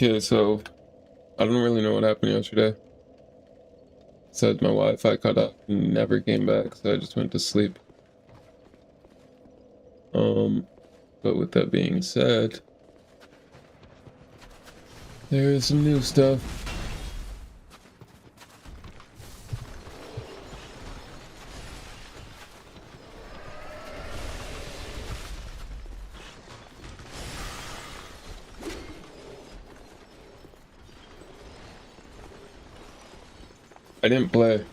Okay, so I don't really know what happened yesterday. Said my Wi-Fi cut off and never came back, so I just went to sleep. But with that being said, there is some new stuff. I didn't play.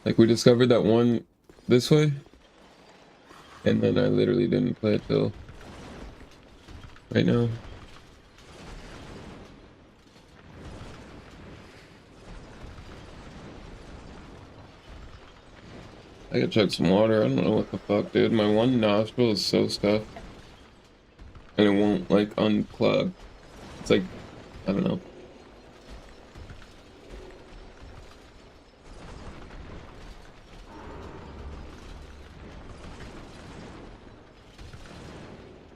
Like, we discovered that one this way, and then I literally didn't play it till right now. I gotta chug some water. I don't know what the fuck, dude. My one nostril is so stuffed, and it won't, like, unclog. It's like, I don't know.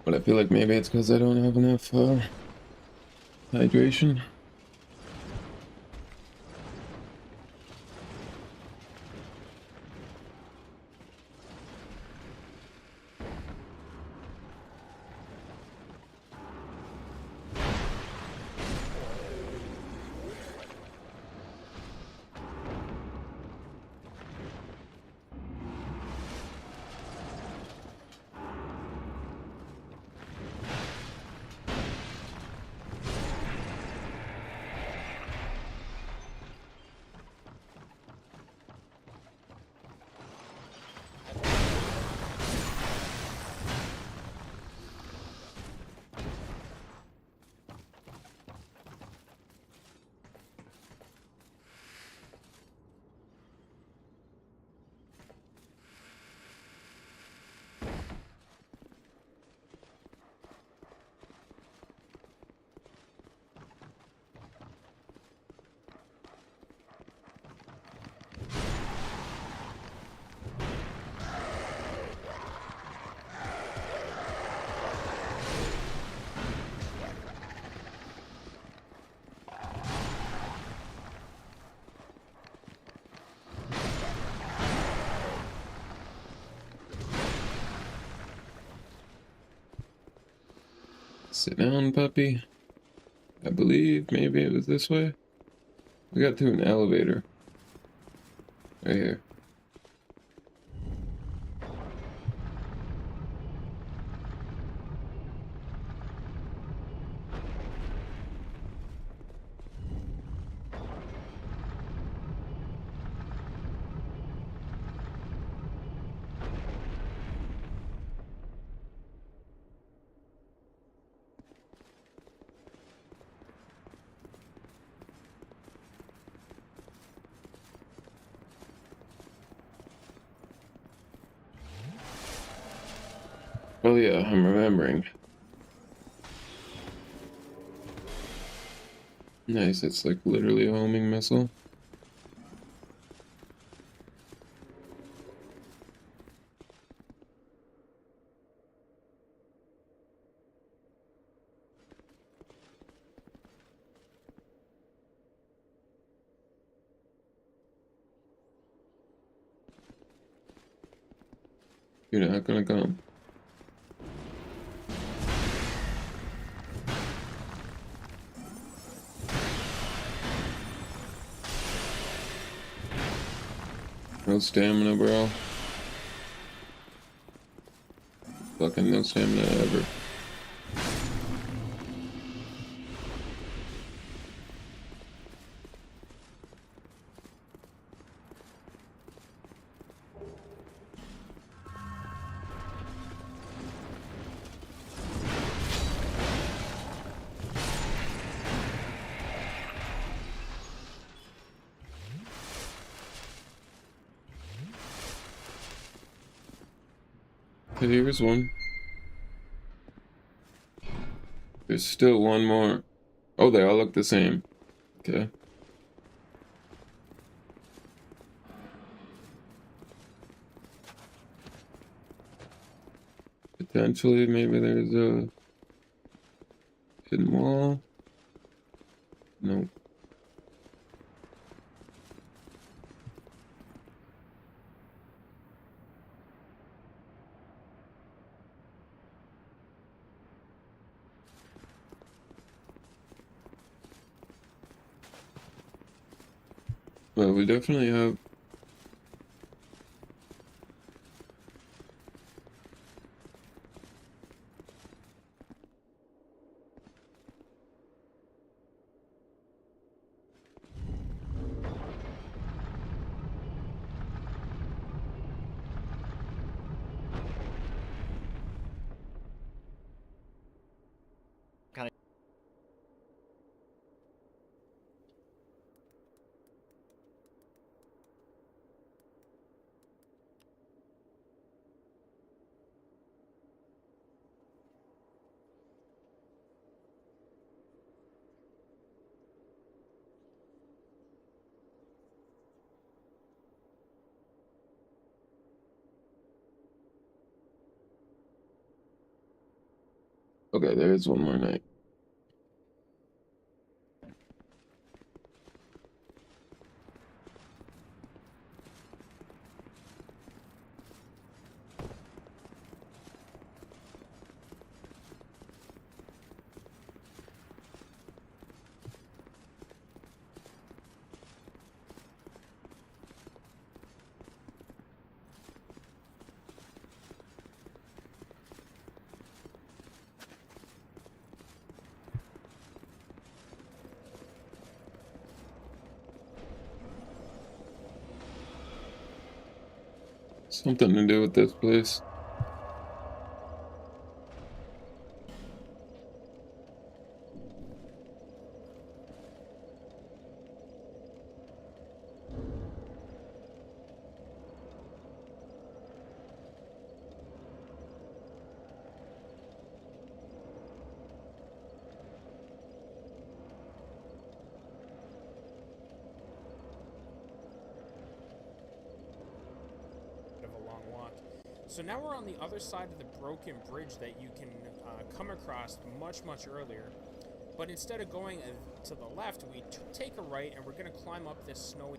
But I feel like maybe it's because I don't have enough hydration. Sit down, puppy. I believe maybe it was this way. We got through an elevator. Right here. Oh yeah, I'm remembering. Nice, it's like literally a homing missile. You're not gonna come. No stamina, bro. Fucking no stamina ever. Okay, here's one. There's still one more. Oh, they all look the same. Okay. Potentially, maybe there's a hidden wall. Well, we definitely have. Okay, there is one more night. Something to do with this place. Of a long walk. So now we're on the other side of the broken bridge that you can come across much earlier. But instead of going to the left, we take a right and we're going to climb up this snowy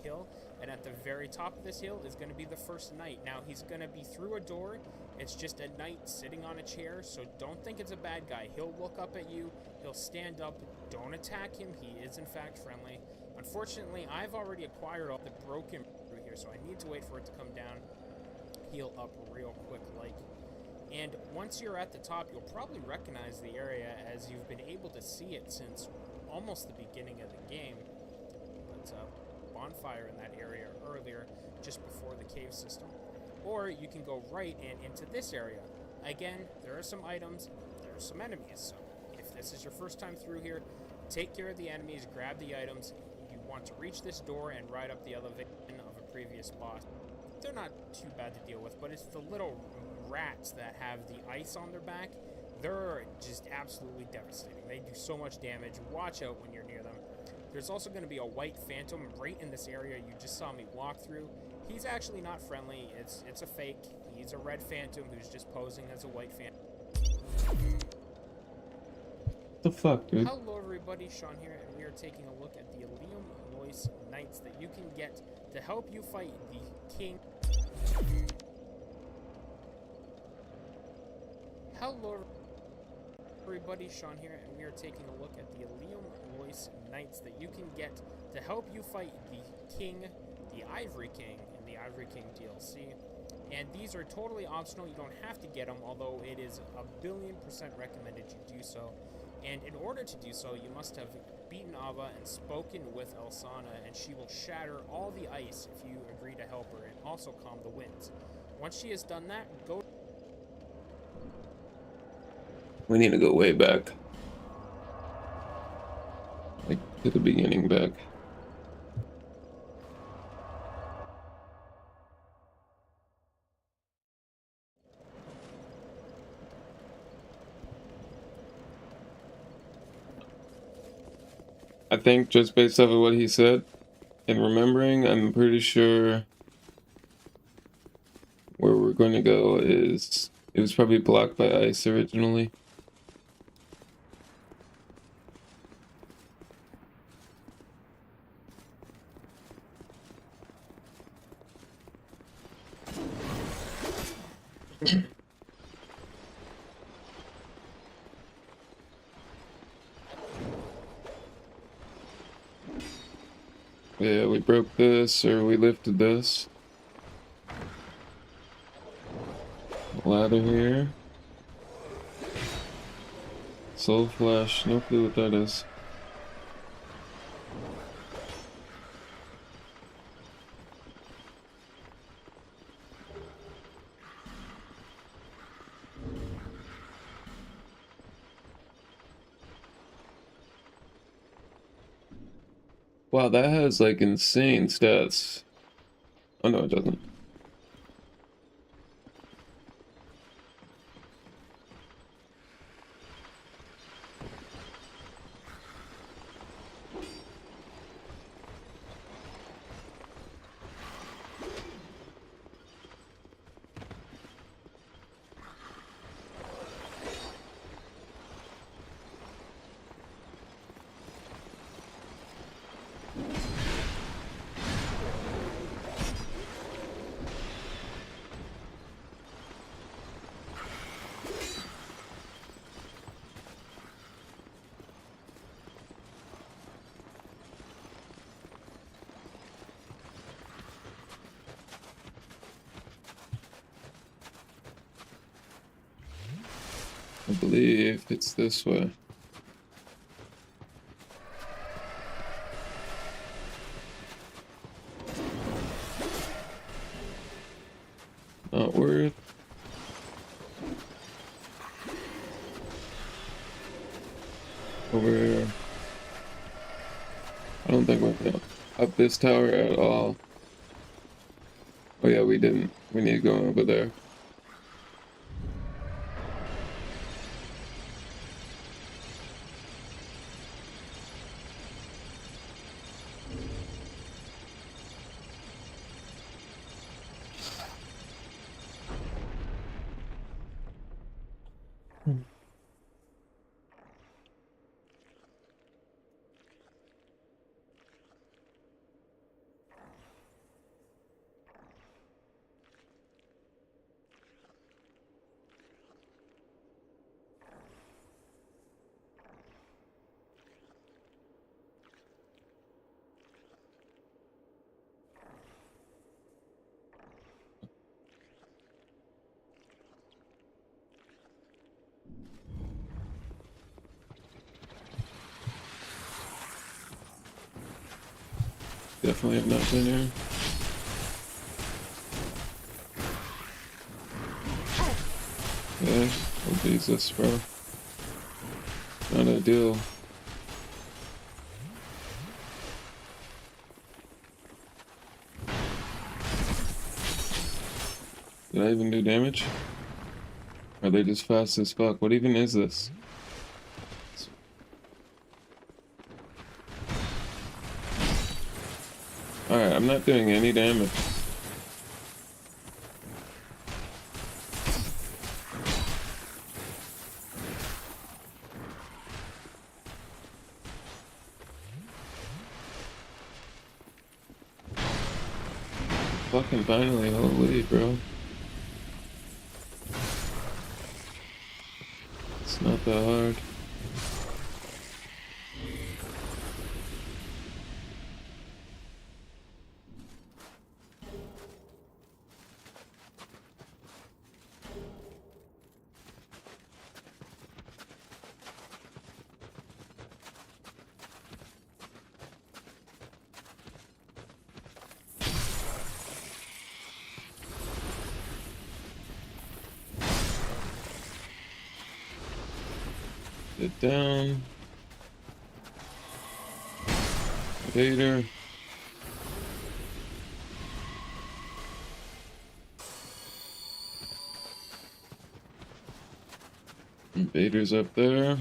hill. And at the very top of this hill is going to be the first knight. Now he's going to be through a door. It's just a knight sitting on a chair, so don't think it's a bad guy. He'll look up at you. He'll stand up. Don't attack him. He is in fact friendly. Unfortunately, I've already acquired all the broken through here, so I need to wait for it to come down, heal up real quick like. And once you're at the top, you'll probably recognize the area as you've been able to see it since almost the beginning of the game. But bonfire in that area earlier, just before the cave system. Or you can go right and into this area. Again, there are some items, there are some enemies, so if this is your first time through here, take care of the enemies, grab the items. You want to reach this door and ride up the elevation of a previous boss. They're not too bad to deal with, but it's the little rats that have the ice on their back. They're just absolutely devastating. They do so much damage. Watch out when you're near them. There's also going to be a white phantom right in this area you just saw me walk through. He's actually not friendly. It's a fake. He's a red phantom who's just posing as a white phantom. What the fuck, dude? Hello everybody, Sean here, and we are taking a look at the Liam Lois Knights that you can get to help you fight the King. Hello everybody, Sean here, and we are taking a look at the Liam Lois Knights that you can get to help you fight the King, the Ivory King, in the Ivory King DLC. And these are totally optional. You don't have to get them, although it is 1,000,000,000% recommended you do so. And in order to do so, you must have beaten Ava and spoken with Elsana, and she will shatter all the ice if you agree to help her, and also calm the winds. Once she has done that, go. We need to go way back. Like, to the beginning back. I think just based off of what he said and remembering, I'm pretty sure where we're going to go is, it was probably blocked by ice originally. Yeah, we broke this, or we lifted this. Ladder here. Soul Flash, no clue what that is. Wow, that has like insane stats. Oh no, it doesn't. I believe it's this way. Not worth. Over. I don't think we're gonna up this tower at all. Oh yeah, we didn't. We need to go over there. Definitely have not been here. Yeah, oh Jesus, bro. Not ideal. Did I even do damage? Are they just fast as fuck? What even is this? Alright, I'm not doing any damage. Fucking finally, holy bro. It's not that hard. Get down. Vader. Vader's up there.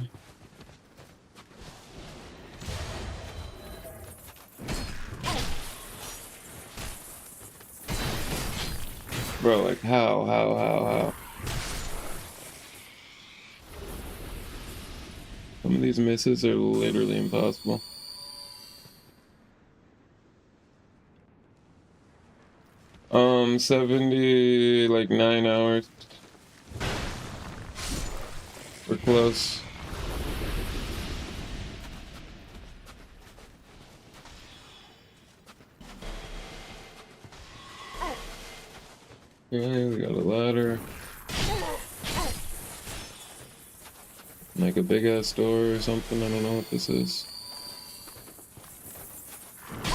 Bro, like how? Some of these misses are literally impossible. Um, 70, like 9 hours. We're close. Okay, we got a ladder. Like a big ass door or something. I don't know what this is. I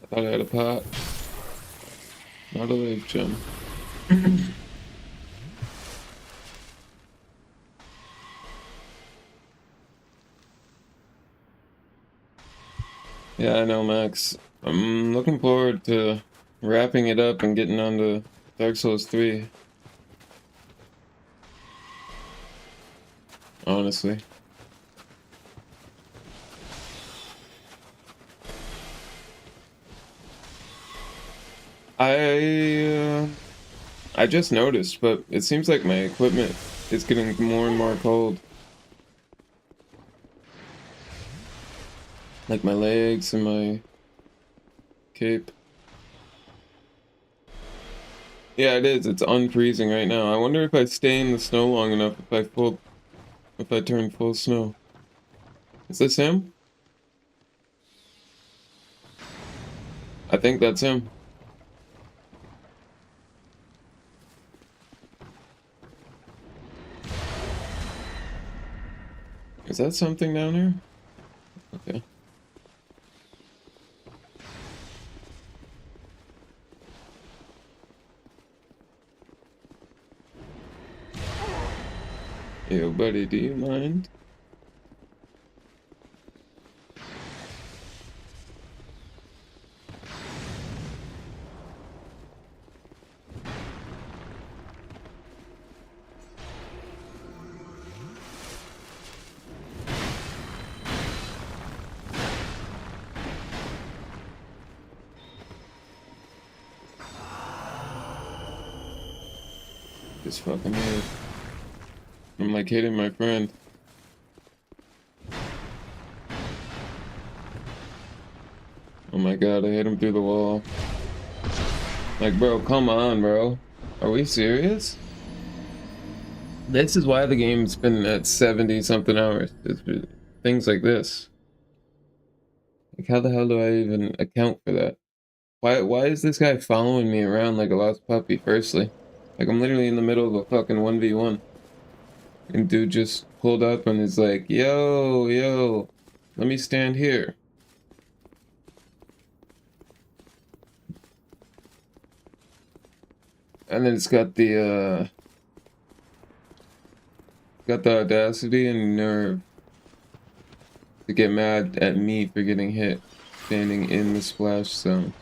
thought I had a pot. Not a life gem. Yeah, I know, Max. I'm looking forward to wrapping it up and getting on to Dark Souls 3. Honestly. I just noticed, but it seems like my equipment is getting more and more cold. Like my legs and my cape. Yeah, it is. It's unfreezing right now. I wonder if I stay in the snow long enough if I turn full snow. Is this him? I think that's him. Is that something down here? Okay. Yo, buddy, do you mind? Just fucking hit. I'm like hitting my friend. Oh my god, I hit him through the wall. Like, bro, come on, bro. Are we serious? This is why the game's been at 70 something hours. Things like this. Like, how the hell do I even account for that? Why is this guy following me around like a lost puppy, firstly? Like, I'm literally in the middle of a fucking 1v1. And dude just pulled up and is like, yo, let me stand here. And then it's got the audacity and nerve to get mad at me for getting hit standing in the splash zone.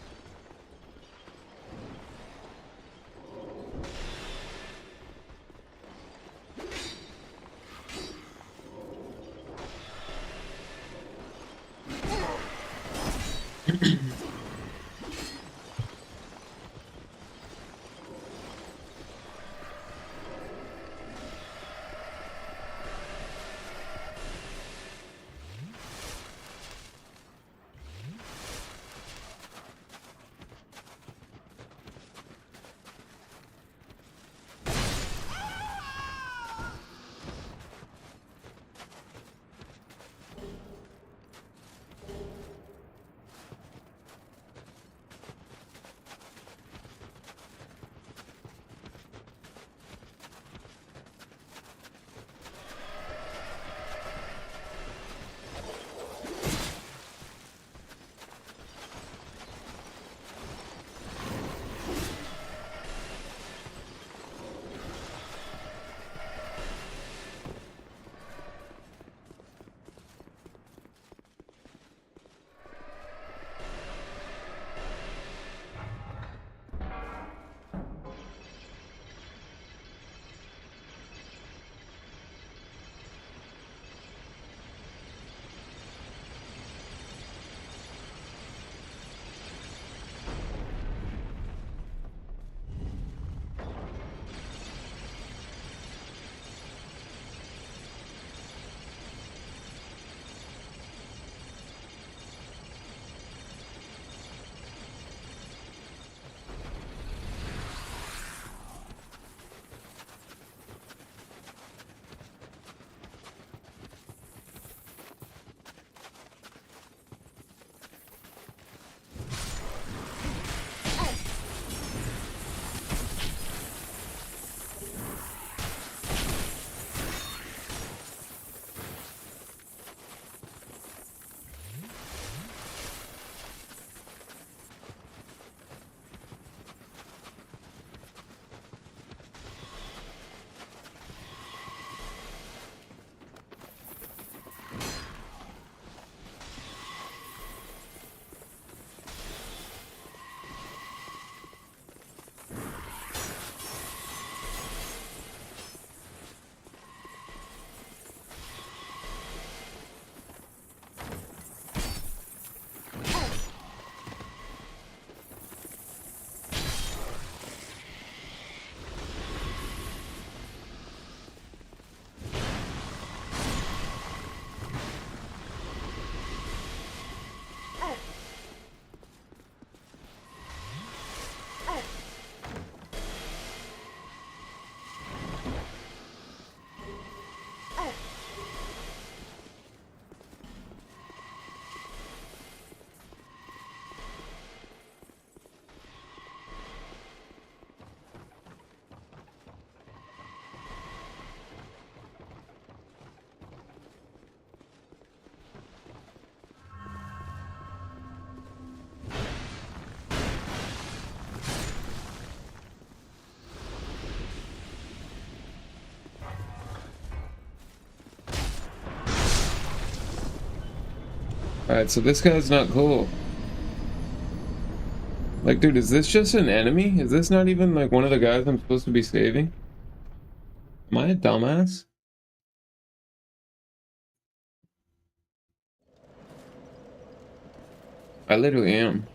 Alright, so this guy's not cool. Like, dude, is this just an enemy? Is this not even, like, one of the guys I'm supposed to be saving? Am I a dumbass? I literally am.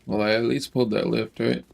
Well, I at least pulled that lift, right?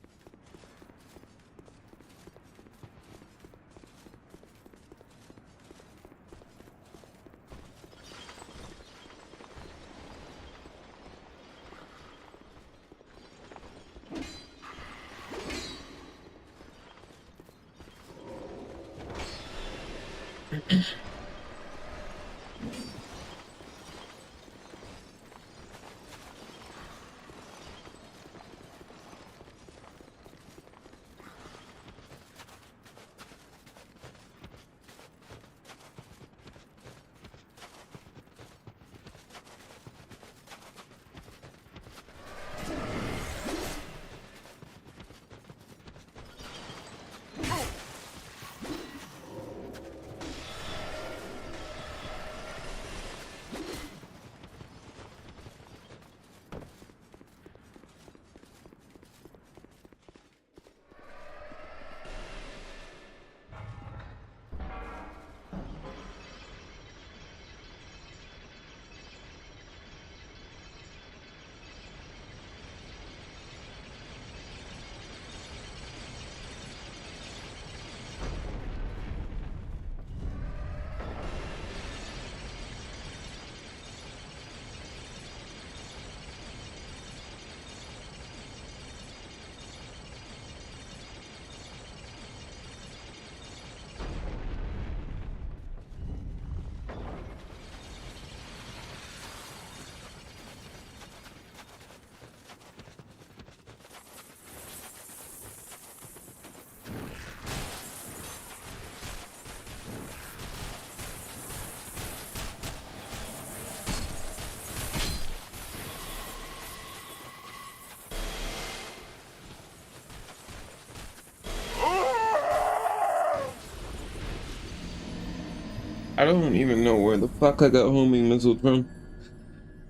I don't even know where the fuck I got homing missiles from.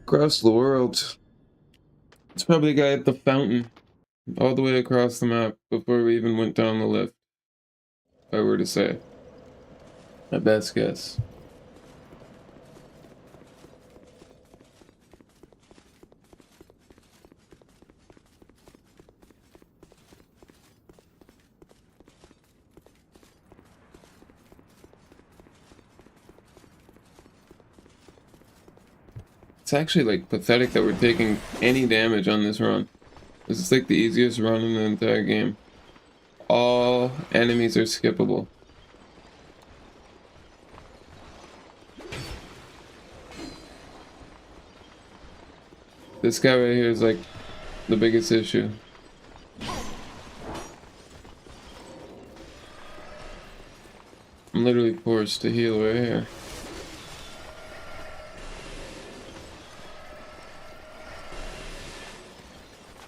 Across the world. It's probably a guy at the fountain. All the way across the map before we even went down the lift. If I were to say. My best guess. It's actually like pathetic that we're taking any damage on this run. This is like the easiest run in the entire game. All enemies are skippable. This guy right here is like the biggest issue. I'm literally forced to heal right here.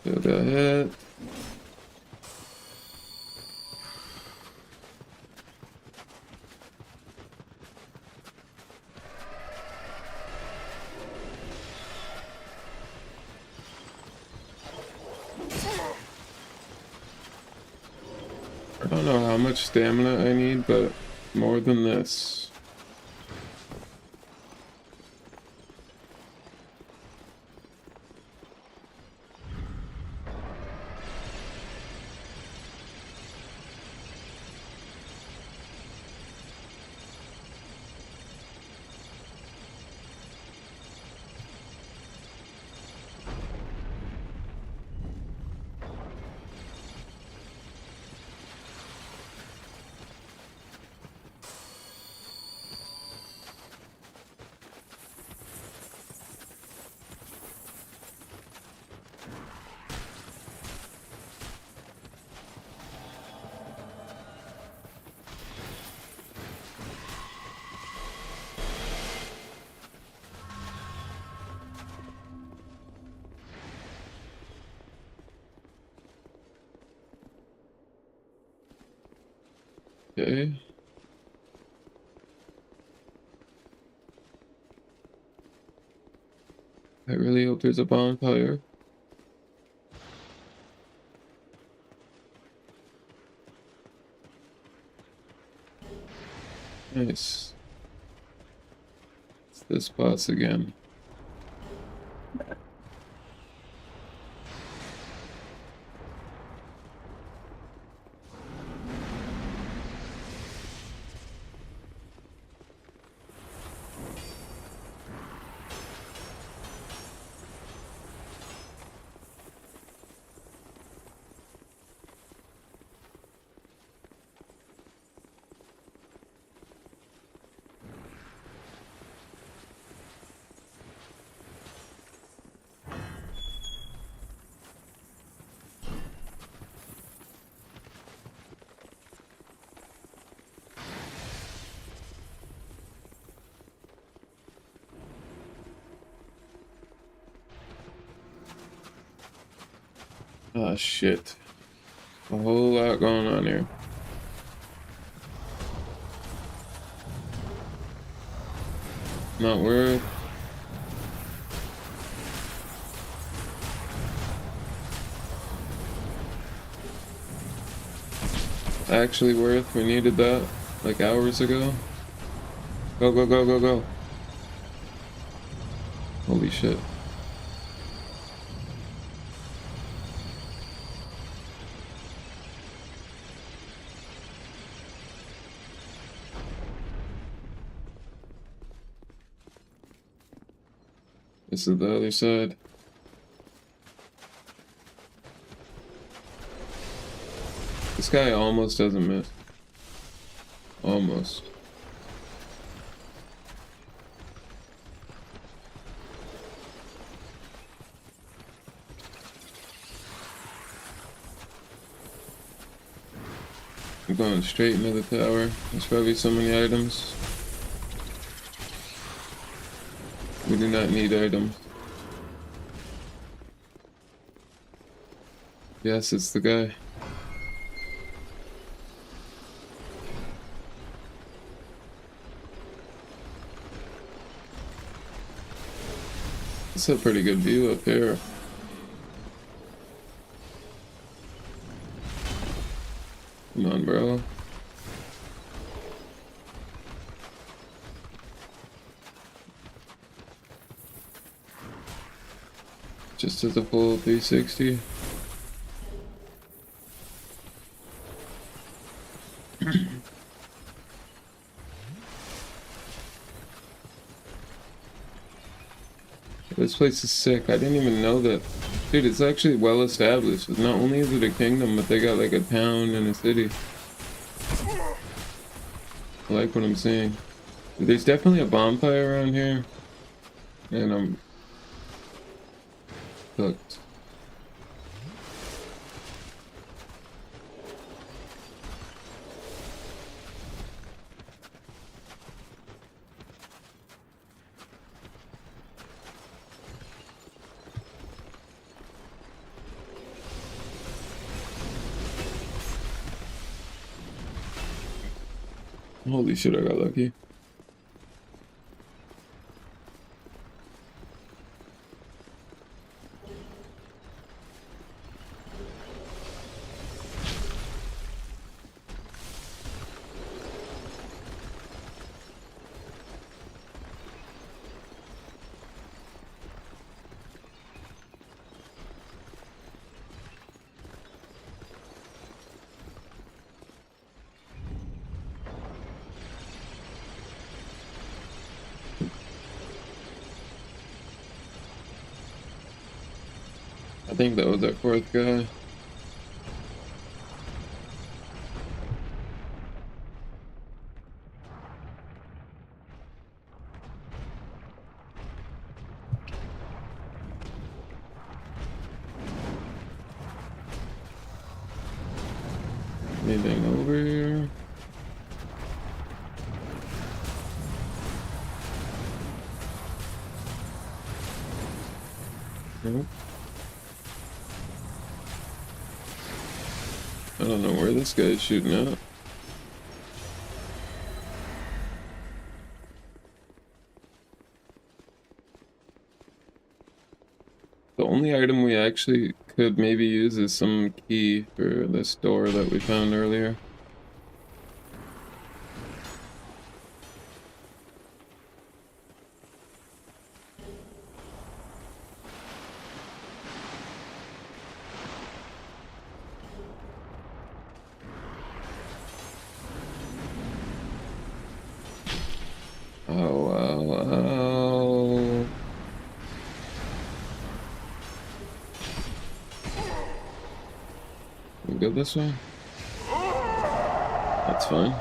Still got hit. I don't know how much stamina I need, but more than this. Okay. I really hope there's a bonfire. Nice. It's this boss again. Ah, shit. A whole lot going on here. Not worth. Actually worth. We needed that like hours ago. Go, go, go, go, go. Holy shit. This is the other side. This guy almost doesn't miss. Almost. I'm going straight into the tower. There's probably so many items. We do not need items. Yes, it's the guy. It's a pretty good view up here. Come on, bro. Just as a full 360. This place is sick. I didn't even know that. Dude, it's actually well established. Not only is it a kingdom, but they got like a town and a city. I like what I'm seeing. There's definitely a bonfire around here. And I'm cooked. Holy shit, I got lucky. I think that was that fourth guy. Anything over here? Nope. I don't know where this guy's shooting at. item we actually could maybe use is some key for this door that we found earlier. Oh, wow, oh. We go this way? That's fine.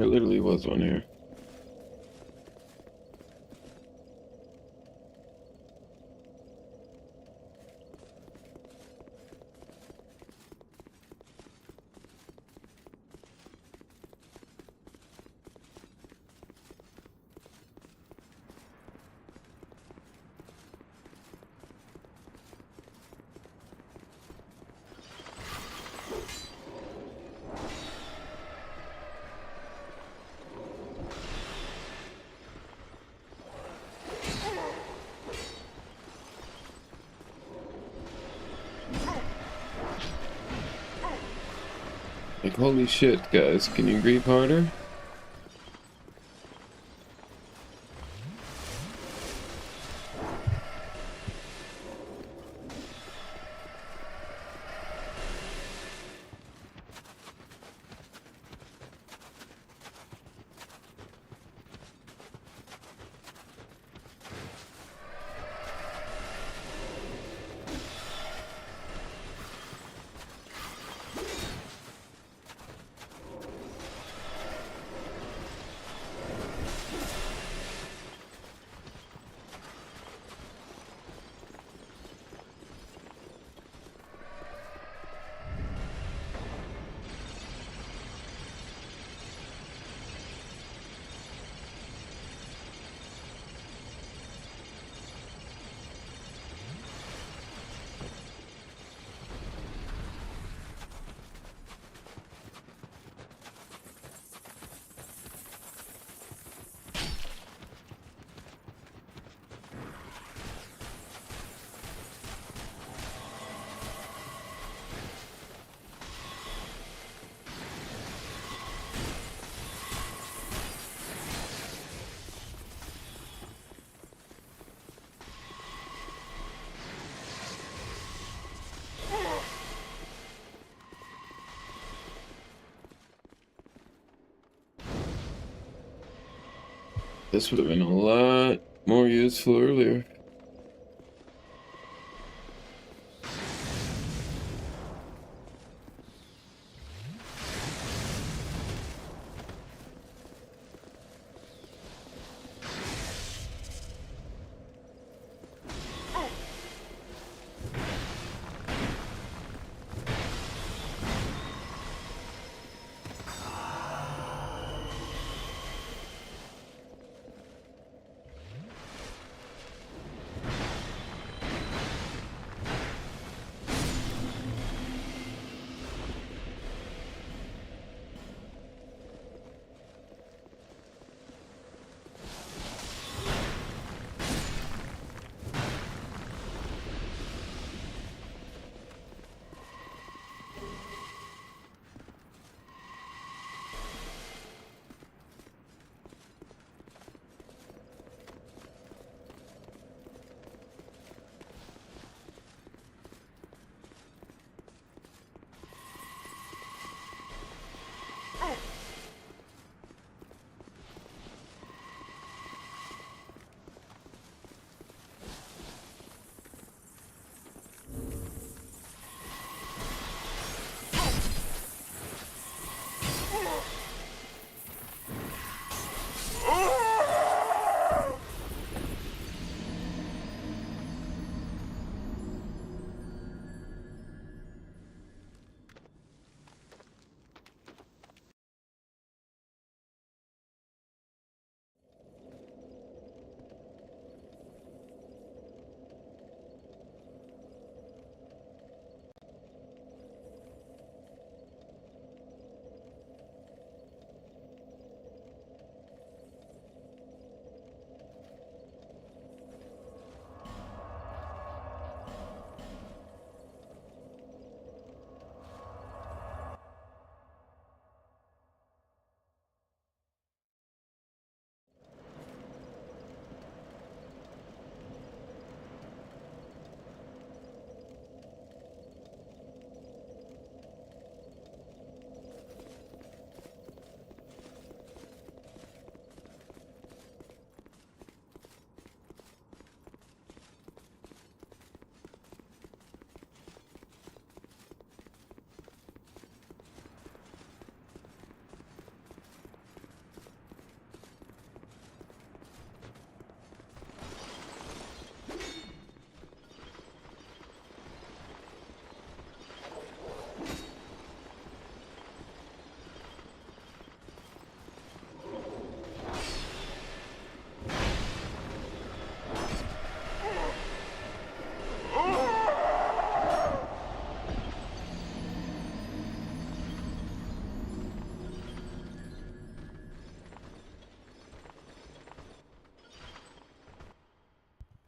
There literally was one here. Like, holy shit, guys. Can you grieve harder? This would have been a lot more useful earlier.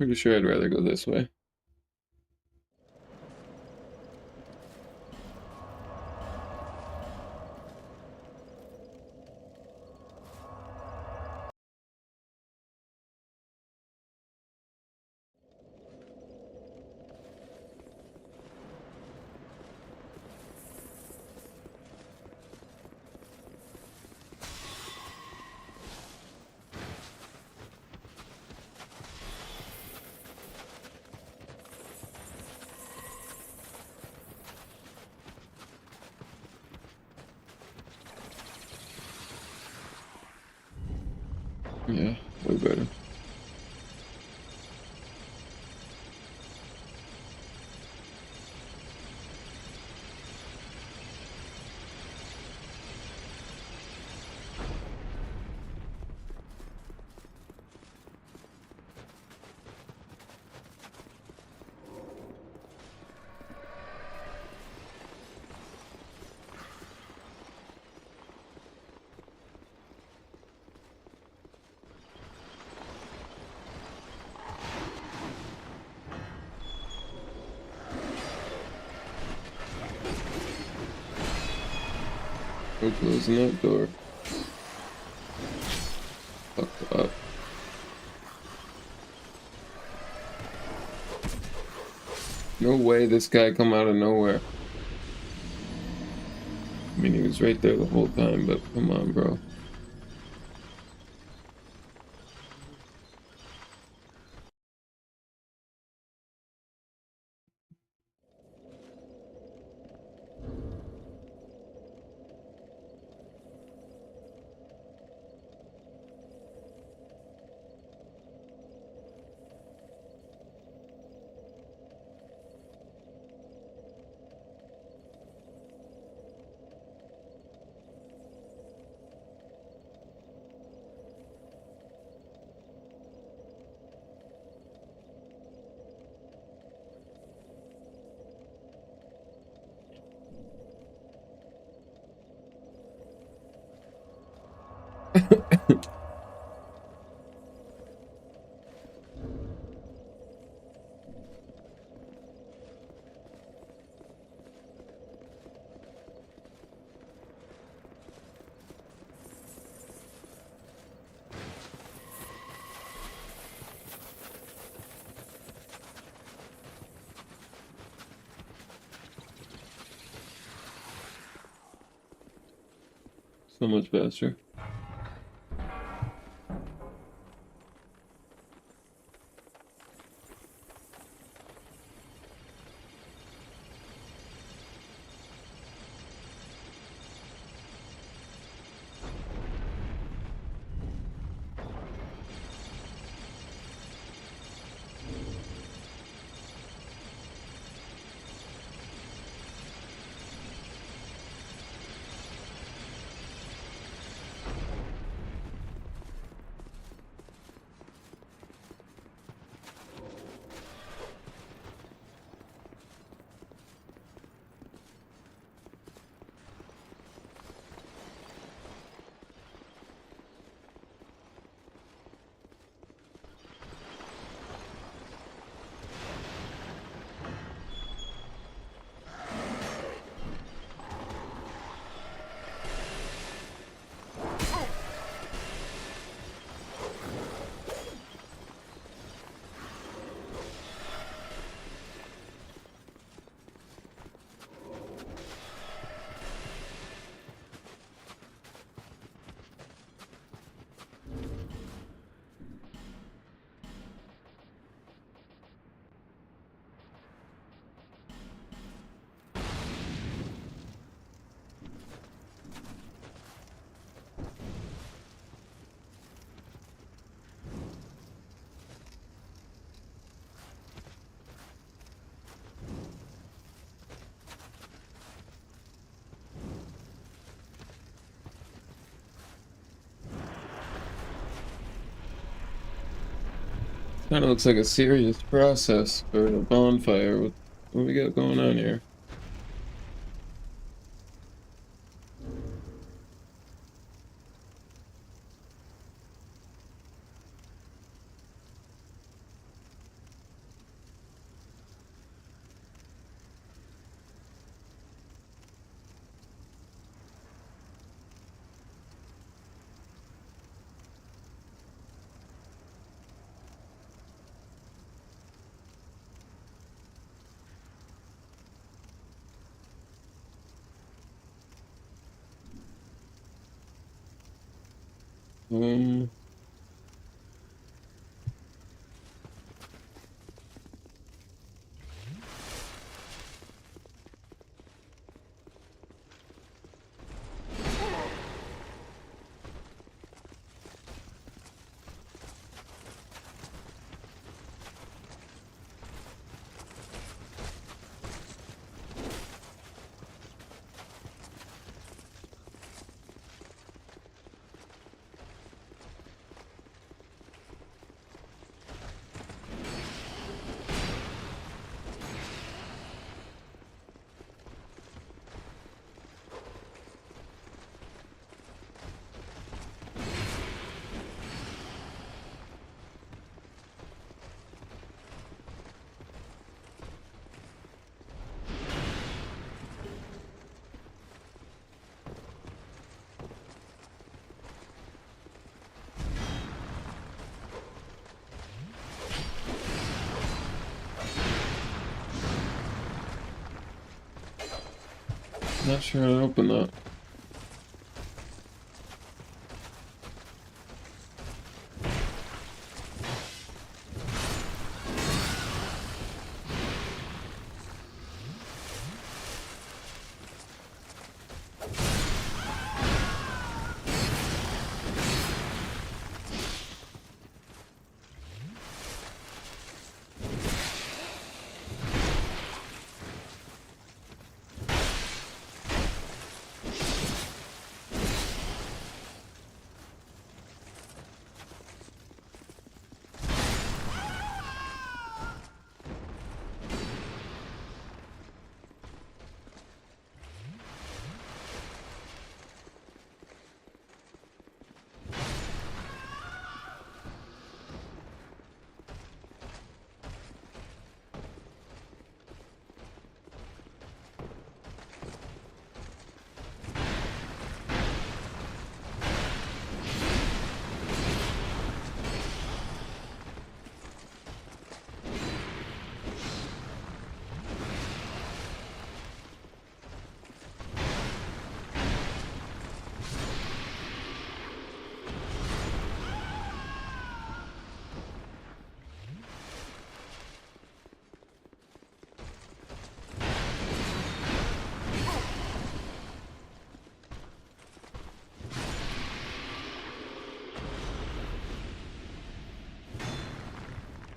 Pretty sure I'd rather go this way. Yeah, way better. We're closing that door. Fuck up. No way this guy come out of nowhere. I mean, he was right there the whole time, but come on, bro. So much faster. Kind of looks like a serious process for a bonfire. What we got going on here? Boom. Not sure how to open that.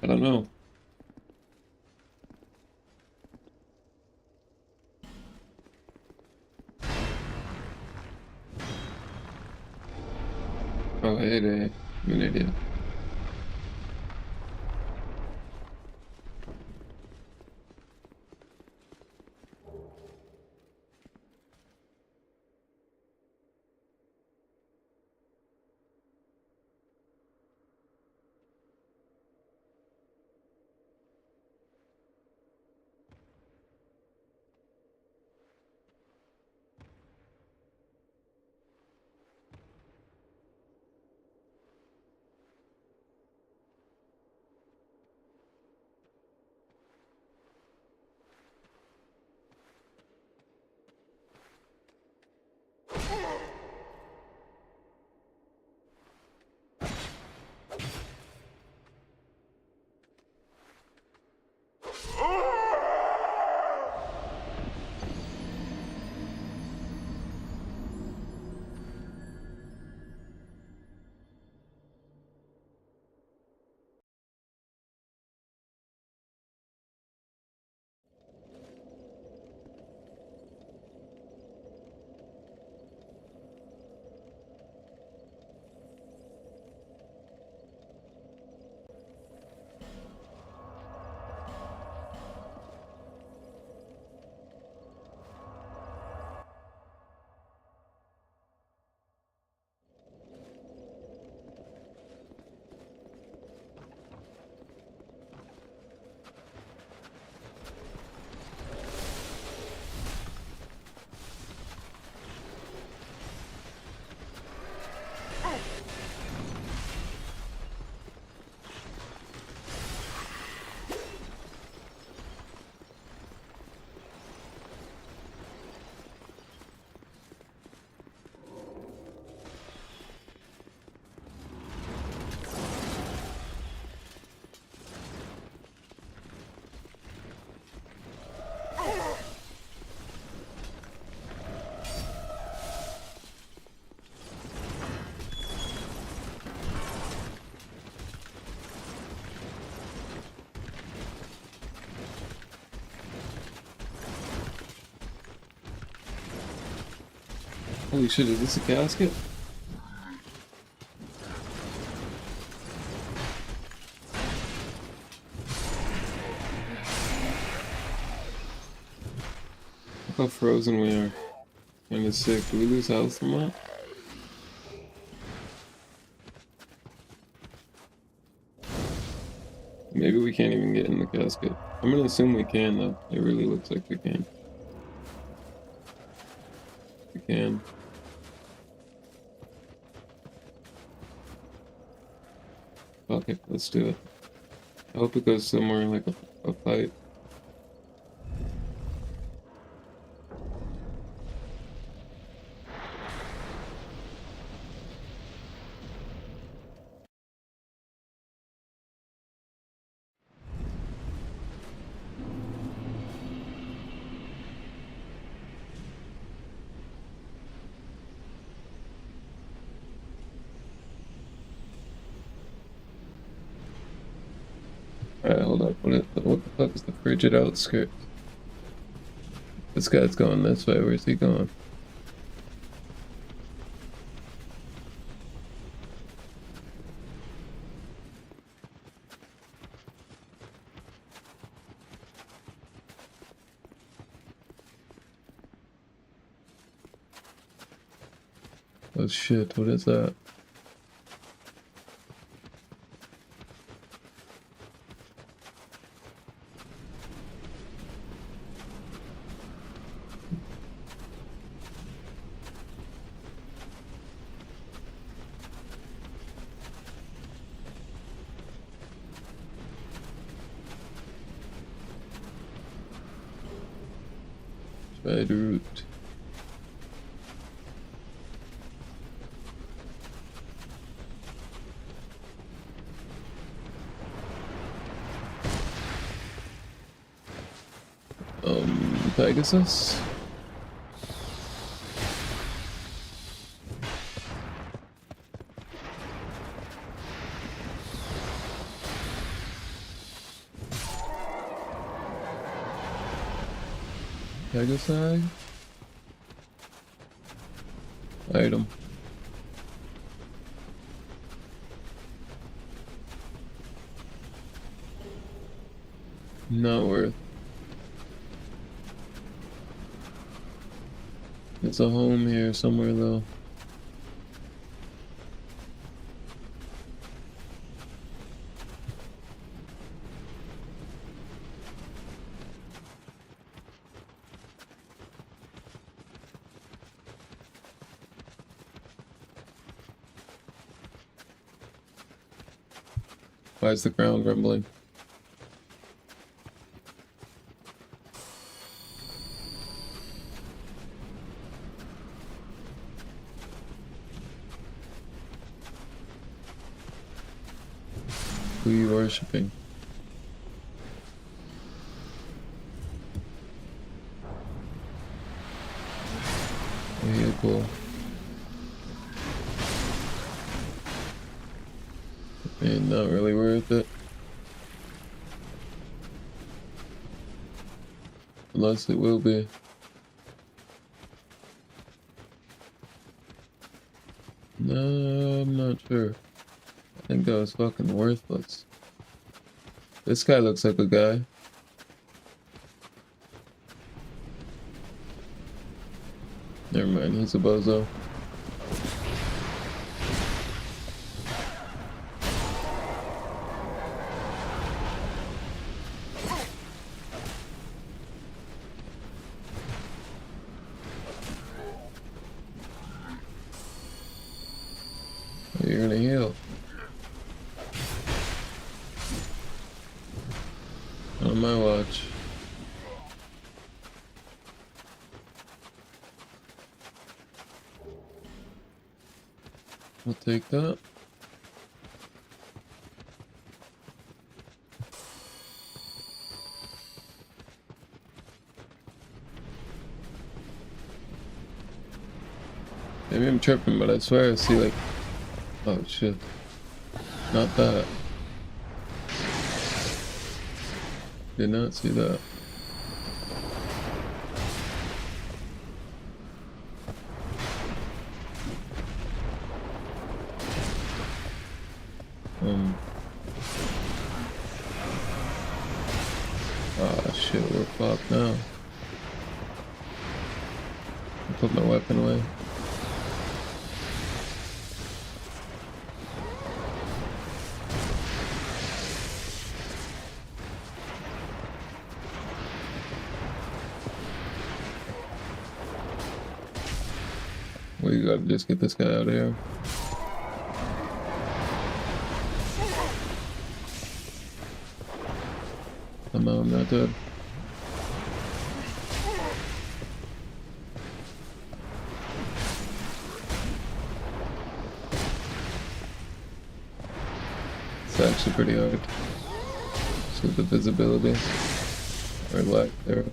I don't know. Oh, hey there. I'm an idiot. Holy shit, is this a casket? Look how frozen we are. Kinda sick. Do we lose health from that? Maybe we can't even get in the casket. I'm gonna assume we can though. It really looks like we can. We can. Fuck it, let's do it. I hope it goes somewhere like a pipe. Alright, hold up. What the fuck is the frigid outskirts? This guy's going this way. Where's he going? Oh shit, what is that? Spider root. Pegasus? Pegasi? Item. Not worth. It's a home here somewhere though. Why is the ground rumbling? Who are you worshipping? Vehicle. And not really worth it. Unless it will be. No, I'm not sure. I think that was fucking worthless. This guy looks like a guy. Never mind, he's a bozo. You're gonna heal. On my watch. I'll take that. Maybe I'm tripping, but I swear I see like... Oh shit. Not that. Did not see that. Oh shit, we're fucked now. I put my weapon away. We gotta just get this guy out of here. I'm not dead. It's actually pretty hard. Just with the visibility. Or lack there.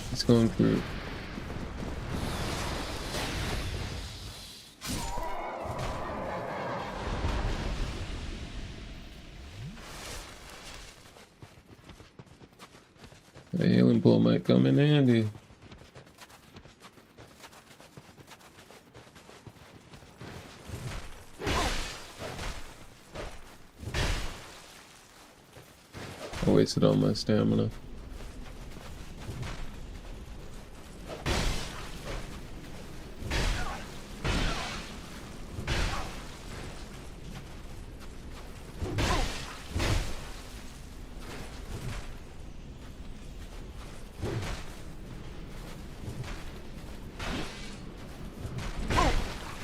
He's going through. The healing pool might come in handy. I wasted all my stamina.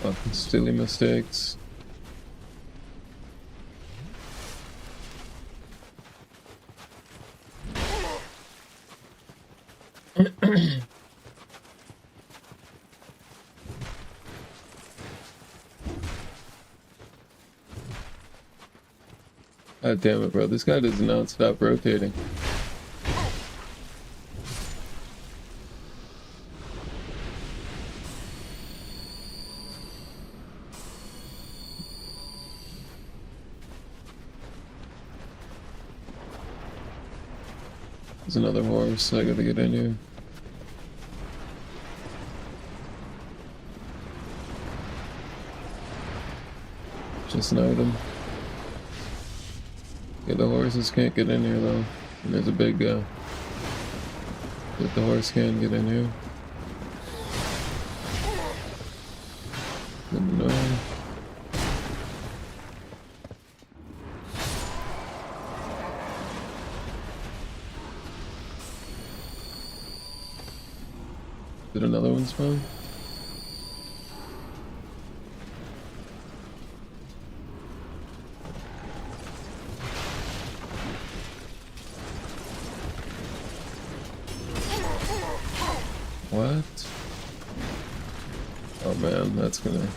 Fucking silly mistakes. God damn it, bro. This guy does not stop rotating. There's another horse. I gotta get in here. Just an item. Yeah, the horses can't get in here though. And there's a big guy. But the horse can get in here. No. Did another one spawn? What? Oh man, that's gonna...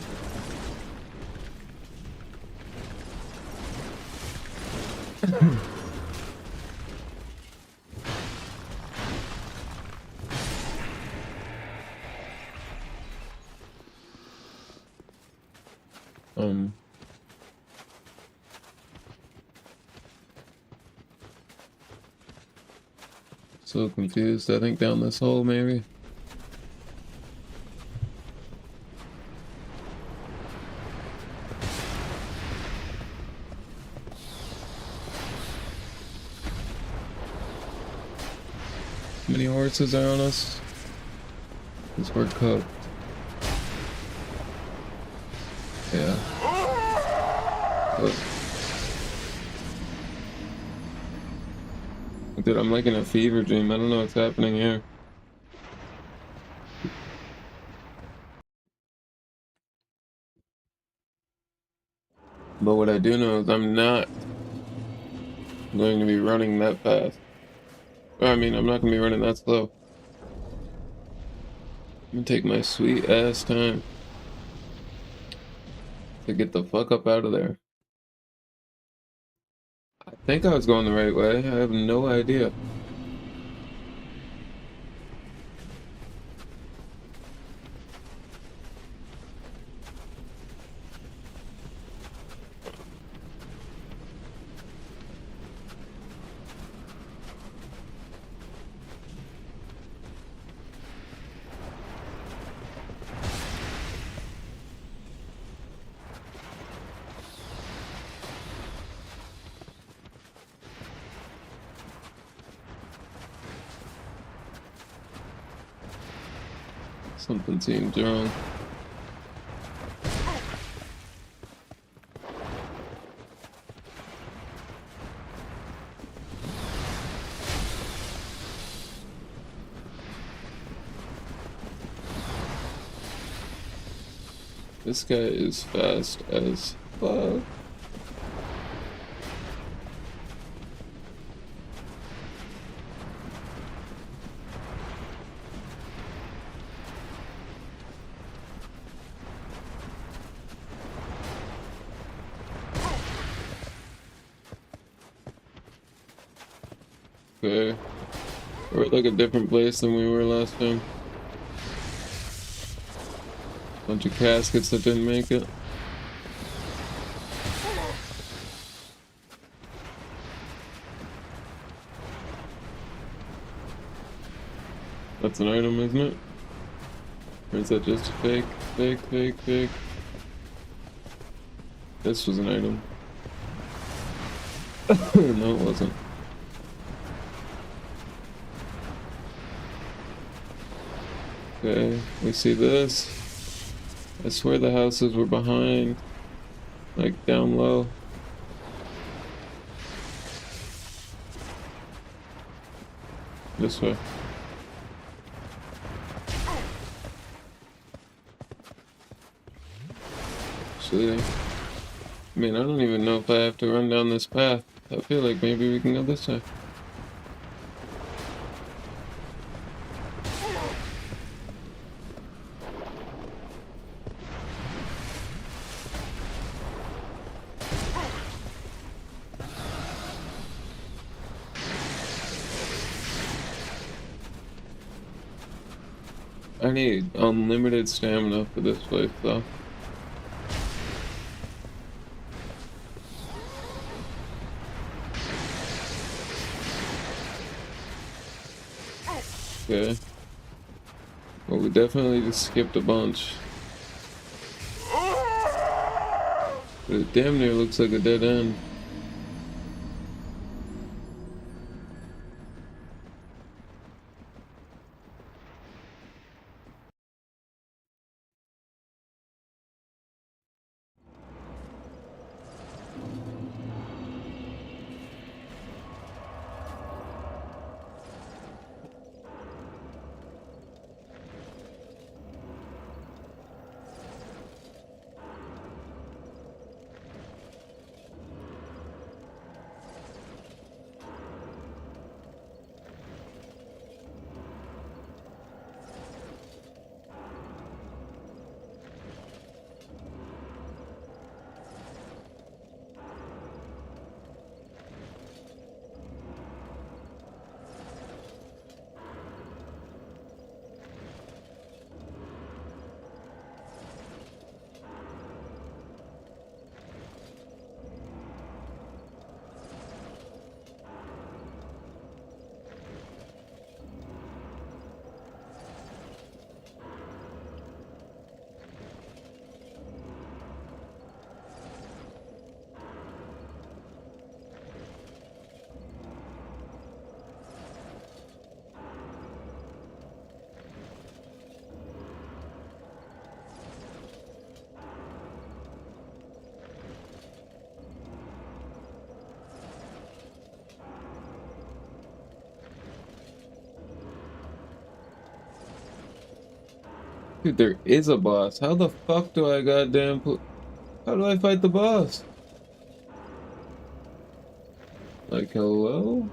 So confused. I think down this hole, maybe. How many horses are on us? Because we're cooked. Yeah. Look. Dude, I'm like in a fever dream. I don't know what's happening here. But what I do know is I'm not going to be running that fast. I mean, I'm not going to be running that slow. I'm going to take my sweet ass time to get the fuck up out of there. I think I was going the right way. I have no idea. Something seems wrong. This guy is fast as fuck. Okay. We're at like a different place than we were last time. Bunch of caskets that didn't make it. That's an item, isn't it? Or is that just fake? Fake, fake, fake. This was an item. No, it wasn't. Okay, we see this. I swear the houses were behind, like down low. This way. Actually, I mean, I don't even know if I have to run down this path. I feel like maybe we can go this way. I need unlimited stamina for this place, though. Okay. Well, we definitely just skipped a bunch. But it damn near looks like a dead end. Dude, there is a boss. How the fuck do I goddamn put... How do I fight the boss? Like, hello?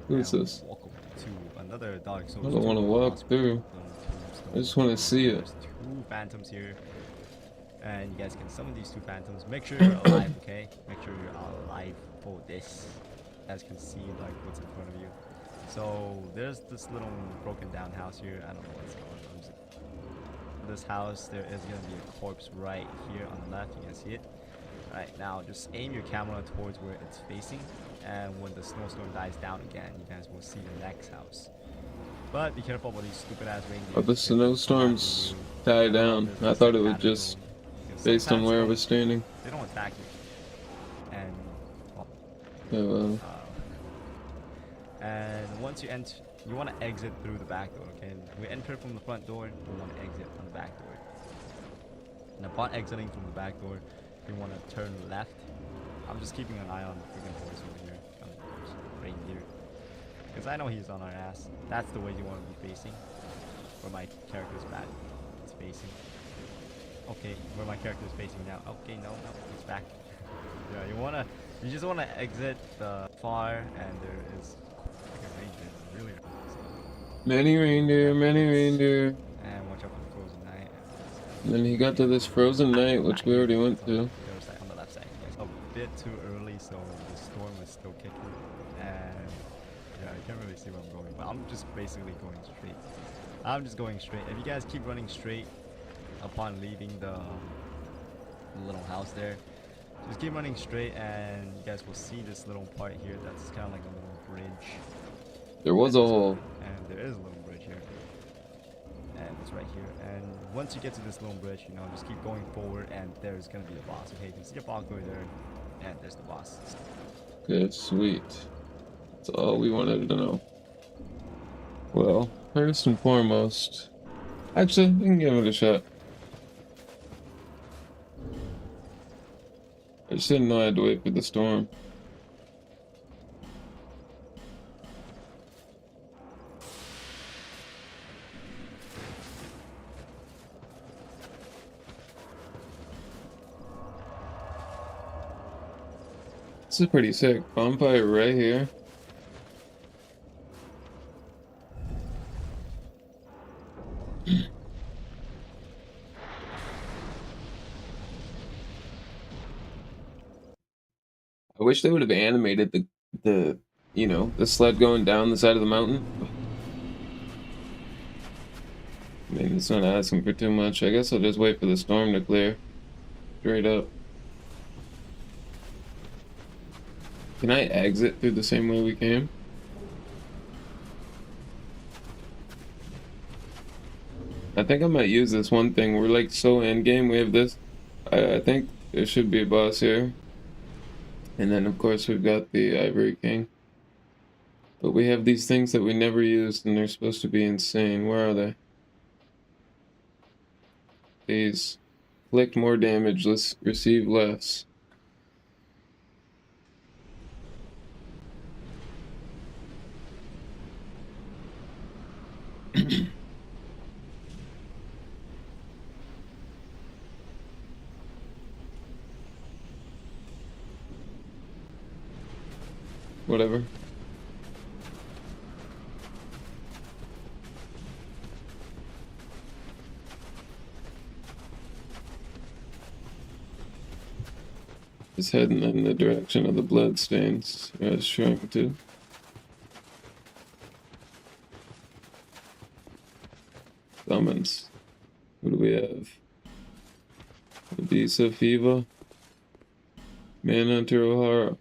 Who is this? Welcome to another Dark Souls. I don't want to walk through. I just want to see it. There's two phantoms here, and you guys can summon these two phantoms. Make sure you're alive, okay? Make sure you're alive for this. You guys can see like what's in front of you. So there's this little broken down house here. I don't know what's going on. This house, there is gonna be a corpse right here on the left. You can see it. Alright, now just aim your camera towards where it's facing, and when the snowstorm dies down again, you guys will see the next house. But be careful with these stupid ass reindeer. Oh, the snowstorms die down. I thought it was just based on where I was standing. They don't attack you, and Oh, well. And once you enter, you want to exit through the back door, okay? We enter from the front door, we want to exit from the back door. And upon exiting from the back door, you want to turn left. I'm just keeping an eye on the freaking horse over here, on the horse, reindeer. Because I know he's on our ass. That's the way you want to be facing. Where my character's back is facing. Okay, where my character is facing now. Okay, no, it's back. Yeah, you just wanna exit the far, and there is like a reindeer, really. Many reindeer, many reindeer. And watch out for the frozen night. And then he got to this frozen night, which we already went to. The other side, on the left side. Yes. A bit too early, so the storm is still kicking, and yeah, I can't really see where I'm going, but I'm just basically going straight. I'm just going straight. If you guys keep running straight upon leaving the little house there, just keep running straight, and you guys will see this little part here that's kind of like a little bridge. There was a hole. And there is a little bridge here. And it's right here. And once you get to this little bridge, you know, just keep going forward, and there's going to be the boss. Okay, you can see a boss over there, and there's the boss. Good, sweet. That's all we wanted to know. Well, first and foremost, actually, we can give it a shot. I just didn't know I had to wait for the storm. This is pretty sick. Bonfire right here. I wish they would have animated the you know, the sled going down the side of the mountain. I mean, it's not asking for too much. I guess I'll just wait for the storm to clear. Straight up. Can I exit through the same way we came? I think I might use this one thing. We're like so endgame. We have this. I think there should be a boss here. And then of course we've got the Ivory King. But we have these things that we never used, and they're supposed to be insane. Where are they? These. Inflict more damage, let's receive less. Whatever. Just heading in the direction of the bloodstains I was trying to. Summons. Who do we have? Odisa Fiva. Manhunter O'Hara.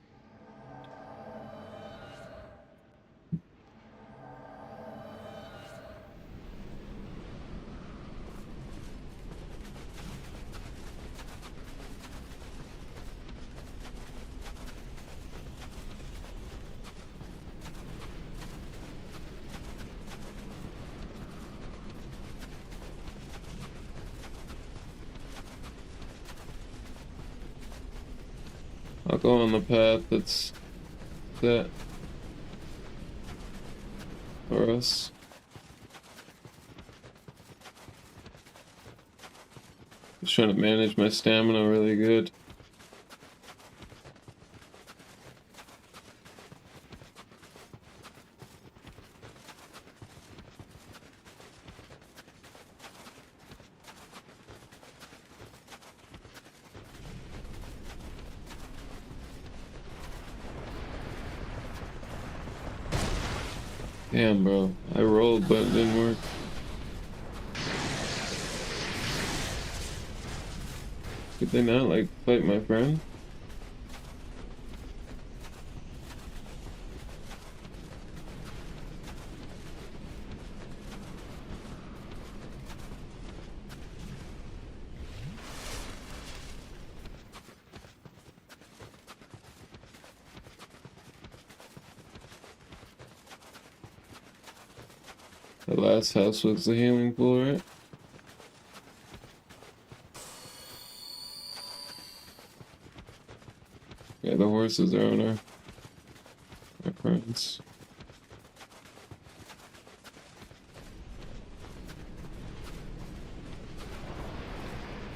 I'll go on the path that's set for us. Just trying to manage my stamina really good. Damn, bro. I rolled, but it didn't work. Did they not, like, fight my friend? The last house was the healing pool, right? Yeah, the horses are on our friends.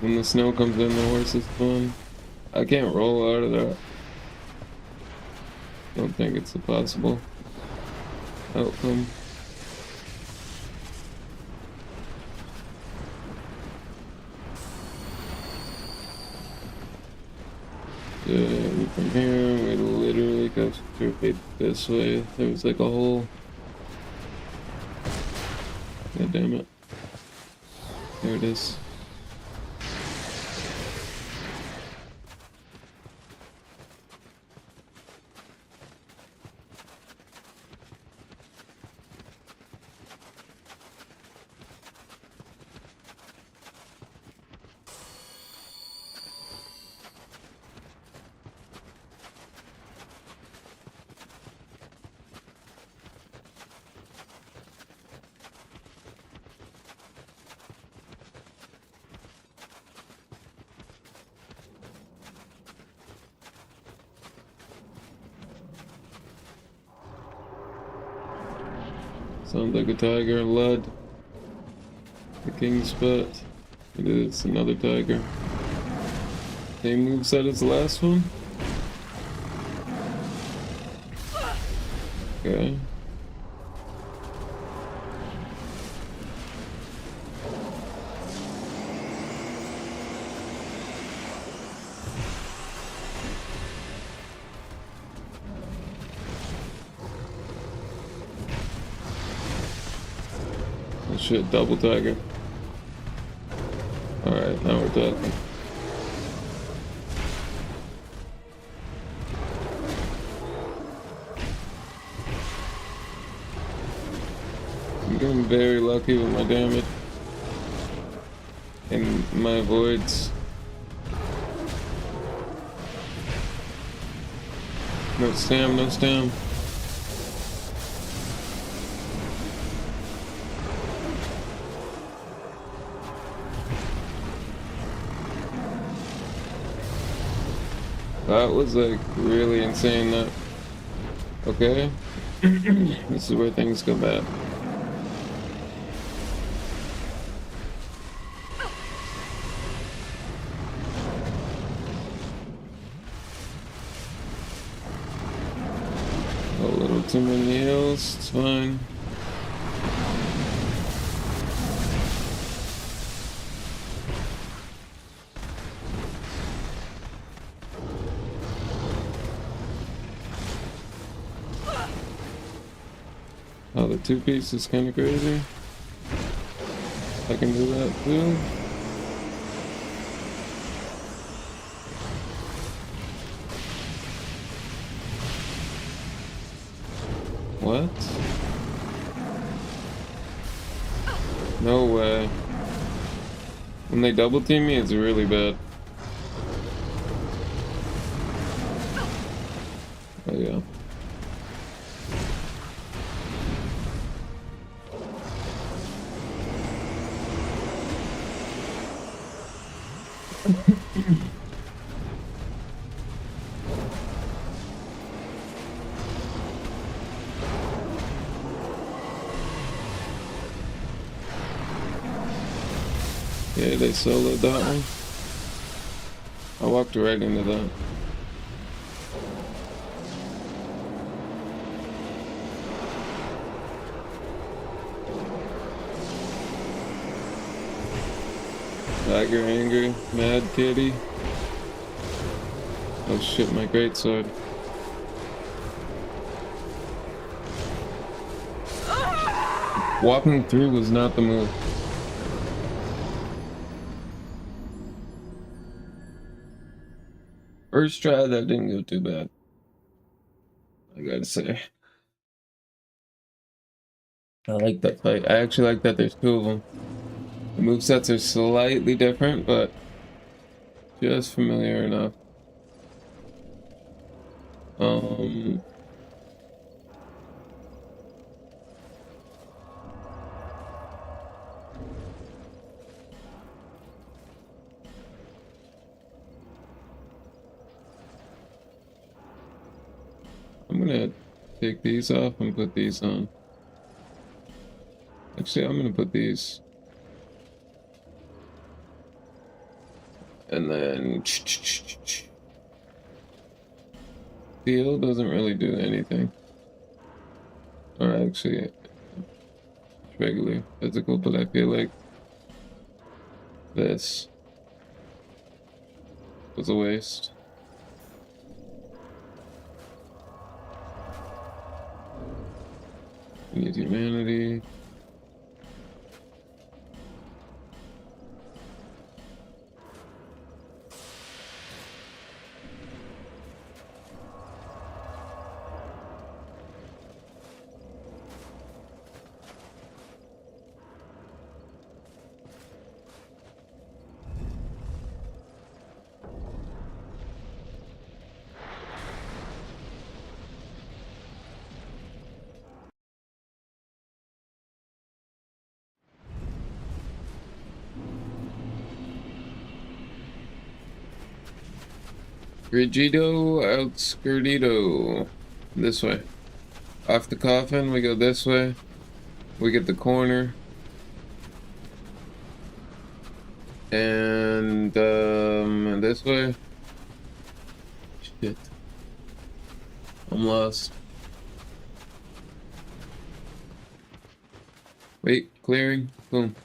When the snow comes in, the horses spawn. I can't roll out of that. Don't think it's a possible outcome. Yeah, from here, we literally go straight this way. There was like a hole. God damn it. There it is. Sounds like a tiger. Lud. The king spot. It is another tiger. Same moveset as the last one? Okay. Oh shit, double tiger. Alright, now we're talking. I'm getting very lucky with my damage. And my voids. No stam, no stam. That was like really insane that. Okay. This is where things go bad. A little too many heals, it's fine. Oh, the two-piece is kind of crazy. I can do that too. What? No way. When they double team me, it's really bad. Oh yeah. Yeah, they soloed that one. I walked right into that. Tiger angry, mad kitty. Oh shit, my greatsword. Walking through was not the move. First try, that didn't go too bad, I gotta say. I like that fight. I actually like that there's two of them. The movesets are slightly different, but just familiar enough. gonna take these off and put these on. Actually, I'm gonna put these. And then steel doesn't really do anything. Or actually, it's regular physical, but I feel like this was a waste. Need humanity. Rigido outskirtito. This way. Off the coffin, we go this way. We get the corner. And this way. Shit. I'm lost. Wait, clearing. Boom.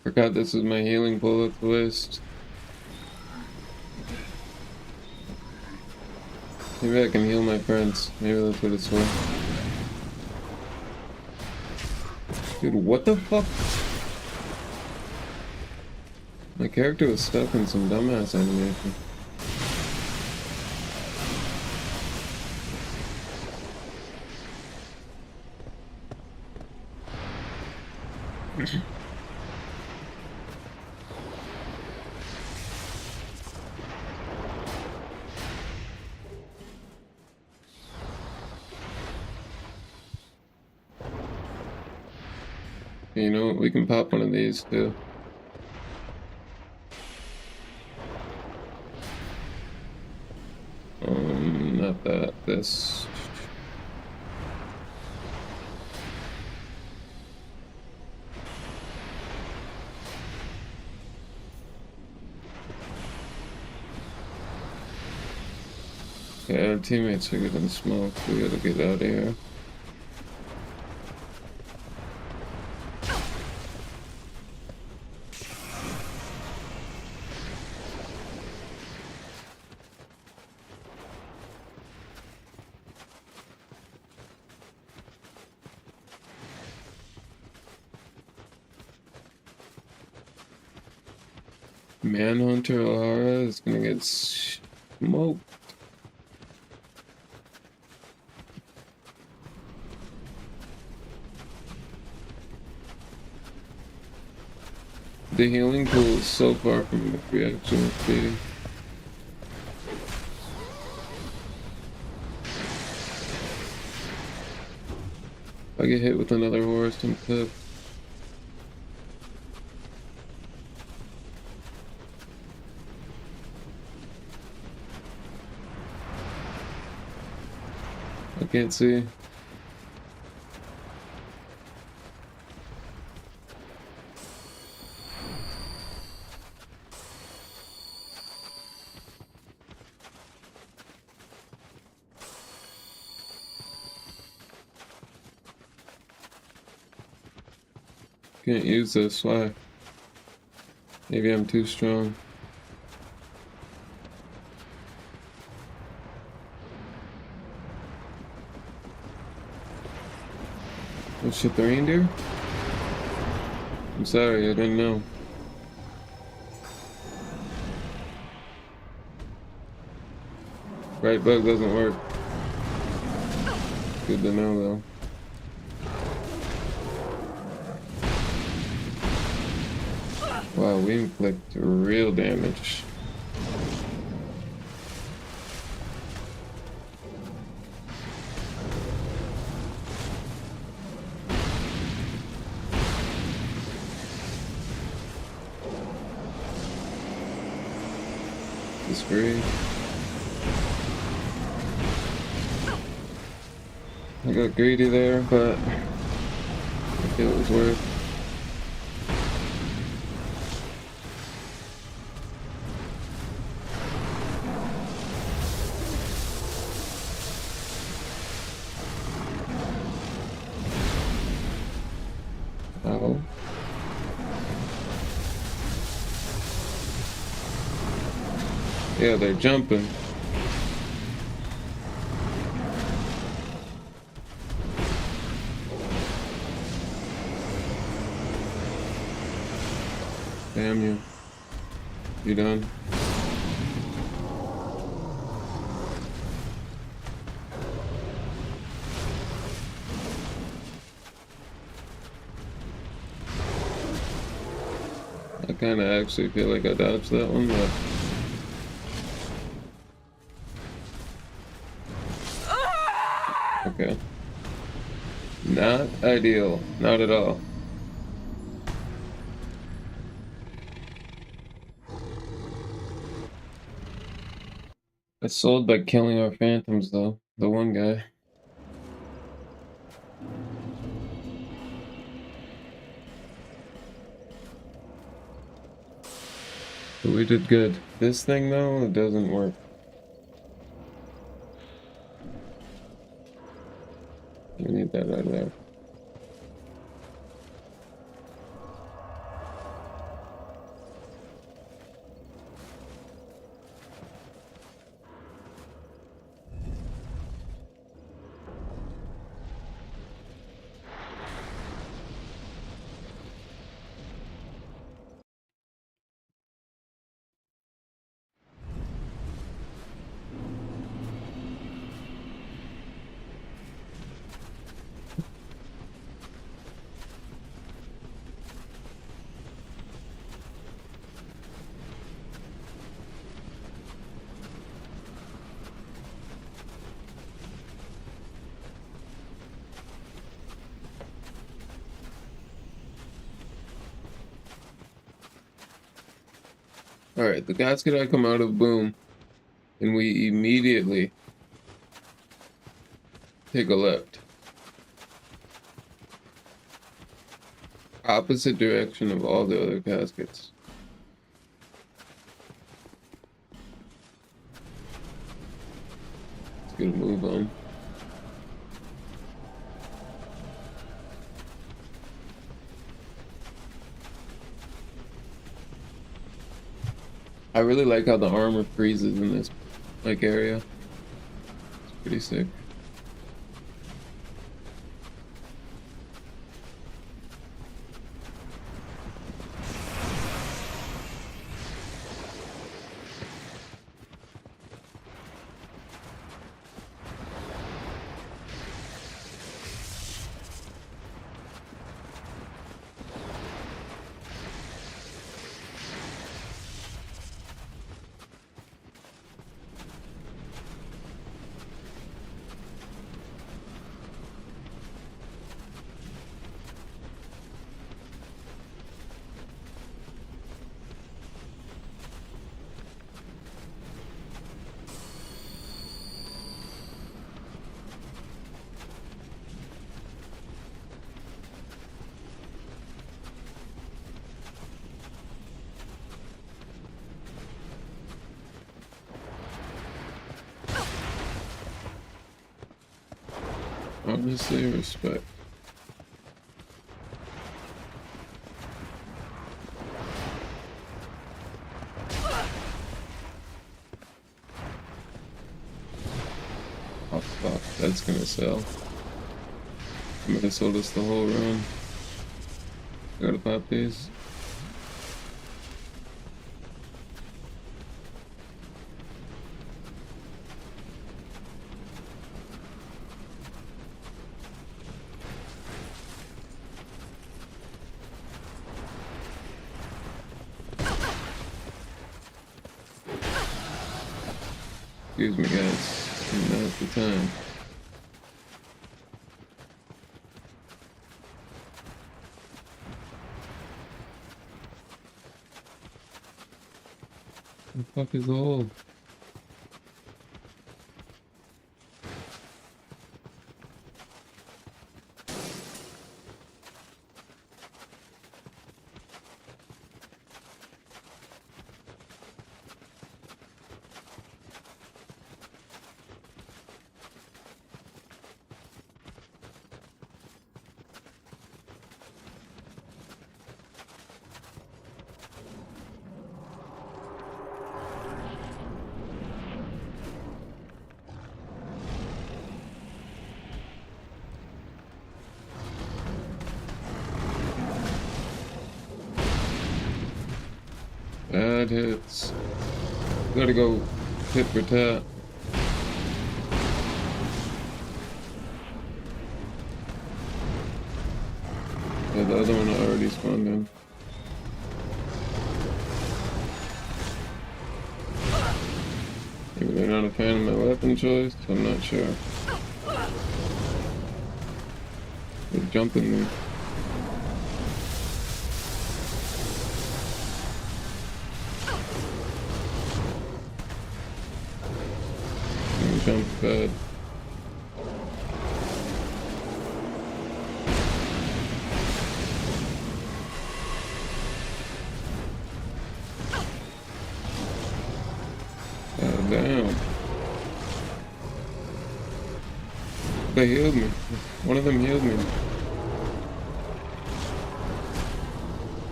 Forgot this is my healing bullet list. Maybe I can heal my friends. Maybe that's what it's for. Dude, what the fuck? My character was stuck in some dumbass animation. You know what? We can pop one of these too. Not that. This. Okay, our teammates are getting smoked. We gotta get out of here. Manhunter O'Hara is gonna get smoked. The healing pool is so far from the reaction speed. If I get hit with another horse, I'm cooked. I can't see. Can't use this, why? Maybe I'm too strong. Oh shit, the reindeer? I'm sorry, I didn't know. Right bug doesn't work. Good to know though. Wow, we inflict real damage. It's free. I got greedy there, but I feel it was worth. Ow. Yeah, they're jumping. Damn you. You done? I kinda actually feel like I dodged that one, but... Okay. Not ideal. Not at all. I sold by killing our phantoms though. The one guy. But we did good. This thing though, it doesn't work. We need that out of there. Alright, the casket I come out of, boom. And we immediately take a left. Opposite direction of all the other caskets. Let's get a move on. I really like how the armor freezes in this like area. It's pretty sick. Honestly, respect. Oh fuck, that's gonna sell. I'm gonna sell this the whole run. Gotta pop these. Excuse me, guys. Now's the time. What the fuck is old? Bad hits. Gotta go tit for tat. Yeah, the other one already spawned in. Maybe they're not a fan of my weapon choice, I'm not sure. They're jumping me. Jump bad. God damn. They healed me. One of them healed me.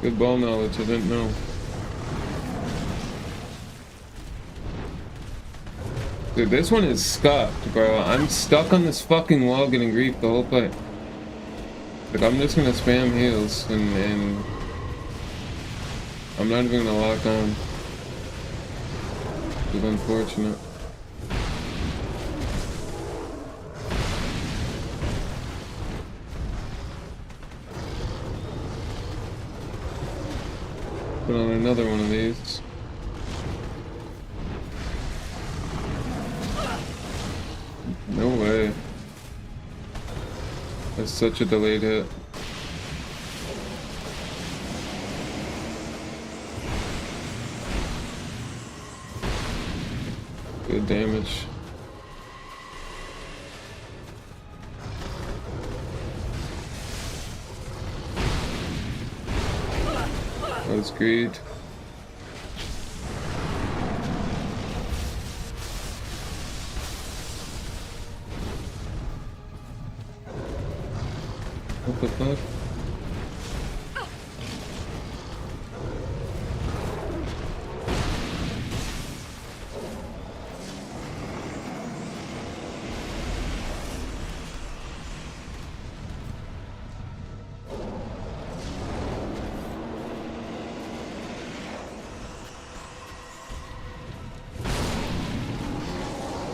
Good ball knowledge, I didn't know. Dude, this one is scuffed, bro. I'm stuck on this fucking wall getting griefed the whole fight. Like, I'm just gonna spam heals and I'm not even gonna lock on. It's unfortunate. Put on another one of these. No way. That's such a delayed hit. Good damage. That was greed. What the fuck?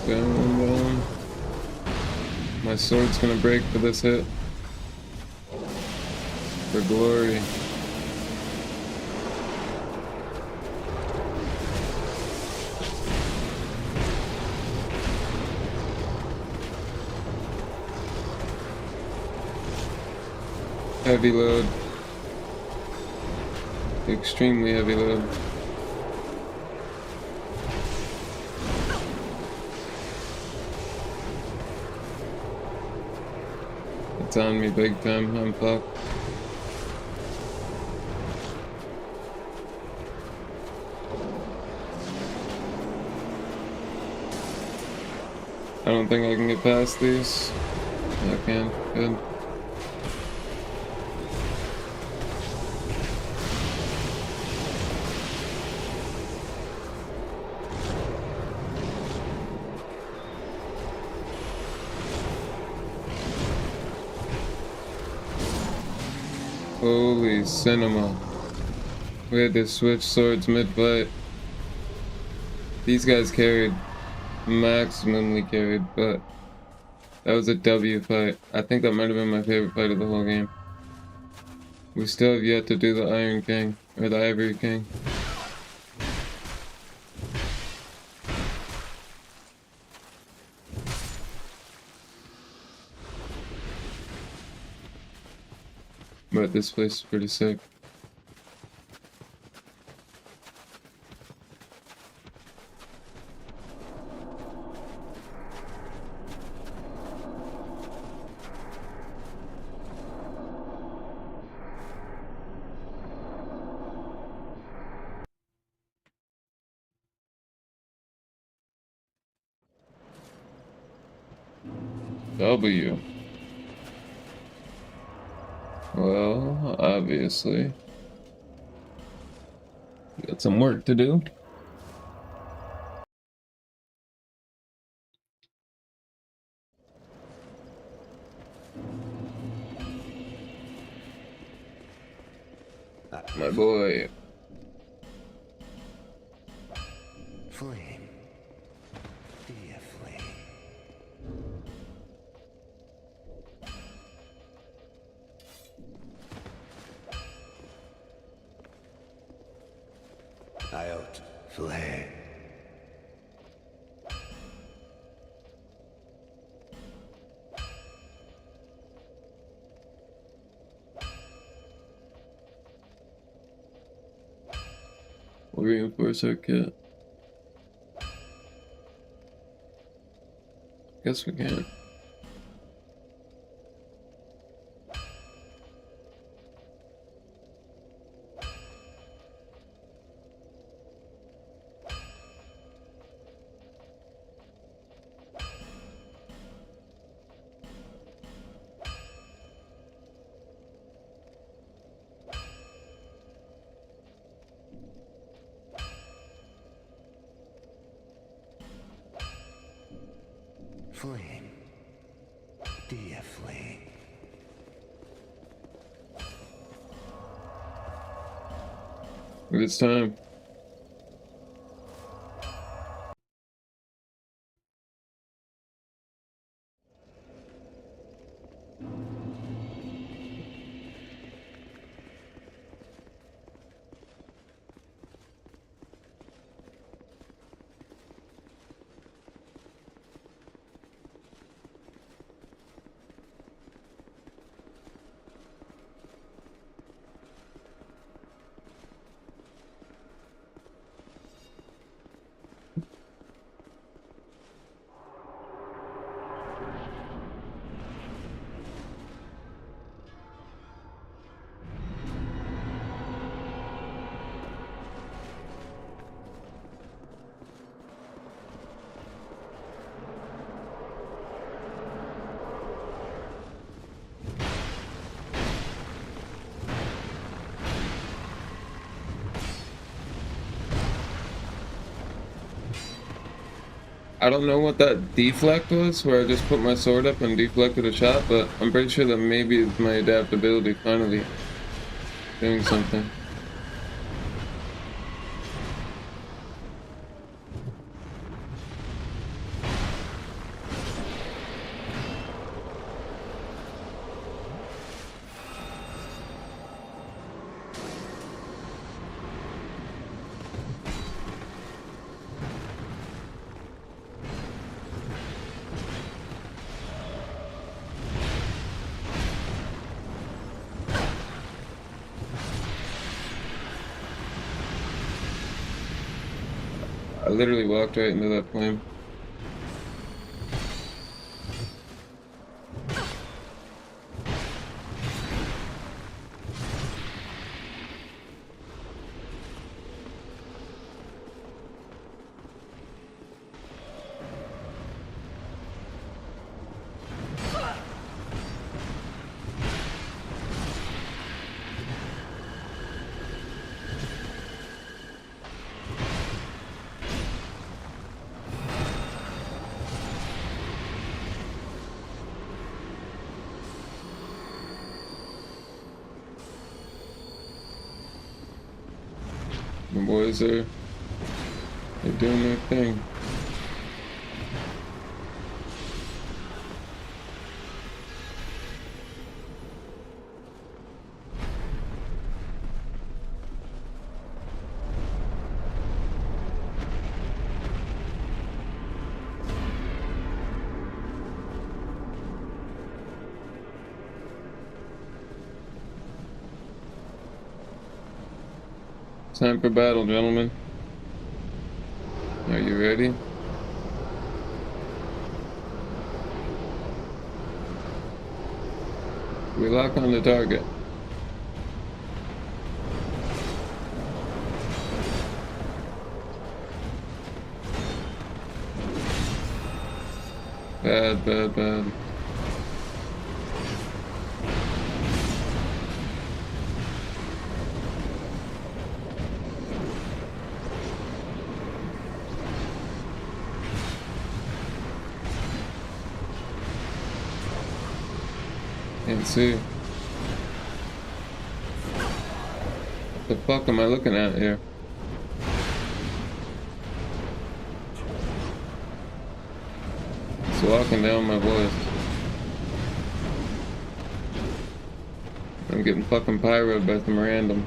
Down. My sword's gonna break for this hit. For glory. Heavy load. Extremely heavy load. It's on me big time, I'm fucked. I don't think I can get past these. can. Good. Holy cinema. We had to switch swords mid-fight. These guys carried, maximally carried, but that was a W fight. I think that might have been my favorite fight of the whole game. We still have yet to do the Iron King, or the Ivory King. But this place is pretty sick. W. Well, obviously. Got some work to do. My boy. Flame. Dear flame. Out. Flame. We'll reinforce our kit. Guess we can. Flame. Dear flame. It's time. I don't know what that deflect was, where I just put my sword up and deflected a shot, but I'm pretty sure that maybe it's my adaptability finally doing something. I literally walked right into that flame. My boys are they're doing their thing. Time for battle, gentlemen. Are you ready? We lock on the target. Bad, bad, bad. Can't see. What the fuck am I looking at here? It's walking down my voice. I'm getting fucking pyroed by some random.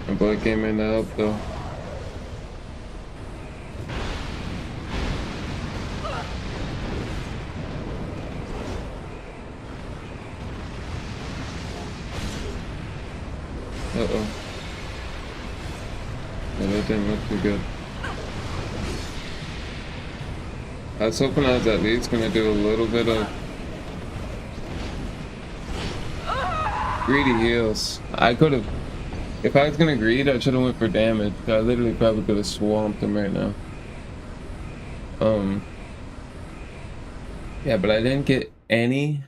My boy came in to help though. Uh-oh. Yeah, that didn't look too good. I was hoping I was at least gonna do a little bit of greedy heals. I could have, if I was gonna greed, I should have went for damage. I literally probably could have swamped him right now. Yeah, but I didn't get any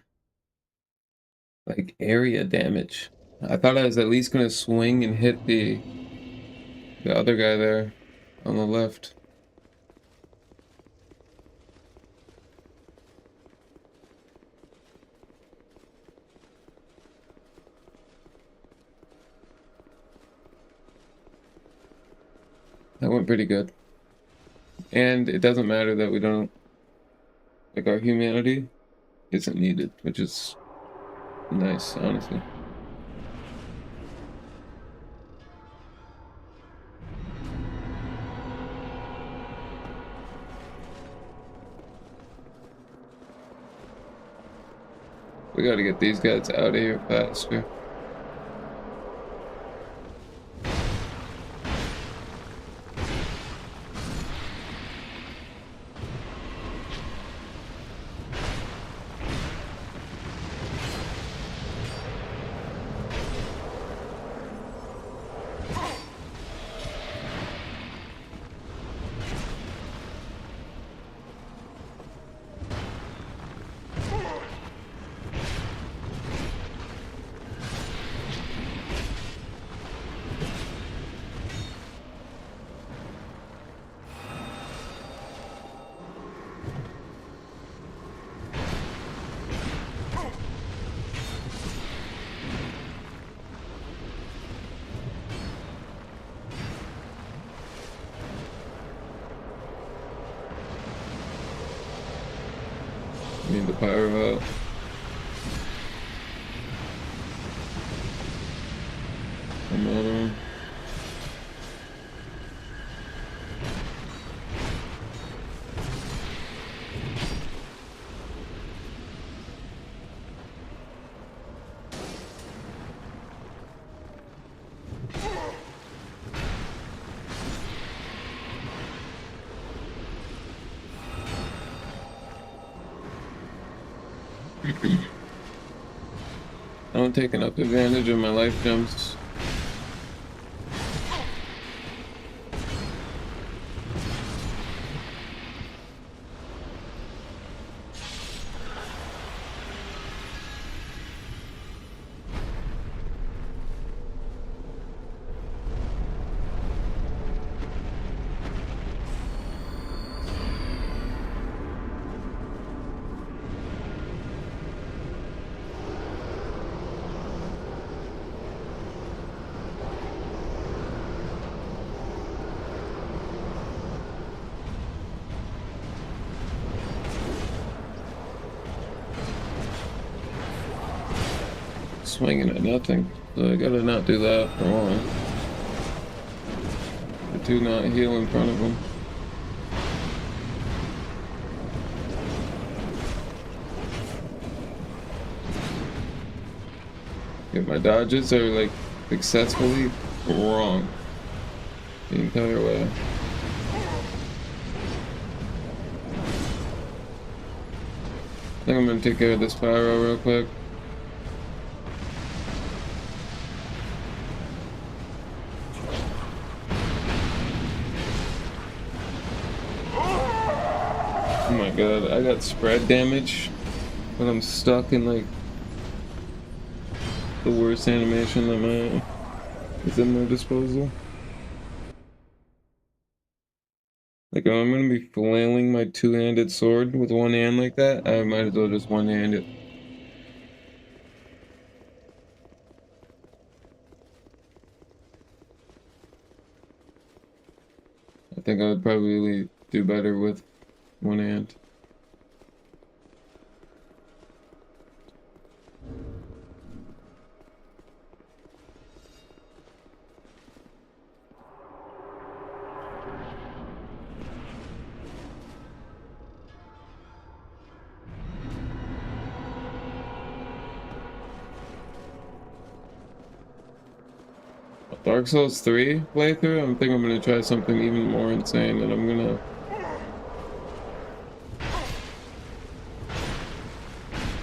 like area damage. I thought I was at least gonna swing and hit the other guy there on the left. That went pretty good. And it doesn't matter that we don't, like, our humanity isn't needed, which is nice, honestly. We gotta get these guys out of here faster. Need the pyro out. Another one. I don't take enough advantage of my life gems. swinging at nothing. So I gotta not do that for one. For two, not heal in front of him. If my dodges are like successfully wrong the entire way. I think I'm gonna take care of this pyro real quick. Oh my god, I got spread damage, but I'm stuck in like the worst animation that is in their disposal. Like, if I'm gonna be flailing my two-handed sword with one hand like that, I might as well just one-hand it. I think I would probably do better with one hand. Dark Souls 3 playthrough, I think I'm gonna try something even more insane, and I'm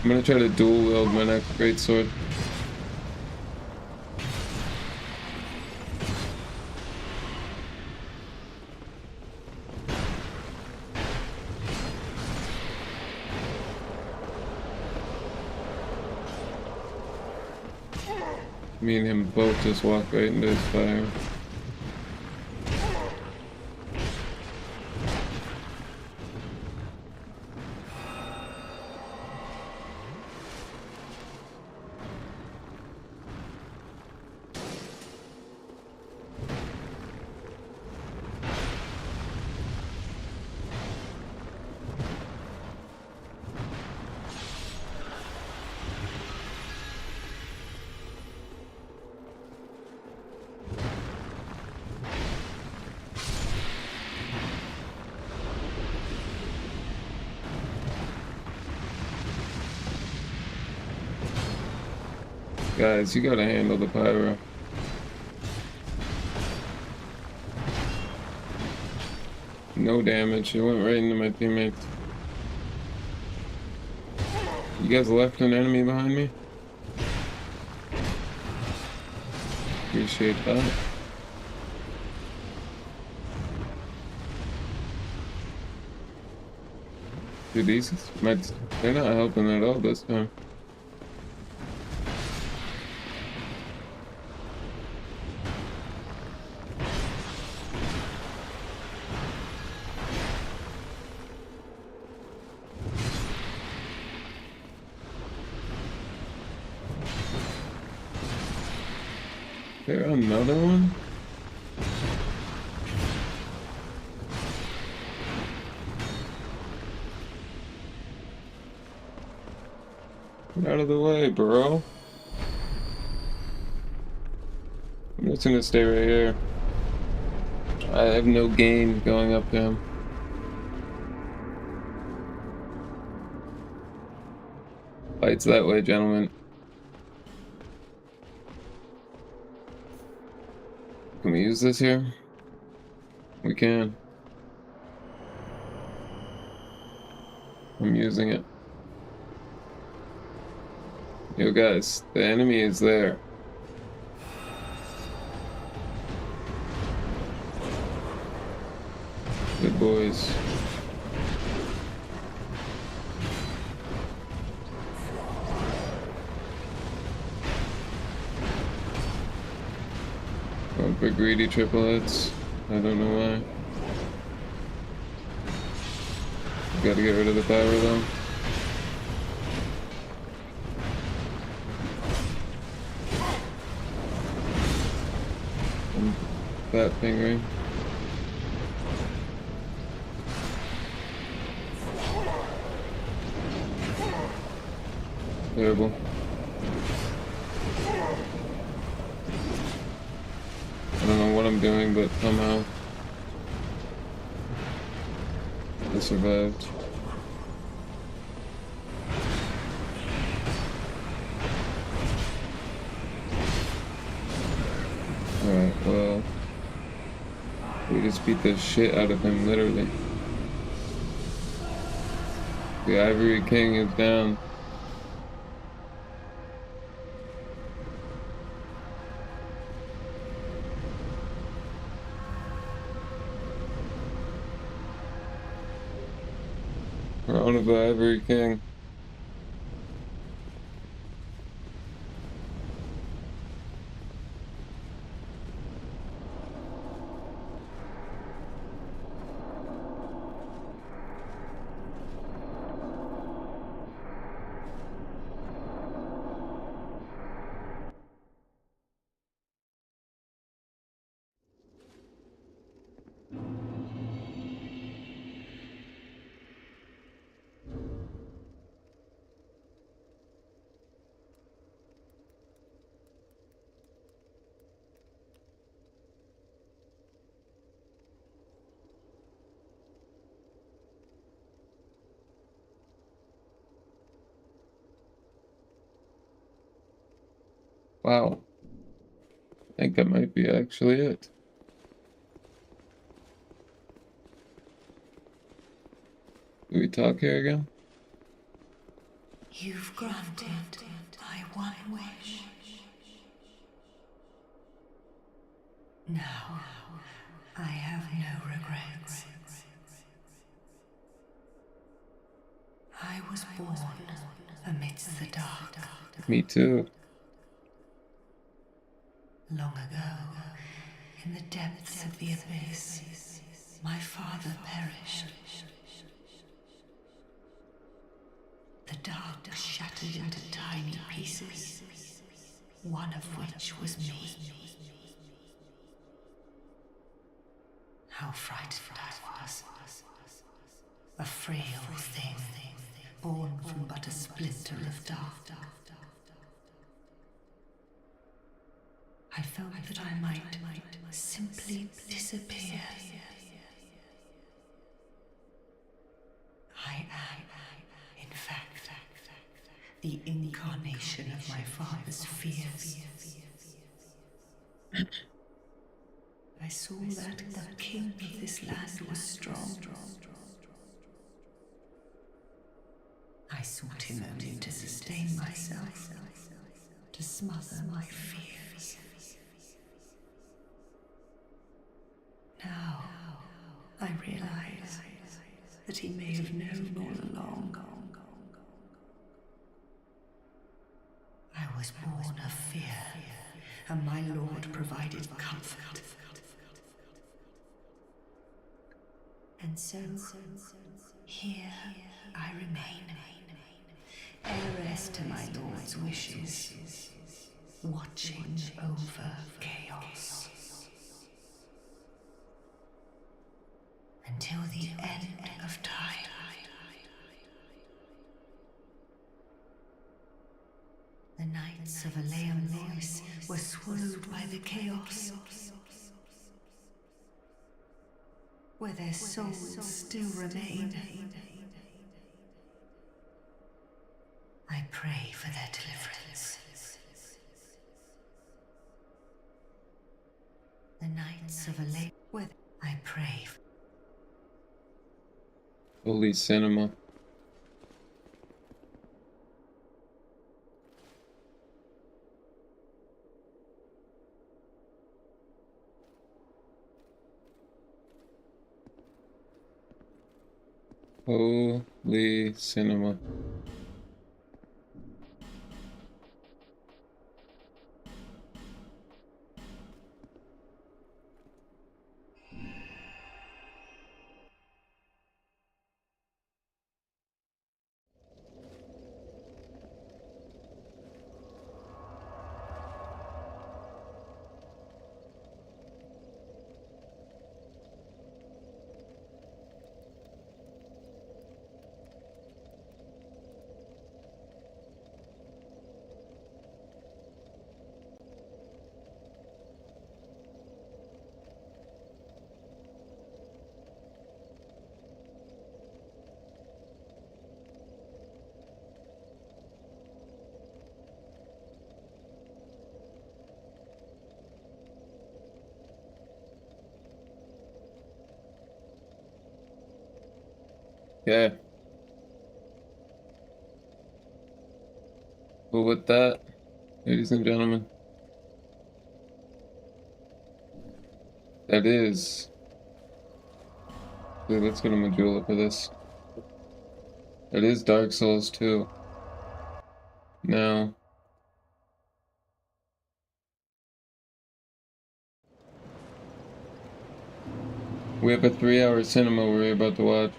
gonna try to dual wield my next greatsword. Me and him both just walk right into his fire. Guys, you gotta handle the pyro. No damage, it went right into my teammates. You guys left an enemy behind me? Appreciate that. Dude, they're not helping at all this time. There another one? Get out of the way, bro. I'm just gonna stay right here. I have no gain going up to him. Fights that way, gentlemen. Can we use this here? We can. I'm using it. Yo guys, the enemy is there. Good boys. Going for greedy triplets. I don't know why. Gotta get rid of the power though. That fingering. Terrible. what I'm doing, but somehow I survived. Alright, well, we just beat the shit out of him, literally. The Ivory King is down. Crown of the Ivory King. Wow. I think that might be actually it. Do we talk here again? You've granted my one wish. Now, I have no regrets. I was born amidst the dark. Me too. Long ago, in the depths of the abyss, my father perished. The dark shattered into tiny pieces, one of which was me. How frightened I was. A frail thing, born from but a splinter of dark. I felt that I might simply disappear. I am, in fact, the incarnation of my father's fears. I saw that the king of this land was strong. I sought him only to sustain myself, to smother my fears. Now, I realize that he may have known all along. I was born of fear, and my Lord provided comfort. And so, here I remain, heiress to my Lord's wishes, watching over chaos. Until the end of time. The knights of Aleum Lois were swallowed by the chaos, where their souls still remain. I pray for their deliverance. The knights of Aleum, where I pray. Holy cinema. Holy cinema. Okay. But with that, ladies and gentlemen, that is. Dude, let's get a Majula for this. That is Dark Souls 2. Now, we have a 3-hour cinema we're about to watch.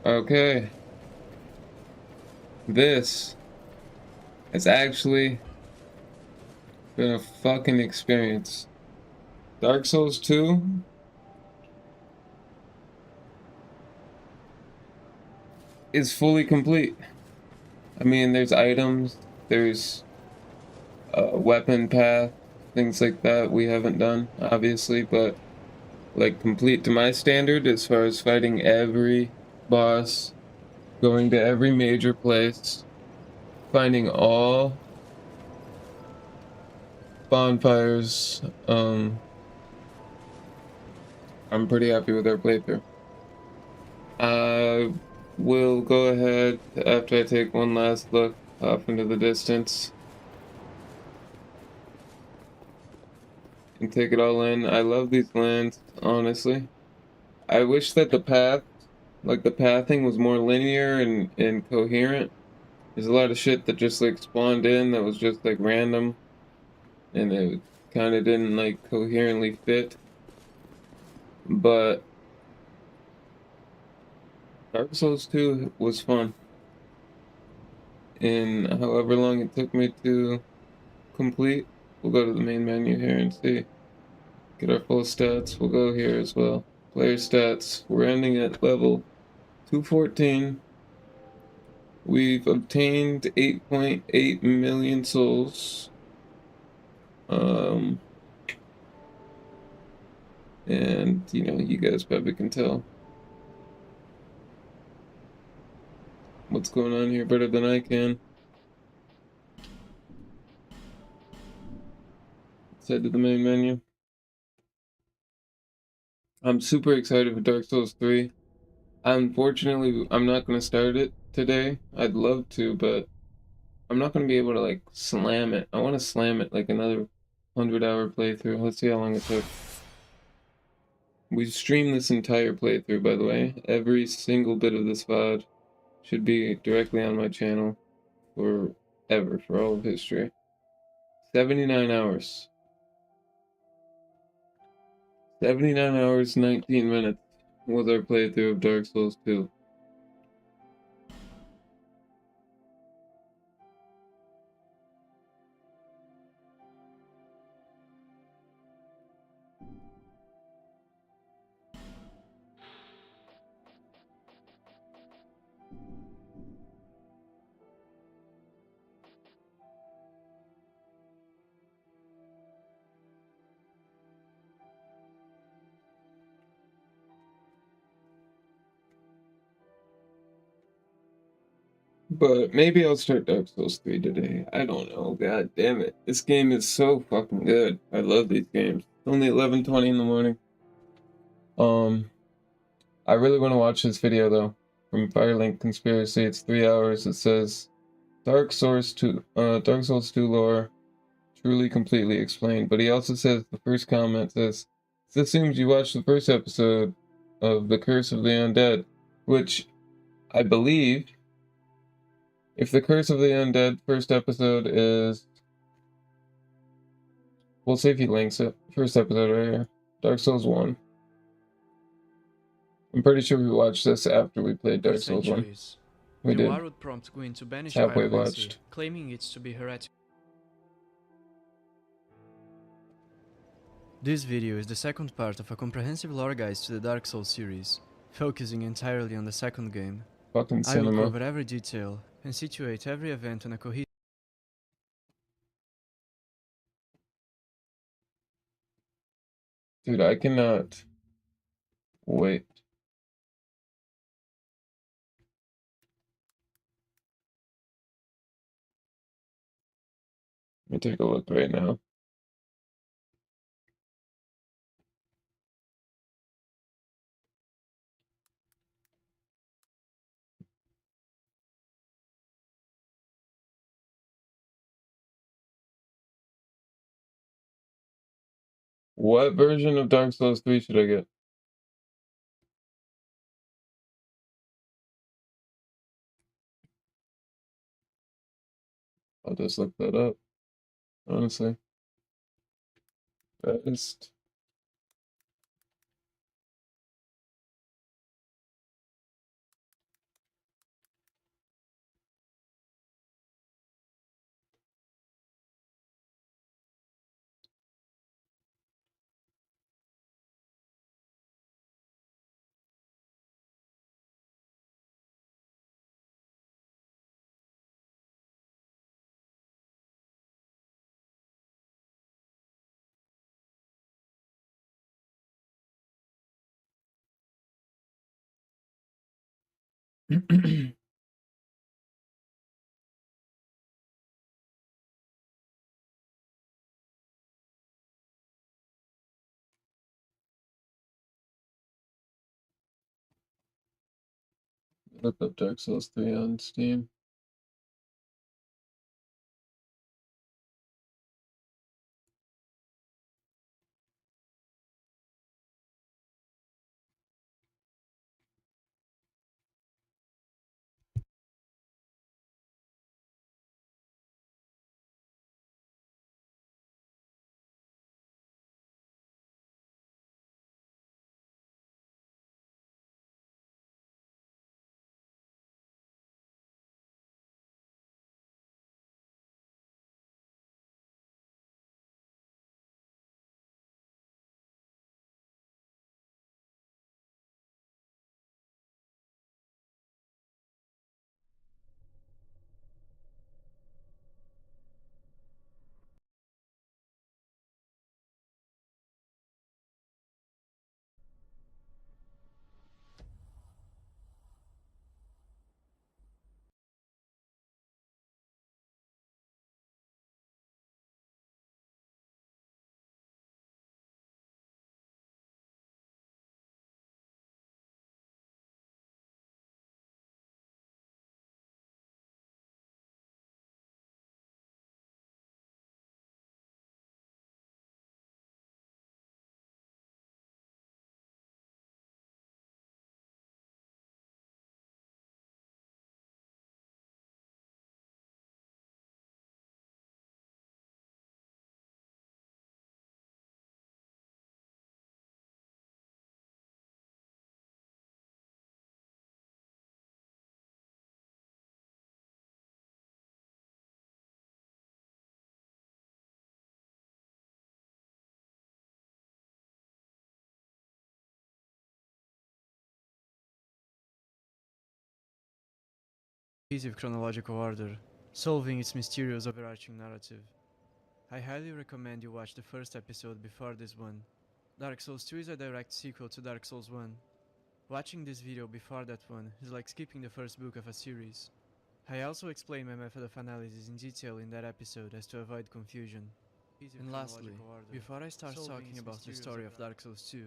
Okay. This has actually been a fucking experience. Dark Souls 2 is fully complete. I mean, there's items, there's a weapon path, things like that we haven't done, obviously, but like complete to my standard as far as fighting every boss, going to every major place, finding all bonfires. I'm pretty happy with our playthrough. I will go ahead after I take one last look off into the distance and take it all in. I love these lands, honestly. I wish that the path, like the pathing, was more linear and coherent. There's a lot of shit that just like spawned in that was just like random and it kind of didn't like coherently fit. But Dark Souls 2 was fun. And however long it took me to complete, we'll go to the main menu here and see. Get our full stats. We'll go here as well. Player stats. We're ending at level 214. We've obtained 8.8 million souls. And you know, you guys probably can tell what's going on here better than I can. Let's head to the main menu. I'm super excited for Dark Souls 3. Unfortunately, I'm not going to start it today. I'd love to, but I'm not going to be able to like slam it. I want to slam it like another 100-hour playthrough. Let's see how long it took. We streamed this entire playthrough, by the way. Every single bit of this VOD should be directly on my channel forever, for all of history. 79 hours. 79 hours, 19 minutes was our playthrough of Dark Souls 2. But maybe I'll start Dark Souls 3 today. I don't know. God damn it. This game is so fucking good. I love these games. It's only 11:20 in the morning. I really want to watch this video though. From Firelink Conspiracy. It's 3 hours. It says Dark Souls 2 lore truly completely explained. But he also says the first comment says, "This assumes you watched the first episode of The Curse of the Undead," which I believe. If the Curse of the Undead first episode is... We'll see if he links it. First episode right here. Dark Souls 1. I'm pretty sure we watched this after we played Dark Souls 1. We did. would prompt Gwyn to banish Halfway pyromancy, watched. claiming it to be heretical. This video is the second part of a comprehensive lore guide to the Dark Souls series, focusing entirely on the second game. Fucking I will cinema. cover every detail and situate every event on a cohesive Dude, I cannot wait. Let me take a look right now. What version of Dark Souls 3 should I get? I'll just look that up, honestly. Best. Look up Dark Souls 3 on Steam. chronological order, solving its mysterious overarching narrative. I highly recommend you watch the first episode before this one. Dark Souls 2 is a direct sequel to Dark Souls 1. Watching this video before that one is like skipping the first book of a series. I also explain my method of analysis in detail in that episode as to avoid confusion. And lastly, before I start talking about the story of Dark Souls 2,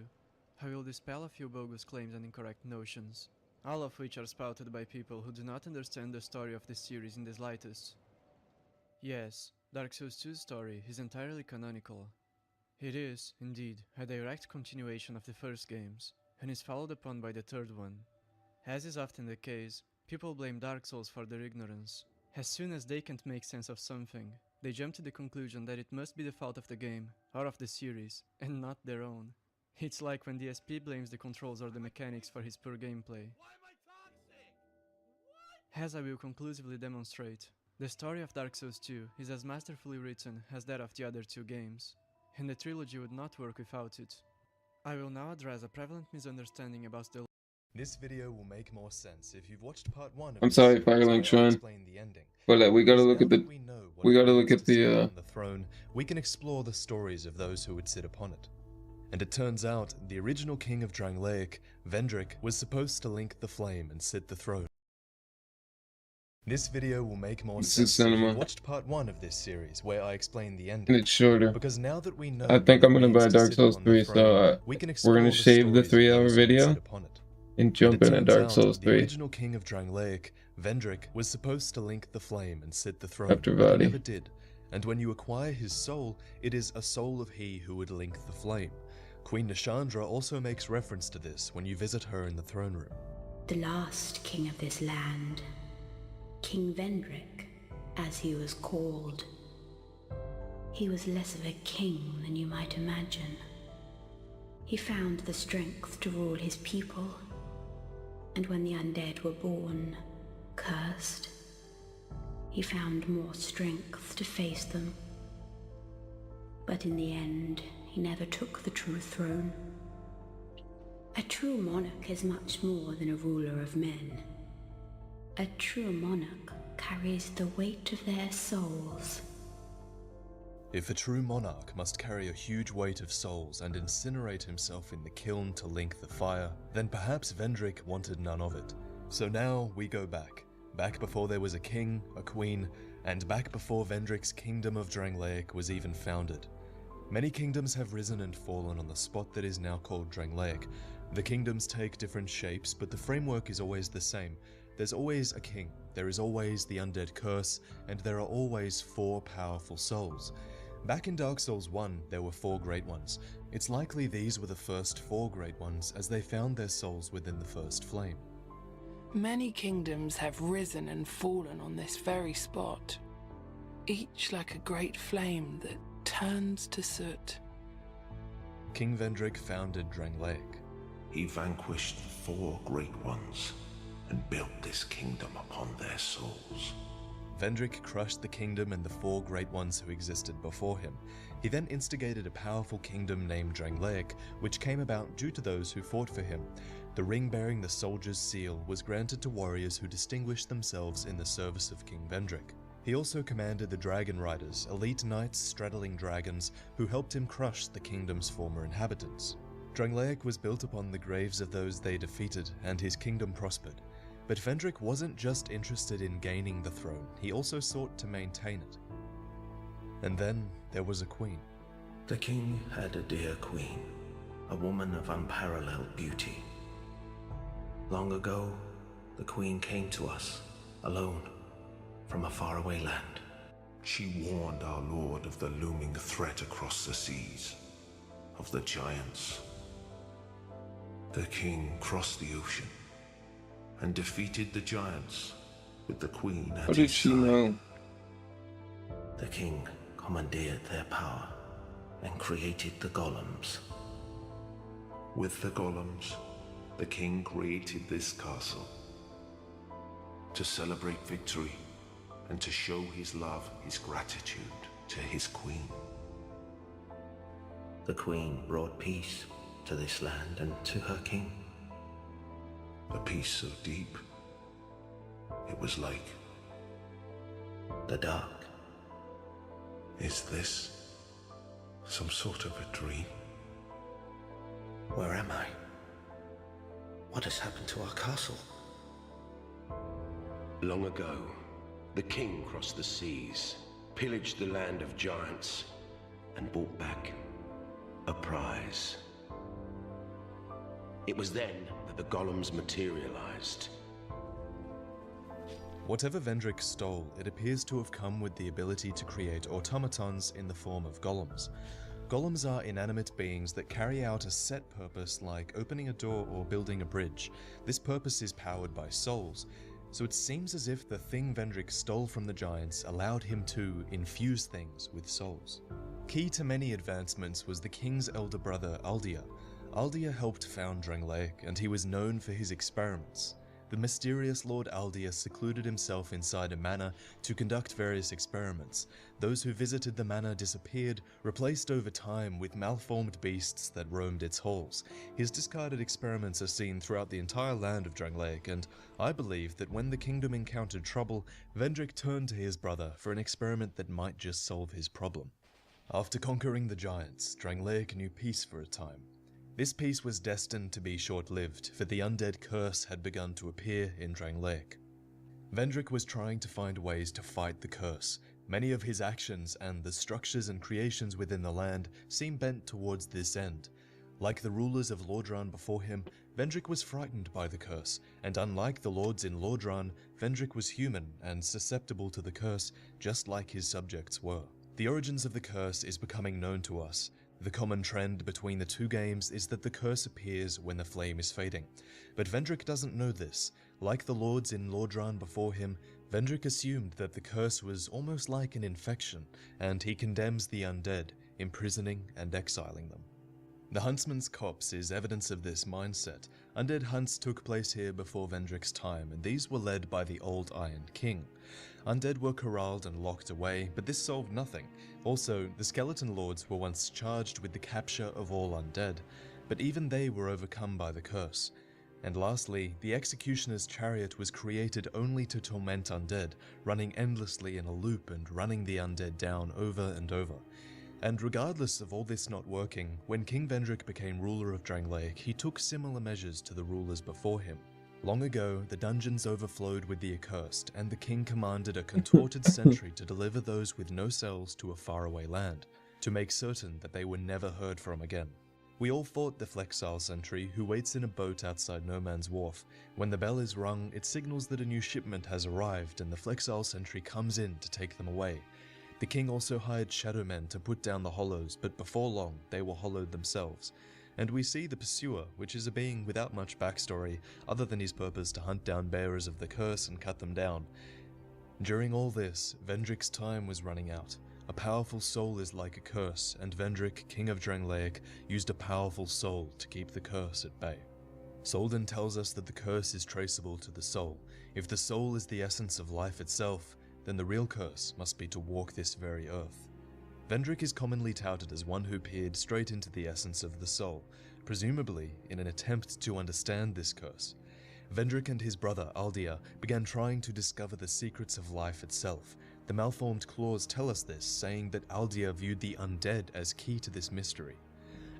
I will dispel a few bogus claims and incorrect notions, all of which are spouted by people who do not understand the story of this series in the slightest. Yes, Dark Souls 2's story is entirely canonical. It is, indeed, a direct continuation of the first games, and is followed upon by the third one. As is often the case, people blame Dark Souls for their ignorance. As soon as they can't make sense of something, they jump to the conclusion that it must be the fault of the game, or of the series, and not their own. It's like when DSP blames the controls or the mechanics for his poor gameplay. As I will conclusively demonstrate, the story of Dark Souls 2 is as masterfully written as that of the other two games. and the trilogy would not work without it. I will now address a prevalent misunderstanding about the This video will make more sense if you've watched part 1 of I'm this sorry, series, Firelink where I Shrine. explain the ending. But we gotta Because look now at the that we know what we it gotta means look at to sit the on the throne, we can explore the stories of those who would sit upon it. And it turns out the original king of Drangleic, Vendrick, was supposed to link the flame and sit the throne. This video will make more This is sense if cinema. you've watched part 1 of this series, where I explain the and ending. it's shorter. Because now that we know I think what I'm it gonna means buy to Dark sit Souls upon 3, the throne, so we can we're explore gonna the shave the stories of 3-hour those who would video sit upon it. and jump And into it Dark turns Souls out 3 the original king of Drangleic, Vendrick, was supposed to link the flame and sit the throne, after but he Vadi. never did. And when you acquire his soul, it is a soul of he who would link the flame. Queen Nashandra also makes reference to this when you visit her in the throne room. The last king of this land, King Vendrick, as he was called. He was less of a king than you might imagine. He found the strength to rule his people, and when the undead were born, cursed, he found more strength to face them. But in the end, he never took the true throne. A true monarch is much more than a ruler of men. A true monarch carries the weight of their souls. If a true monarch must carry a huge weight of souls and incinerate himself in the kiln to link the fire, then perhaps Vendrick wanted none of it. So now we go back before there was a king, a queen, and back before Vendrick's kingdom of Drangleic was even founded. Many kingdoms have risen and fallen on the spot that is now called Drangleic. The kingdoms take different shapes, but the framework is always the same. There's always a king, there is always the undead curse, and there are always 4 powerful souls. Back in Dark Souls 1, there were 4 Great Ones. It's likely these were the first 4 Great Ones, as they found their souls within the first flame. Many kingdoms have risen and fallen on this very spot, each like a great flame that turns to soot. King Vendrick founded Drangleic. He vanquished the 4 Great Ones and built this kingdom upon their souls. Vendrick crushed the kingdom and the 4 Great Ones who existed before him. He then instigated a powerful kingdom named Drangleic, which came about due to those who fought for him. The ring bearing the soldier's seal was granted to warriors who distinguished themselves in the service of King Vendrick. He also commanded the Dragon Riders, elite knights straddling dragons, who helped him crush the kingdom's former inhabitants. Drangleic was built upon the graves of those they defeated, and his kingdom prospered. But Vendrick wasn't just interested in gaining the throne, he also sought to maintain it. And then there was a queen. The king had a dear queen, a woman of unparalleled beauty. Long ago, the queen came to us, alone, from a faraway land. She warned our lord of the looming threat across the seas, of the giants. The king crossed the ocean and defeated the giants with the queen at How did his she side. know? The king commandeered their power and created the golems. With the golems, the king created this castle to celebrate victory and to show his love, his gratitude to his queen. The queen brought peace to this land and to her king. A peace so deep, it was like the dark. Is this some sort of a dream? Where am I? What has happened to our castle? Long ago, the king crossed the seas, pillaged the land of giants, and brought back a prize. It was then that the golems materialized. Whatever Vendrick stole, it appears to have come with the ability to create automatons in the form of golems. Golems are inanimate beings that carry out a set purpose like opening a door or building a bridge. This purpose is powered by souls, so it seems as if the thing Vendrick stole from the giants allowed him to infuse things with souls. Key to many advancements was the king's elder brother Aldia. Aldia helped found Drangleic, and he was known for his experiments. the mysterious Lord Aldia secluded himself inside a manor to conduct various experiments. Those who visited the manor disappeared, replaced over time with malformed beasts that roamed its halls. His discarded experiments are seen throughout the entire land of Drangleic, and I believe that when the kingdom encountered trouble, Vendrick turned to his brother for an experiment that might just solve his problem. After conquering the giants, Drangleic knew peace for a time. This peace was destined to be short-lived, for the undead curse had begun to appear in Drangleic. Vendrick was trying to find ways to fight the curse. Many of his actions and the structures and creations within the land seem bent towards this end. Like the rulers of Lordran before him, Vendrick was frightened by the curse, and unlike the lords in Lordran, Vendrick was human and susceptible to the curse, just like his subjects were. The origins of the curse is becoming known to us. The common trend between the two games is that the curse appears when the flame is fading. But Vendrick doesn't know this. Like the lords in Lordran before him, Vendrick assumed that the curse was almost like an infection, and he condemns the undead, imprisoning and exiling them. The Huntsman's Copse is evidence of this mindset. Undead hunts took place here before Vendrick's time, and these were led by the Old Iron King. Undead were corralled and locked away, but this solved nothing. Also, the Skeleton Lords were once charged with the capture of all undead, but even they were overcome by the curse. And lastly, the Executioner's Chariot was created only to torment undead, running endlessly in a loop and running the undead down over and over. And regardless of all this not working, when King Vendrick became ruler of Drangleic, he took similar measures to the rulers before him. Long ago, the dungeons overflowed with the accursed, and the king commanded a contorted sentry to deliver those with no cells to a faraway land, to make certain that they were never heard from again. We all fought the Flexile sentry, who waits in a boat outside No Man's Wharf. When the bell is rung, it signals that a new shipment has arrived, and the Flexile sentry comes in to take them away. The king also hired shadowmen to put down the hollows, but before long, they were hollowed themselves. And we see the Pursuer, which is a being without much backstory, other than his purpose to hunt down bearers of the curse and cut them down. During all this, Vendrick's time was running out. A powerful soul is like a curse, and Vendrick, king of Drangleic, used a powerful soul to keep the curse at bay. Soldan tells us that the curse is traceable to the soul. If the soul is the essence of life itself, then the real curse must be to walk this very earth. Vendrick is commonly touted as one who peered straight into the essence of the soul, presumably in an attempt to understand this curse. Vendrick and his brother Aldia began trying to discover the secrets of life itself. The malformed claws tell us this, saying that Aldia viewed the undead as key to this mystery.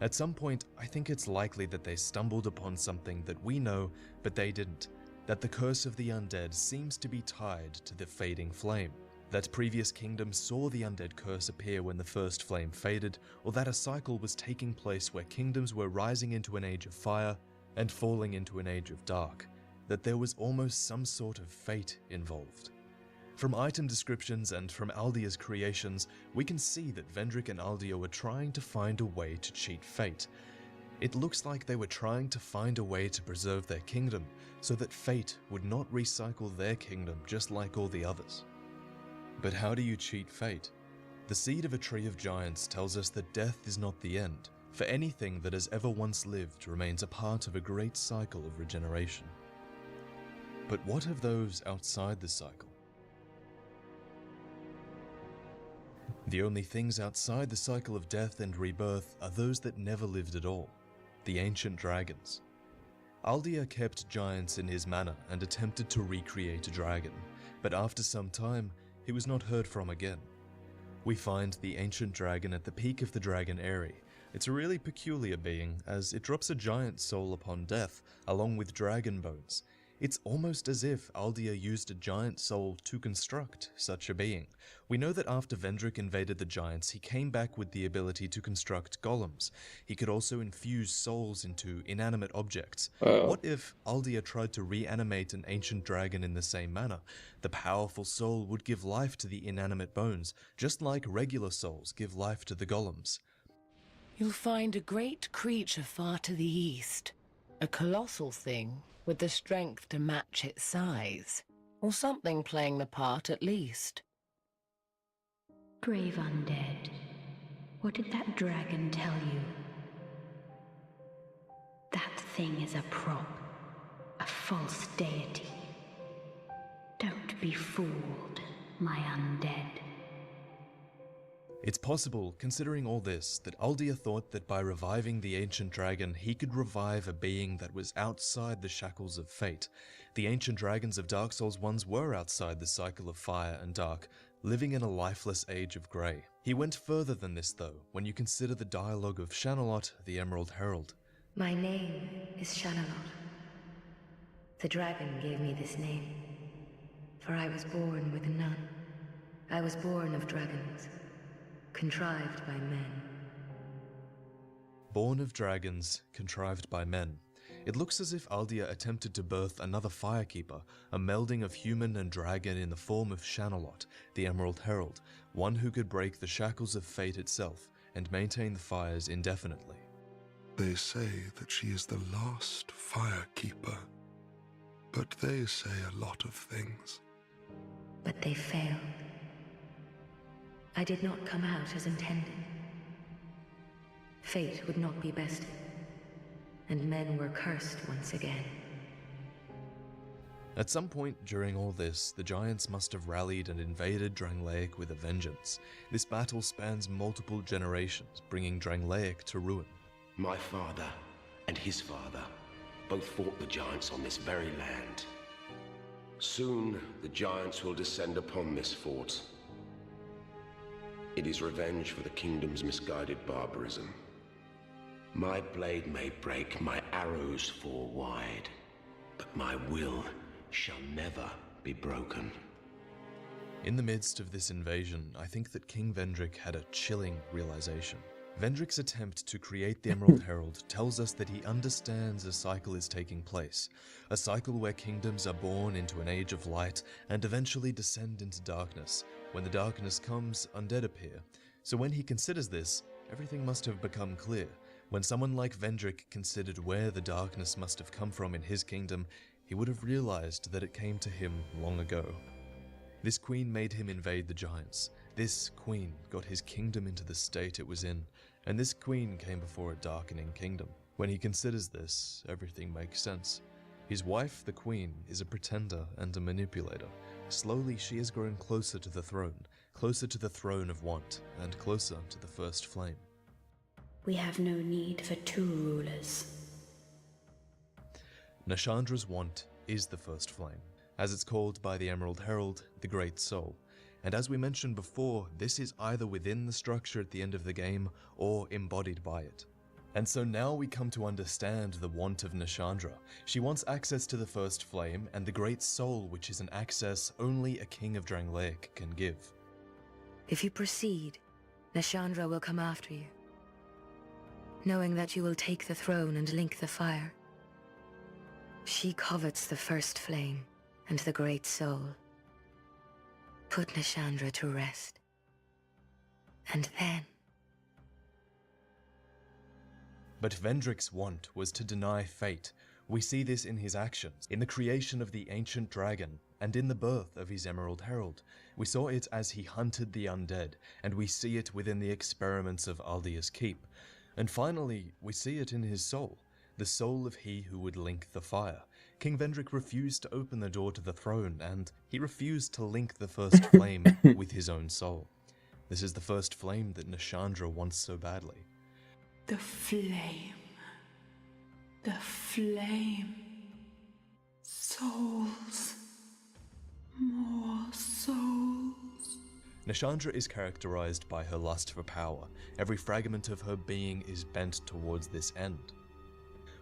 At some point, I think it's likely that they stumbled upon something that we know, but they didn't. That the curse of the undead seems to be tied to the fading flame. That previous kingdoms saw the undead curse appear when the first flame faded, or that a cycle was taking place where kingdoms were rising into an age of fire and falling into an age of dark. That there was almost some sort of fate involved. From item descriptions and from Aldia's creations, we can see that Vendrick and Aldia were trying to find a way to cheat fate. It looks like they were trying to find a way to preserve their kingdom, so that fate would not recycle their kingdom just like all the others. But how do you cheat fate? The seed of a tree of giants tells us that death is not the end, for anything that has ever once lived remains a part of a great cycle of regeneration. But what of those outside the cycle? The only things outside the cycle of death and rebirth are those that never lived at all, the ancient dragons. Aldia kept giants in his manor and attempted to recreate a dragon, but after some time, he was not heard from again. We find the ancient dragon at the peak of the Dragon Eyrie. It's a really peculiar being, as it drops a giant soul upon death, along with dragon bones. It's almost as if Aldia used a giant soul to construct such a being. We know that after Vendrick invaded the giants, he came back with the ability to construct golems. He could also infuse souls into inanimate objects. What if Aldia tried to reanimate an ancient dragon in the same manner? The powerful soul would give life to the inanimate bones, just like regular souls give life to the golems. You'll find a great creature far to the east. A colossal thing with the strength to match its size. Or something playing the part at least. Brave undead, what did that dragon tell you? That thing is a prop, a false deity. Don't be fooled, my undead. It's possible, considering all this, that Aldia thought that by reviving the ancient dragon, he could revive a being that was outside the shackles of fate. The ancient dragons of Dark Souls once were outside the cycle of fire and dark, living in a lifeless age of grey. He went further than this though, when you consider the dialogue of Shanalot, the Emerald Herald. My name is Shanalot. The dragon gave me this name, for I was born with none. I was born of dragons, contrived by men. Born of dragons, contrived by men. It looks as if Aldia attempted to birth another Firekeeper, a melding of human and dragon in the form of Shanalot, the Emerald Herald, one who could break the shackles of fate itself and maintain the fires indefinitely. They say that she is the last Firekeeper, but they say a lot of things. But they failed. I did not come out as intended. Fate would not be bested, and men were cursed once again. At some point during all this, the giants must have rallied and invaded Drangleic with a vengeance. This battle spans multiple generations, bringing Drangleic to ruin. My father and his father both fought the giants on this very land. Soon, the giants will descend upon this fort. It is revenge for the kingdom's misguided barbarism. My blade may break, my arrows fall wide, but my will shall never be broken. In the midst of this invasion, I think that King Vendrick had a chilling realization. Vendrick's attempt to create the Emerald Herald tells us that he understands a cycle is taking place, a cycle where kingdoms are born into an age of light and eventually descend into darkness. When the darkness comes, undead appear. So when he considers this, everything must have become clear. When someone like Vendrick considered where the darkness must have come from in his kingdom, he would have realized that it came to him long ago. This queen made him invade the giants. This queen got his kingdom into the state it was in, and this queen came before a darkening kingdom. When he considers this, everything makes sense. His wife, the queen, is a pretender and a manipulator. Slowly, she has grown closer to the throne of want, and closer to the first flame. We have no need for two rulers. Nashandra's want is the first flame, as it's called by the Emerald Herald, the Great Soul. And as we mentioned before, this is either within the structure at the end of the game, or embodied by it. And so now we come to understand the want of Nashandra. She wants access to the First Flame, and the Great Soul, which is an access only a King of Drangleic can give. If you proceed, Nashandra will come after you, knowing that you will take the throne and link the fire. She covets the First Flame and the Great Soul. Put Nashandra to rest. And then... But Vendrick's want was to deny fate. We see this in his actions, in the creation of the ancient dragon, and in the birth of his Emerald Herald. We saw it as he hunted the undead, and we see it within the experiments of Aldia's Keep. And finally, we see it in his soul, the soul of he who would link the fire. King Vendrick refused to open the door to the throne, and he refused to link the First Flame with his own soul. This is the First Flame that Nashandra wants so badly. The flame. The flame. Souls. More souls. Nashandra is characterized by her lust for power. Every fragment of her being is bent towards this end.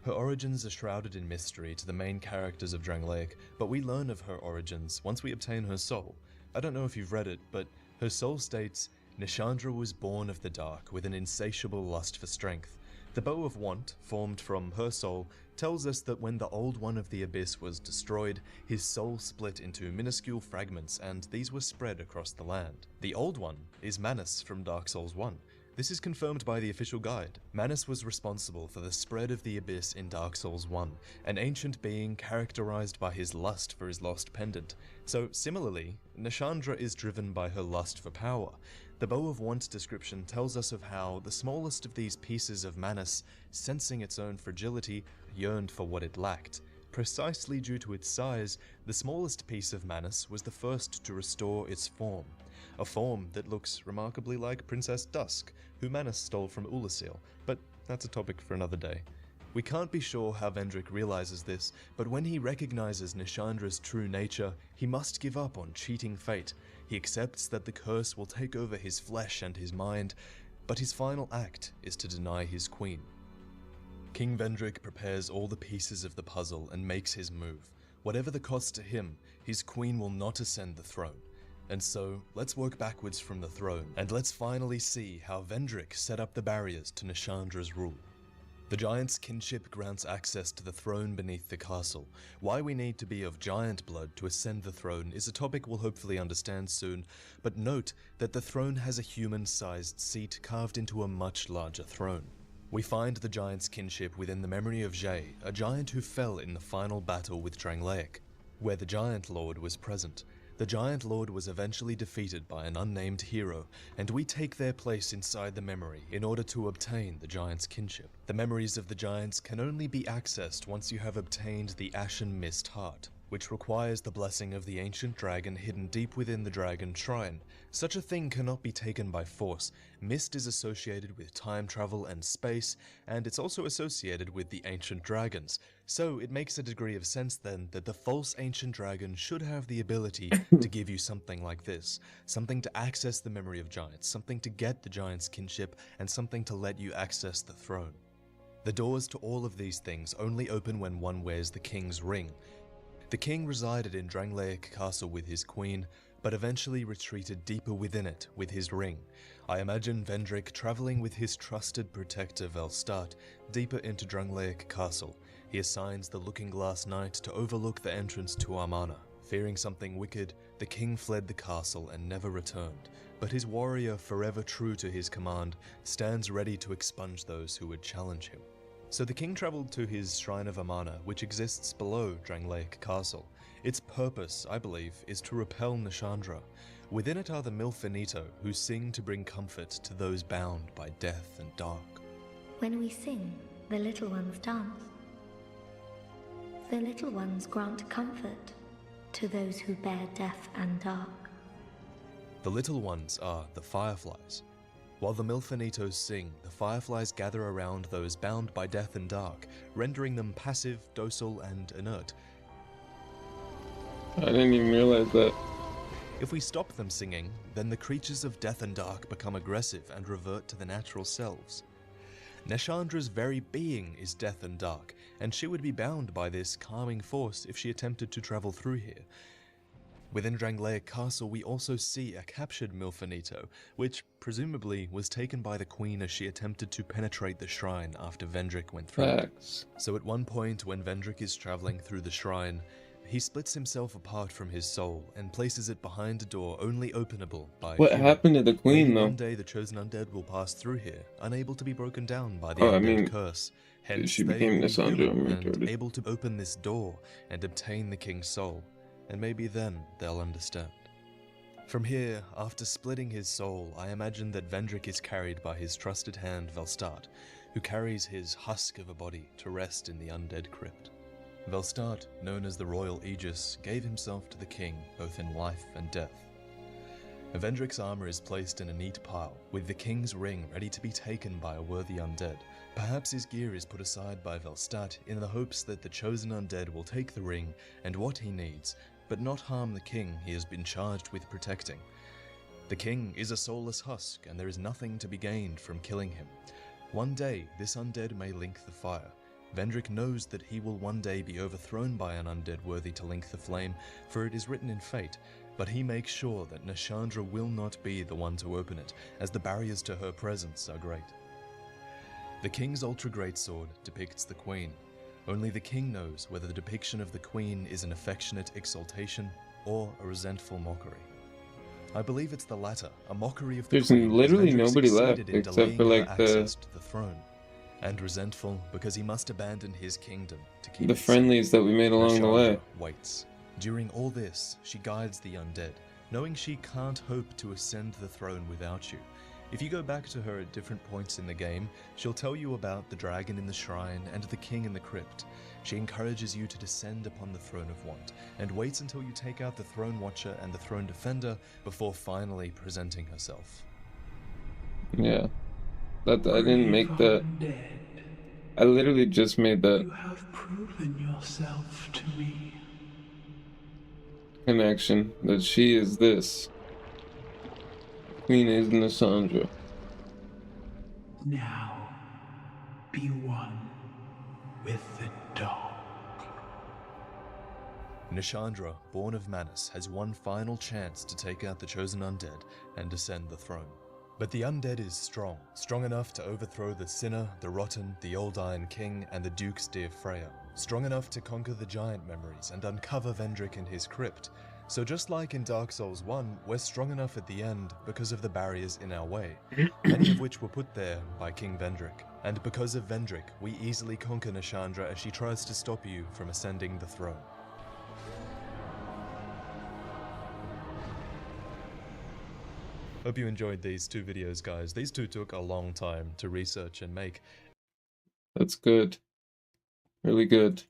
Her origins are shrouded in mystery to the main characters of Drangleic, but we learn of her origins once we obtain her soul. I don't know if you've read it, but her soul states, Nashandra was born of the dark with an insatiable lust for strength. The Bow of Want, formed from her soul, tells us that when the Old One of the Abyss was destroyed, his soul split into minuscule fragments, and these were spread across the land. The Old One is Manus from Dark Souls 1. This is confirmed by the official guide. Manus was responsible for the spread of the Abyss in Dark Souls 1, an ancient being characterized by his lust for his lost pendant. So similarly, Nashandra is driven by her lust for power. The Bow of Want description tells us of how the smallest of these pieces of Manus, sensing its own fragility, yearned for what it lacked. precisely due to its size, the smallest piece of Manus was the first to restore its form. A form that looks remarkably like Princess Dusk, who Manus stole from Ulasil, but that's a topic for another day. We can't be sure how Vendrick realizes this, but when he recognizes Nishandra's true nature, he must give up on cheating fate. He accepts that the curse will take over his flesh and his mind, but his final act is to deny his queen. King Vendrick prepares all the pieces of the puzzle and makes his move. Whatever the cost to him, his queen will not ascend the throne. And so, let's work backwards from the throne, and let's finally see how Vendrick set up the barriers to Nishandra's rule. The giant's kinship grants access to the throne beneath the castle. Why we need to be of giant blood to ascend the throne is a topic we'll hopefully understand soon, but note that the throne has a human-sized seat carved into a much larger throne. We find the giant's kinship within the memory of Jay, a giant who fell in the final battle with Drangleic, where the Giant Lord was present. The Giant Lord was eventually defeated by an unnamed hero, and we take their place inside the memory in order to obtain the giant's kinship. The memories of the giants can only be accessed once you have obtained the Ashen Mist Heart, which requires the blessing of the ancient dragon hidden deep within the dragon shrine. Such a thing cannot be taken by force. Mist is associated with time travel and space, and it's also associated with the ancient dragons. So it makes a degree of sense then that the false ancient dragon should have the ability to give you something like this. Something to access the memory of giants, something to get the giant's kinship, and something to let you access the throne. The doors to all of these things only open when one wears the king's ring. The king resided in Drangleic Castle with his queen, but eventually retreated deeper within it with his ring. I imagine Vendrick traveling with his trusted protector Velstart deeper into Drangleic Castle. He assigns the Looking Glass Knight to overlook the entrance to Armana. Fearing something wicked, the king fled the castle and never returned, but his warrior, forever true to his command, stands ready to expunge those who would challenge him. So the king traveled to his Shrine of Amana, which exists below Drangleic Castle. Its purpose, I believe, is to repel Nishandra. Within it are the Milfinito, who sing to bring comfort to those bound by death and dark. When we sing, the little ones dance. The little ones grant comfort to those who bear death and dark. The little ones are the fireflies. While the Milfinitos sing, the fireflies gather around those bound by death and dark, rendering them passive, docile, and inert. I didn't even realize that. If we stop them singing, then the creatures of death and dark become aggressive and revert to their natural selves. Nishandra's very being is death and dark, and she would be bound by this calming force if she attempted to travel through here. Within Drangleic Castle, we also see a captured Milfinito, which presumably was taken by the queen as she attempted to penetrate the shrine after Vendrick went through it. So at one point when Vendrick is traveling through the shrine, he splits himself apart from his soul and places it behind a door only openable by a What human. happened to the queen, Maybe though? one day the chosen undead will pass through here, unable to be broken down by the undead curse. Hence she they became will be Nisandra human and and able to open this door and obtain the king's soul. And maybe then they'll understand. From here, after splitting his soul, I imagine that Vendrick is carried by his trusted hand Velstart, who carries his husk of a body to rest in the undead crypt. Velstart, known as the Royal Aegis, gave himself to the king both in life and death. Vendrick's armor is placed in a neat pile, with the king's ring ready to be taken by a worthy undead. Perhaps his gear is put aside by Velstart in the hopes that the chosen undead will take the ring and what he needs, but not harm the king he has been charged with protecting. The king is a soulless husk, and there is nothing to be gained from killing him. One day, this undead may link the fire. Vendrick knows that he will one day be overthrown by an undead worthy to link the flame, for it is written in fate, but he makes sure that Nishandra will not be the one to open it, as the barriers to her presence are great. The king's ultra greatsword depicts the queen. Only the king knows whether the depiction of the queen is an affectionate exaltation or a resentful mockery. I believe it's the latter, a mockery of the There's queen. literally Vendrick nobody left succeeded in except delaying for her like access to the throne, and resentful because he must abandon his kingdom to keep the it safe. friendlies that we made along the way. Nishandra waits. During all this, she guides the undead, knowing she can't hope to ascend the throne without you. If you go back to her at different points in the game, she'll tell you about the dragon in the shrine and the king in the crypt. She encourages you to descend upon the Throne of Want, and waits until you take out the Throne Watcher and the Throne Defender before finally presenting herself. Yeah. I didn't make that. I literally just made that You have proven yourself to me. connection that she is this. Queen is Nasandra. Now, be one with the dark. Nishandra, born of Manus, has one final chance to take out the chosen undead and ascend the throne. But the undead is strong, strong enough to overthrow the Sinner, the Rotten, the Old Iron King, and the Duke's dear Freya. Strong enough to conquer the giant memories and uncover Vendrick in his crypt. So just like in Dark Souls 1, we're strong enough at the end because of the barriers in our way, many of which were put there by King Vendrick. And because of Vendrick, we easily conquer Nishandra as she tries to stop you from ascending the throne. Hope you enjoyed these two videos, guys. These two took a long time to research and make. That's good. Really good.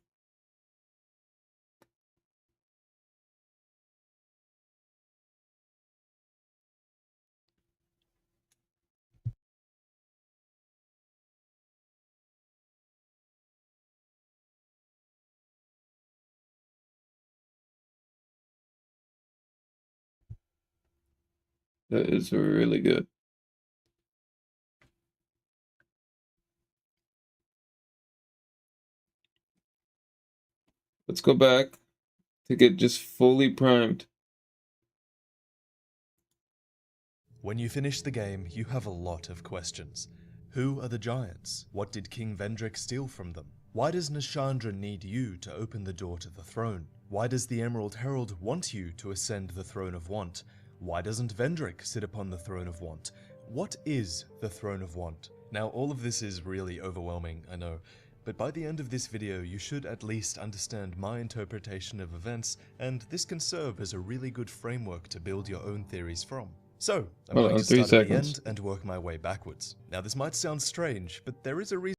That is really good. Let's go back to get just fully primed. When you finish the game, you have a lot of questions. Who are the giants? What did King Vendrick steal from them? Why does Nishandra need you to open the door to the throne? Why does the Emerald Herald want you to ascend the Throne of Want? Why doesn't Vendrick sit upon the Throne of Want? What is the Throne of Want? Now, all of this is really overwhelming, I know, but by the end of this video, you should at least understand my interpretation of events, and this can serve as a really good framework to build your own theories from. So, I'm going to start at the end and work my way backwards. Now, this might sound strange, but there is a reason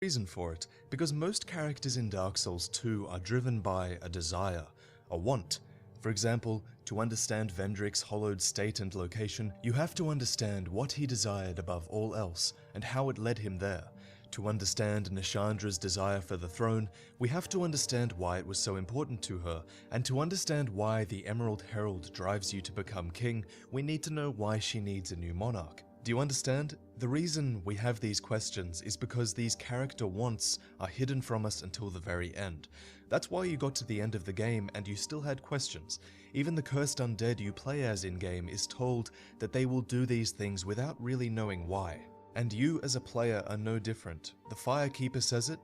Reason for it, because most characters in Dark Souls 2 are driven by a desire, a want. For example, to understand Vendrick's hollowed state and location, you have to understand what he desired above all else, and how it led him there. To understand Nishandra's desire for the throne, we have to understand why it was so important to her, and to understand why the Emerald Herald drives you to become king, we need to know why she needs a new monarch. Do you understand? The reason we have these questions is because these character wants are hidden from us until the very end. That's why you got to the end of the game and you still had questions. Even the cursed undead you play as in-game is told that they will do these things without really knowing why. And you as a player are no different. The Firekeeper says it.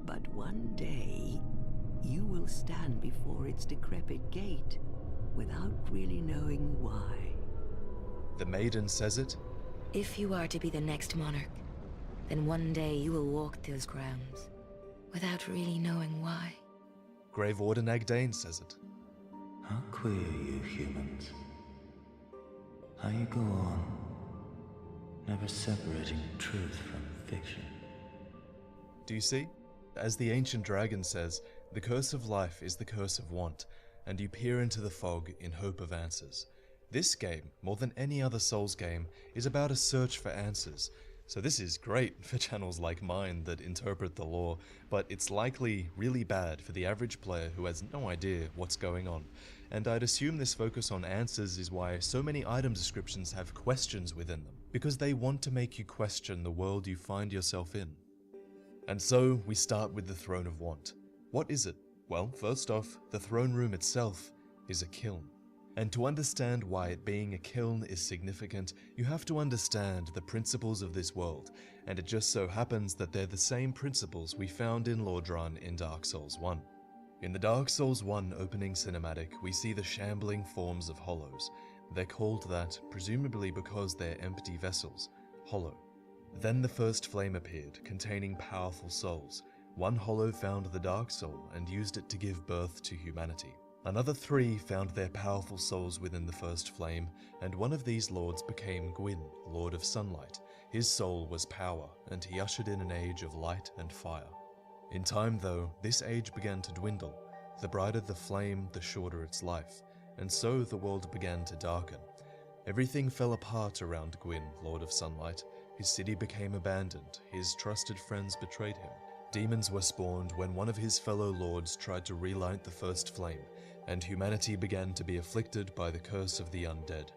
But one day, you will stand before its decrepit gate without really knowing why. The Maiden says it. If you are to be the next monarch, then one day you will walk those grounds without really knowing why. Grave Warden Agdane says it. How queer you humans. How you go on, never separating truth from fiction. Do you see? As the ancient dragon says, the curse of life is the curse of want, and you peer into the fog in hope of answers. This game, more than any other Souls game, is about a search for answers. So this is great for channels like mine that interpret the lore, but it's likely really bad for the average player who has no idea what's going on. And I'd assume this focus on answers is why so many item descriptions have questions within them, because they want to make you question the world you find yourself in. And so we start with the Throne of Want. What is it? Well, first off, the throne room itself is a kiln. And to understand why it being a kiln is significant, you have to understand the principles of this world, and it just so happens that they're the same principles we found in Lordran in Dark Souls 1. In the Dark Souls 1 opening cinematic, we see the shambling forms of hollows. They're called that, presumably because they're empty vessels, hollow. Then the first flame appeared, containing powerful souls. One hollow found the Dark Soul and used it to give birth to humanity. Another 3 found their powerful souls within the first flame, and one of these lords became Gwyn, Lord of Sunlight. His soul was power, and he ushered in an age of light and fire. In time though, this age began to dwindle. The brighter the flame, the shorter its life, and so the world began to darken. Everything fell apart around Gwyn, Lord of Sunlight. His city became abandoned, his trusted friends betrayed him. Demons were spawned when one of his fellow lords tried to relight the first flame, and humanity began to be afflicted by the curse of the undead.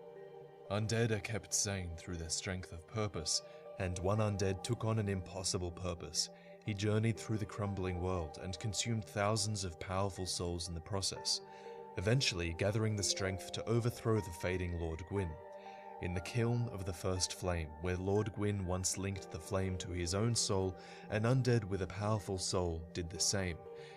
Undead are kept sane through their strength of purpose, and one undead took on an impossible purpose. He journeyed through the crumbling world and consumed thousands of powerful souls in the process, eventually gathering the strength to overthrow the fading Lord Gwyn. In the kiln of the first flame, where Lord Gwyn once linked the flame to his own soul, an undead with a powerful soul did the same.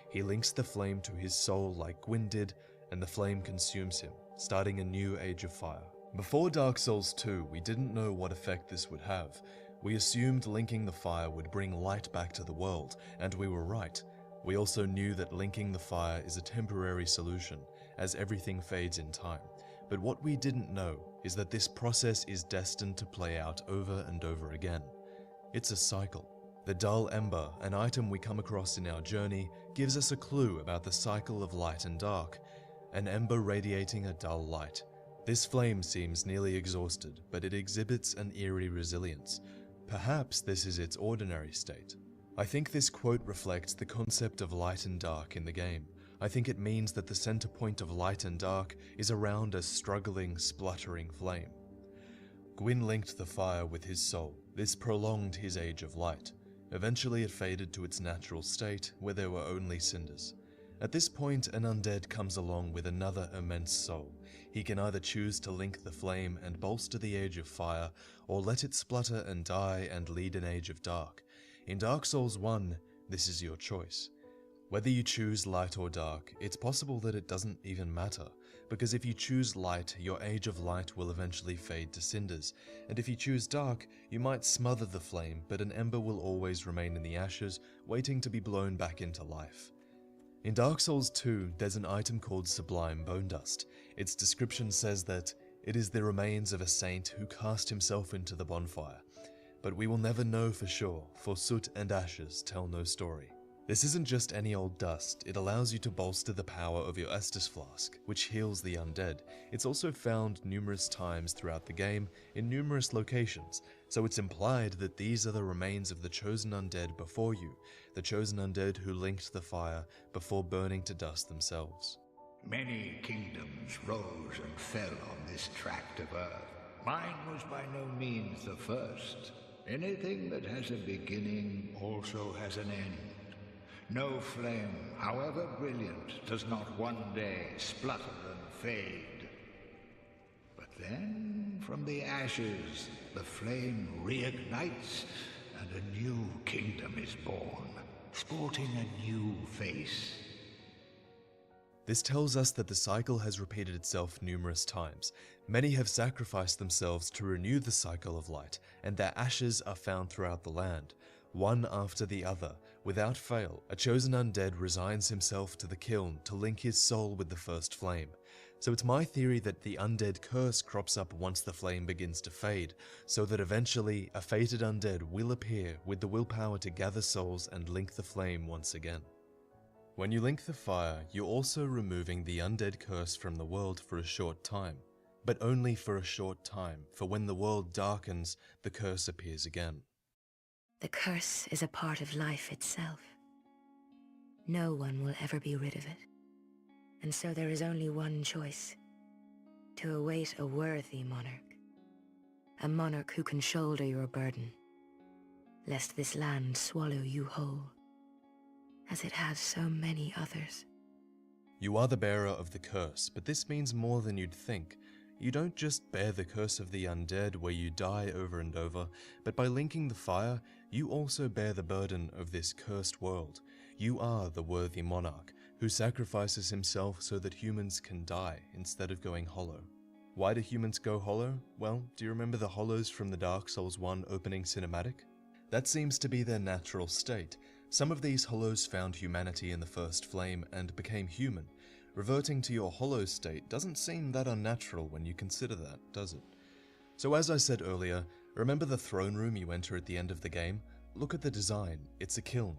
He links the flame to his soul like Gwyn did, and the flame consumes him, starting a new age of fire. Before Dark Souls 2, we didn't know what effect this would have. We assumed linking the fire would bring light back to the world, and we were right. We also knew that linking the fire is a temporary solution, as everything fades in time. But what we didn't know is that this process is destined to play out over and over again. It's a cycle. The dull ember, an item we come across in our journey, gives us a clue about the cycle of light and dark. An ember radiating a dull light. This flame seems nearly exhausted, but it exhibits an eerie resilience. Perhaps this is its ordinary state. I think this quote reflects the concept of light and dark in the game. I think it means that the center point of light and dark is around a struggling, spluttering flame. Gwyn linked the fire with his soul. This prolonged his age of light. Eventually it faded to its natural state, where there were only cinders. At this point, an undead comes along with another immense soul. He can either choose to link the flame and bolster the age of fire, or let it splutter and die and lead an age of dark. In Dark Souls 1, this is your choice. Whether you choose light or dark, it's possible that it doesn't even matter, because if you choose light, your age of light will eventually fade to cinders, and if you choose dark, you might smother the flame, but an ember will always remain in the ashes, waiting to be blown back into life. In Dark Souls 2, there's an item called Sublime Bone Dust. Its description says that it is the remains of a saint who cast himself into the bonfire. but we will never know for sure, for soot and ashes tell no story. This isn't just any old dust, it allows you to bolster the power of your Estus Flask, which heals the undead. It's also found numerous times throughout the game, in numerous locations, so it's implied that these are the remains of the chosen undead before you, the chosen undead who linked the fire before burning to dust themselves. Many kingdoms rose and fell on this tract of earth. Mine was by no means the first. Anything that has a beginning also has an end. No flame, however brilliant, does not one day splutter and fade. But then, from the ashes, the flame reignites, and a new kingdom is born, sporting a new face. This tells us that the cycle has repeated itself numerous times. Many have sacrificed themselves to renew the cycle of light, and their ashes are found throughout the land. One after the other, without fail, a chosen undead resigns himself to the kiln to link his soul with the first flame. So it's my theory that the undead curse crops up once the flame begins to fade, so that eventually a fated undead will appear with the willpower to gather souls and link the flame once again. When you link the fire, you're also removing the undead curse from the world for a short time. But only for a short time, for when the world darkens, the curse appears again. The curse is a part of life itself. No one will ever be rid of it. And so there is only one choice: to await a worthy monarch. A monarch who can shoulder your burden, lest this land swallow you whole, as it has so many others. You are the bearer of the curse, but this means more than you'd think. You don't just bear the curse of the undead where you die over and over, but by linking the fire, you also bear the burden of this cursed world. You are the worthy monarch who sacrifices himself so that humans can die instead of going hollow. Why do humans go hollow? Well, do you remember the hollows from the Dark Souls 1 opening cinematic? That seems to be their natural state. Some of these hollows found humanity in the first flame and became human. Reverting to your hollow state doesn't seem that unnatural when you consider that, does it? So as I said earlier, remember the throne room you enter at the end of the game? Look at the design, it's a kiln.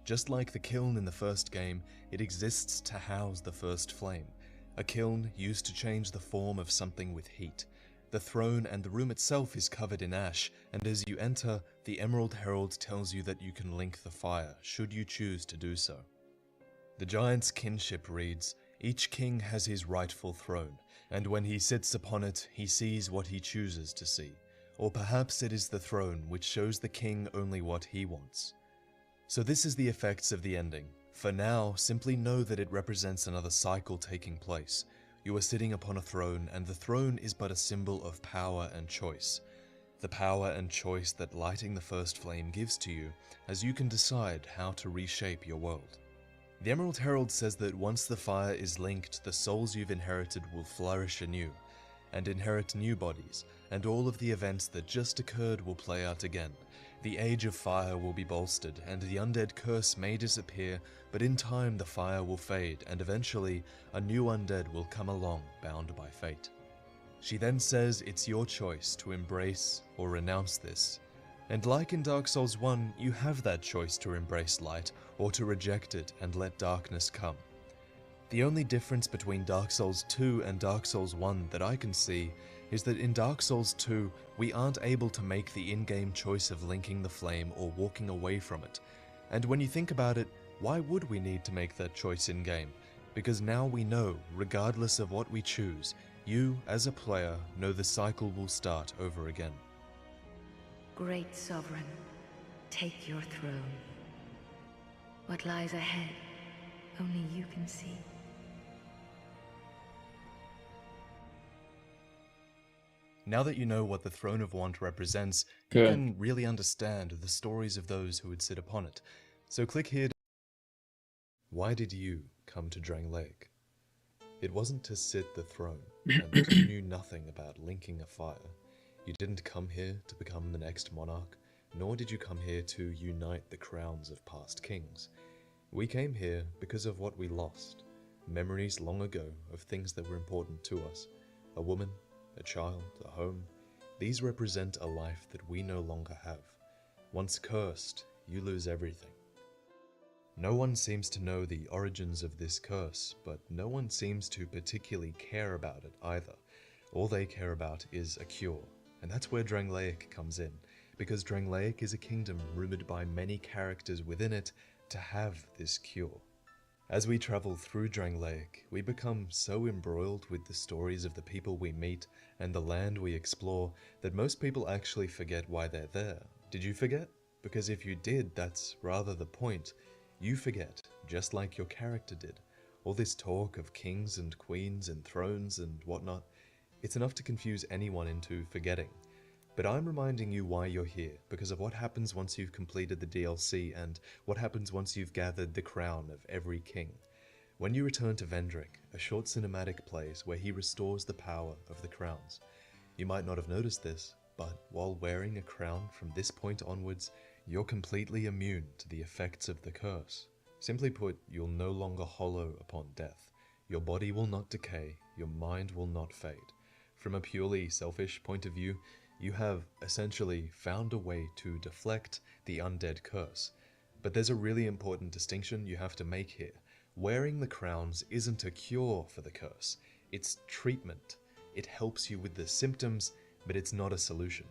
Just like the kiln in the first game, it exists to house the first flame. A kiln used to change the form of something with heat. The throne and the room itself is covered in ash, and as you enter, the Emerald Herald tells you that you can link the fire, should you choose to do so. The giant's kinship reads, "Each king has his rightful throne, and when he sits upon it, he sees what he chooses to see. Or perhaps it is the throne which shows the king only what he wants." So this is the effects of the ending. For now, simply know that it represents another cycle taking place. You are sitting upon a throne, and the throne is but a symbol of power and choice. The power and choice that lighting the first flame gives to you, as you can decide how to reshape your world. The Emerald Herald says that once the fire is linked, the souls you've inherited will flourish anew, and inherit new bodies, and all of the events that just occurred will play out again. The Age of Fire will be bolstered, and the undead curse may disappear, but in time the fire will fade, and eventually a new undead will come along, bound by fate. She then says it's your choice to embrace or renounce this. And like in Dark Souls 1, you have that choice to embrace light, or to reject it and let darkness come. The only difference between Dark Souls 2 and Dark Souls 1 that I can see is that in Dark Souls 2, we aren't able to make the in-game choice of linking the flame or walking away from it. And when you think about it, why would we need to make that choice in-game? Because now we know, regardless of what we choose, you, as a player, know the cycle will start over again. Great Sovereign, take your throne. What lies ahead, only you can see. Now that you know what the Throne of Want represents, Good. you can really understand the stories of those who would sit upon it. So click here. Why did you come to Drang Lake? It wasn't to sit the throne, and you knew nothing about linking a fire. You didn't come here to become the next monarch, nor did you come here to unite the crowns of past kings. We came here because of what we lost, memories long ago of things that were important to us, a woman, a child, a home. These represent a life that we no longer have. Once cursed, you lose everything. No one seems to know the origins of this curse, but no one seems to particularly care about it either. All they care about is a cure, and that's where Drangleic comes in, because Drangleic is a kingdom rumoured by many characters within it to have this cure. As we travel through Drangleic, we become so embroiled with the stories of the people we meet and the land we explore that most people actually forget why they're there. Did you forget? Because if you did, that's rather the point. You forget, just like your character did. All this talk of kings and queens and thrones and whatnot, it's enough to confuse anyone into forgetting. But I'm reminding you why you're here, because of what happens once you've completed the DLC and what happens once you've gathered the crown of every king. When you return to Vendrick, a short cinematic plays where he restores the power of the crowns. You might not have noticed this, but while wearing a crown from this point onwards, you're completely immune to the effects of the curse. Simply put, you'll no longer hollow upon death. Your body will not decay, your mind will not fade. From a purely selfish point of view, you have essentially found a way to deflect the undead curse. But there's a really important distinction you have to make here. Wearing the crowns isn't a cure for the curse, it's treatment. It helps you with the symptoms, but it's not a solution.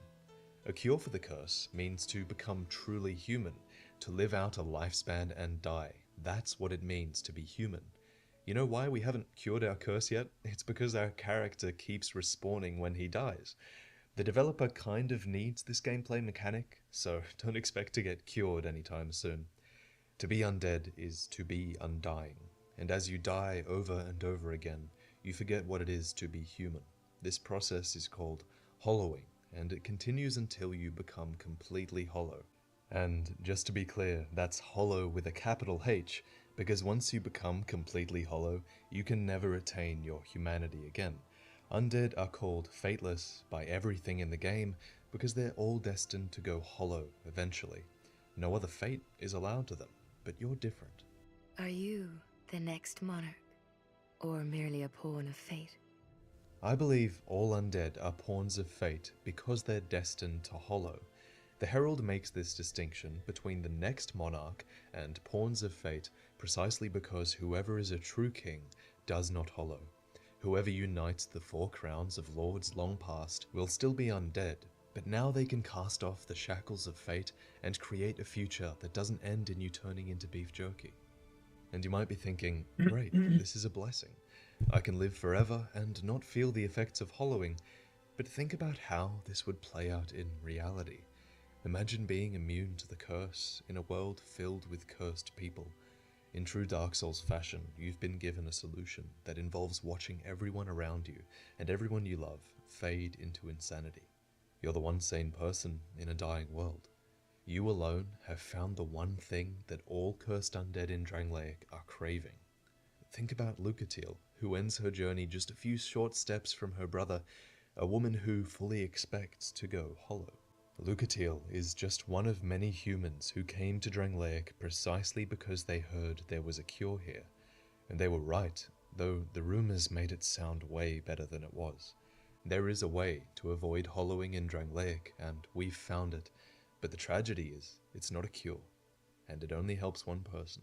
A cure for the curse means to become truly human, to live out a lifespan and die. That's what it means to be human. You know why we haven't cured our curse yet? It's because our character keeps respawning when he dies. The developer kind of needs this gameplay mechanic, so don't expect to get cured anytime soon. To be undead is to be undying, and as you die over and over again, you forget what it is to be human. This process is called hollowing, and it continues until you become completely hollow. And just to be clear, that's hollow with a capital H, because once you become completely hollow, you can never attain your humanity again. Undead are called fateless by everything in the game because they're all destined to go hollow eventually. No other fate is allowed to them, but you're different. Are you the next monarch? Or merely a pawn of fate? I believe all undead are pawns of fate because they're destined to hollow. The Herald makes this distinction between the next monarch and pawns of fate precisely because whoever is a true king does not hollow. Whoever unites the 4 crowns of lords long past will still be undead, but now they can cast off the shackles of fate and create a future that doesn't end in you turning into beef jerky. And you might be thinking, great, this is a blessing. I can live forever and not feel the effects of hollowing, but think about how this would play out in reality. Imagine being immune to the curse in a world filled with cursed people. In true Dark Souls fashion, you've been given a solution that involves watching everyone around you and everyone you love fade into insanity. You're the one sane person in a dying world. You alone have found the one thing that all cursed undead in Drangleic are craving. Think about Lucatiel, who ends her journey just a few short steps from her brother, a woman who fully expects to go hollow. Lucatiel is just one of many humans who came to Drangleic precisely because they heard there was a cure here. And they were right, though the rumors made it sound way better than it was. There is a way to avoid hollowing in Drangleic, and we've found it. But the tragedy is, it's not a cure, and it only helps one person.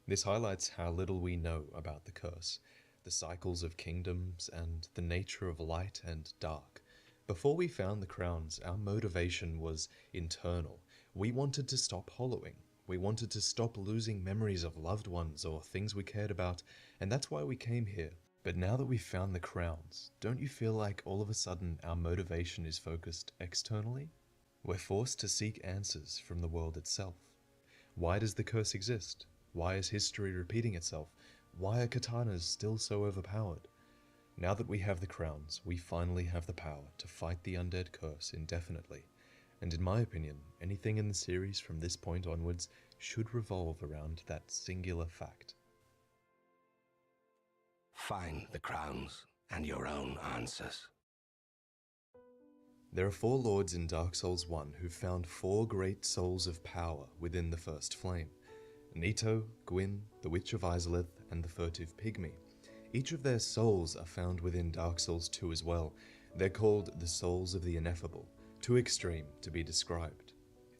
This highlights how little we know about the curse, the cycles of kingdoms, and the nature of light and dark. Before we found the crowns, our motivation was internal. We wanted to stop hollowing. We wanted to stop losing memories of loved ones or things we cared about, and that's why we came here. But now that we've found the crowns, don't you feel like all of a sudden our motivation is focused externally? We're forced to seek answers from the world itself. Why does the curse exist? Why is history repeating itself? Why are katanas still so overpowered? Now that we have the crowns, we finally have the power to fight the undead curse indefinitely. And in my opinion, anything in the series from this point onwards should revolve around that singular fact. Find the crowns and your own answers. There are 4 lords in Dark Souls 1 who found 4 great souls of power within the First Flame. Nito, Gwyn, the Witch of Izalith, and the Furtive Pygmy. Each of their souls are found within Dark Souls 2 as well, They're called the Souls of the Ineffable, too extreme to be described.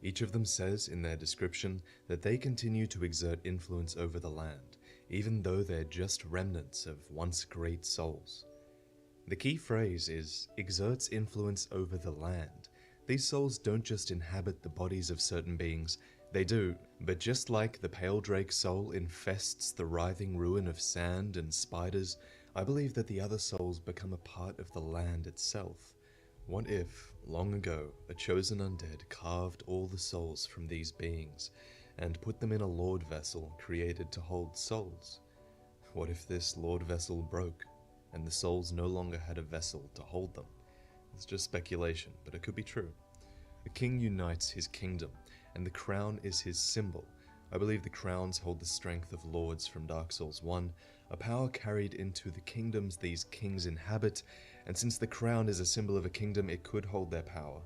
Each of them says in their description that they continue to exert influence over the land, even though they're just remnants of once great souls. The key phrase is exerts influence over the land. These souls don't just inhabit the bodies of certain beings, they do, but just like the pale drake soul infests the writhing ruin of sand and spiders, I believe that the other souls become a part of the land itself. What if, long ago, a chosen undead carved all the souls from these beings and put them in a lord vessel created to hold souls? What if this lord vessel broke and the souls no longer had a vessel to hold them? It's just speculation, but it could be true. The king unites his kingdom, and the crown is his symbol. I believe the crowns hold the strength of lords from Dark Souls 1, a power carried into the kingdoms these kings inhabit, and since the crown is a symbol of a kingdom, it could hold their power.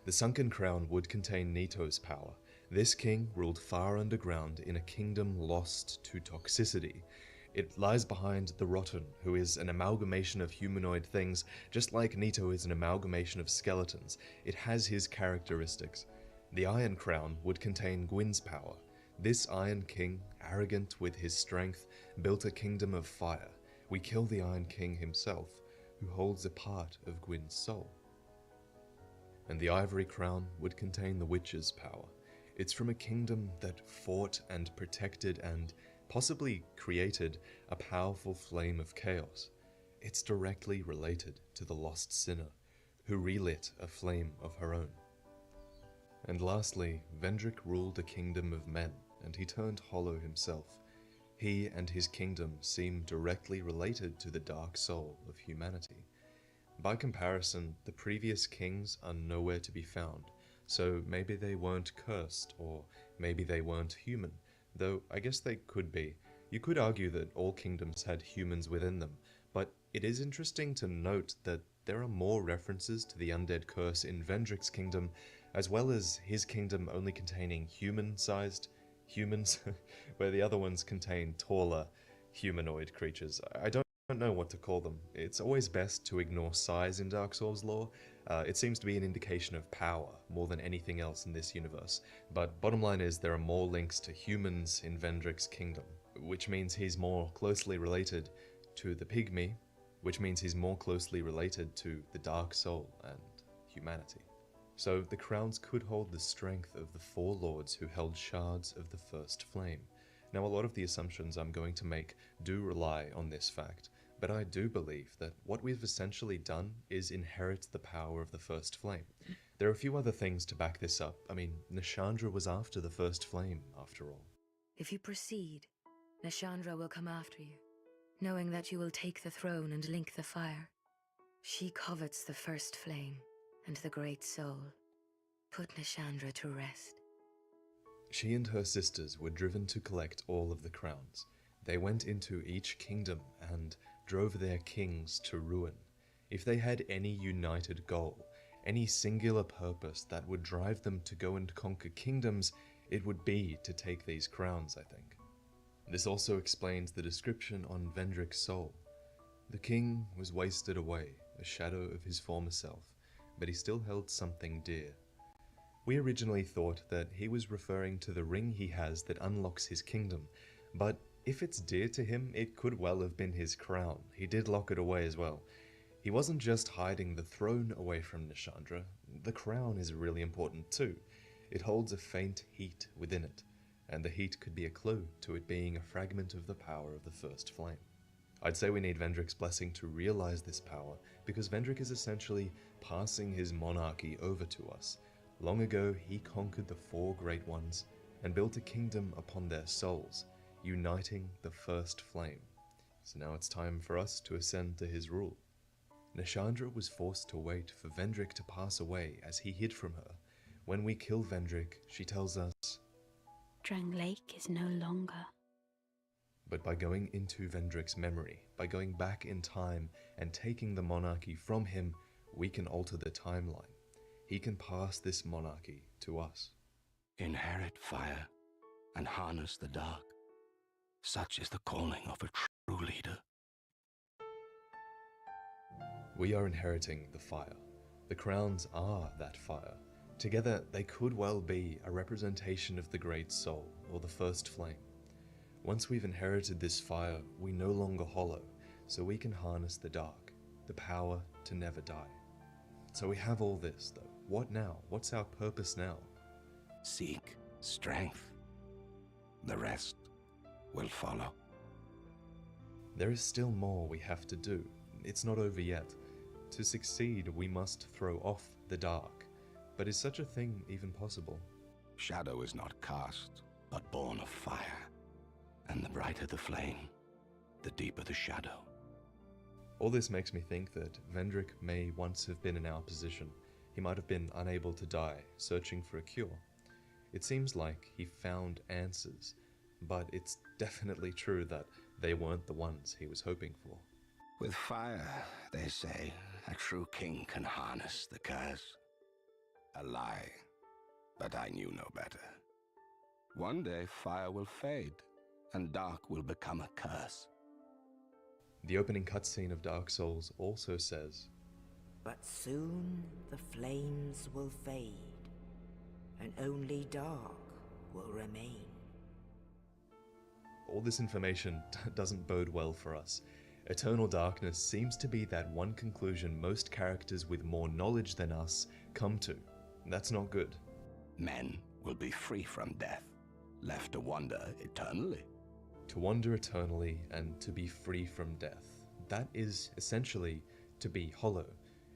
The sunken crown would contain Nito's power. This king ruled far underground in a kingdom lost to toxicity. It lies behind the Rotten, who is an amalgamation of humanoid things, just like Nito is an amalgamation of skeletons. It has his characteristics. The Iron Crown would contain Gwyn's power. This Iron King, arrogant with his strength, built a kingdom of fire. We kill the Iron King himself, who holds a part of Gwyn's soul. And the Ivory Crown would contain the Witch's power. It's from a kingdom that fought and protected and possibly created a powerful flame of chaos. It's directly related to the lost sinner, who relit a flame of her own. And lastly, Vendrick ruled a kingdom of men, and he turned hollow himself. He and his kingdom seem directly related to the dark soul of humanity. By comparison, the previous kings are nowhere to be found, so maybe they weren't cursed, or maybe they weren't human, though I guess they could be. You could argue that all kingdoms had humans within them, but it is interesting to note that there are more references to the undead curse in Vendrick's kingdom, as well as his kingdom only containing human-sized humans, where the other ones contain taller humanoid creatures. I don't know what to call them. It's always best to ignore size in Dark Souls lore. It seems to be an indication of power more than anything else in this universe. But bottom line is there are more links to humans in Vendrick's kingdom, which means he's more closely related to the pygmy, which means he's more closely related to the dark soul and humanity. So the crowns could hold the strength of the four lords who held shards of the first flame. Now, a lot of the assumptions I'm going to make do rely on this fact, but I do believe that what we've essentially done is inherit the power of the first flame. There are a few other things to back this up. I mean, Nishandra was after the first flame, after all. If you proceed, Nishandra will come after you, knowing that you will take the throne and link the fire. She covets the first flame and the great soul. Put Nishandra to rest. She and her sisters were driven to collect all of the crowns. They went into each kingdom and drove their kings to ruin. If they had any united goal, any singular purpose that would drive them to go and conquer kingdoms, it would be to take these crowns, I think. This also explains the description on Vendrick's soul. The king was wasted away, a shadow of his former self, but he still held something dear. We originally thought that he was referring to the ring he has that unlocks his kingdom, but if it's dear to him, it could well have been his crown. He did lock it away as well. He wasn't just hiding the throne away from Nishandra. The crown is really important too. It holds a faint heat within it, and the heat could be a clue to it being a fragment of the power of the first flame. I'd say we need Vendrick's blessing to realize this power, because Vendrick is essentially passing his monarchy over to us. Long ago, he conquered the four great ones and built a kingdom upon their souls, uniting the first flame. So now it's time for us to ascend to his rule. Nishandra was forced to wait for Vendrick to pass away as he hid from her. When we kill Vendrick, she tells us, Drang Lake is no longer. But by going into Vendrick's memory, by going back in time and taking the monarchy from him, we can alter the timeline. He can pass this monarchy to us. Inherit fire and harness the dark. Such is the calling of a true leader. We are inheriting the fire. The crowns are that fire. Together, they could well be a representation of the Great Soul, or the First Flame. Once we've inherited this fire, we no longer hollow, so we can harness the dark, the power to never die. So we have all this, though. What now? What's our purpose now? Seek strength. The rest will follow. There is still more we have to do. It's not over yet. To succeed, we must throw off the dark. But is such a thing even possible? Shadow is not cast, but born of fire. And the brighter the flame, the deeper the shadow. All this makes me think that Vendrick may once have been in our position. He might have been unable to die, searching for a cure. It seems like he found answers, but it's definitely true that they weren't the ones he was hoping for. With fire, they say, a true king can harness the curse. A lie, but I knew no better. One day fire will fade, and dark will become a curse. The opening cutscene of Dark Souls also says, "But soon the flames will fade, and only dark will remain." all this information doesn't bode well for us. Eternal darkness seems to be that one conclusion most characters with more knowledge than us come to. That's not good. Men will be free from death, left to wander eternally. To wander eternally and to be free from death. That is essentially to be hollow.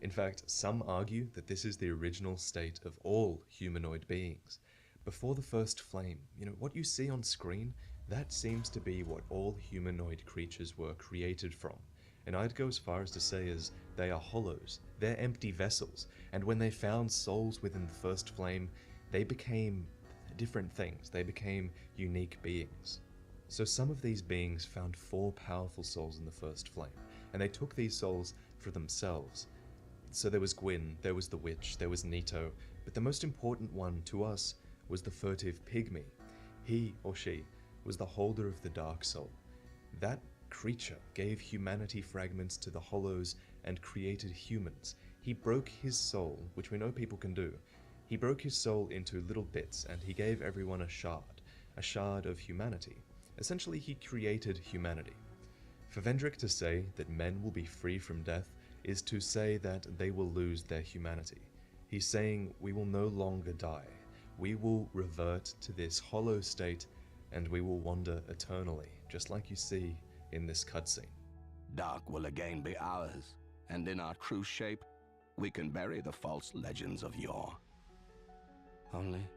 In fact, some argue that this is the original state of all humanoid beings. Before the first flame, what you see on screen, that seems to be what all humanoid creatures were created from. And I'd go as far as to say as they are hollows. They're empty vessels. And when they found souls within the first flame, they became different things. They became unique beings. So some of these beings found 4 powerful souls in the first flame, and they took these souls for themselves. So there was Gwyn, there was the witch, there was Nito, but the most important one to us was the furtive pygmy. He or she was the holder of the dark soul. That creature gave humanity fragments to the hollows and created humans. He broke his soul, which we know people can do. He broke his soul into little bits and he gave everyone a shard of humanity. Essentially, he created humanity. For Vendrick to say that men will be free from death is to say that they will lose their humanity. He's saying we will no longer die. We will revert to this hollow state and we will wander eternally, just like you see in this cutscene. Dark will again be ours, and in our true shape, we can bury the false legends of yore. Only...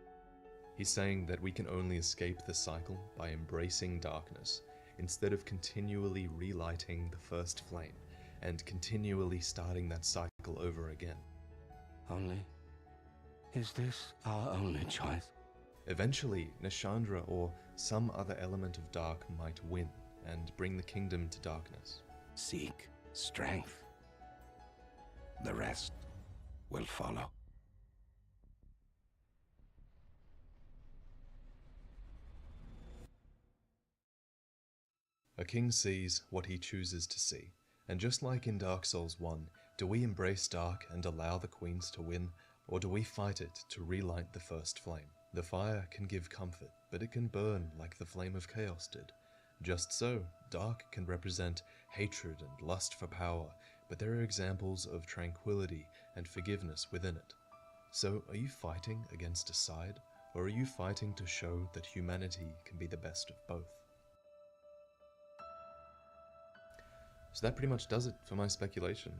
He's saying that we can only escape the cycle by embracing darkness, instead of continually relighting the first flame, and continually starting that cycle over again. Only... is this our only choice? Eventually, Nashandra or some other element of dark might win, and bring the kingdom to darkness. Seek strength. The rest will follow. A king sees what he chooses to see, and just like in Dark Souls 1, do we embrace dark and allow the queens to win, or do we fight it to relight the first flame? The fire can give comfort, but it can burn like the flame of chaos did. Just so, dark can represent hatred and lust for power, but there are examples of tranquility and forgiveness within it. So, are you fighting against a side, or are you fighting to show that humanity can be the best of both? So that pretty much does it for my speculation.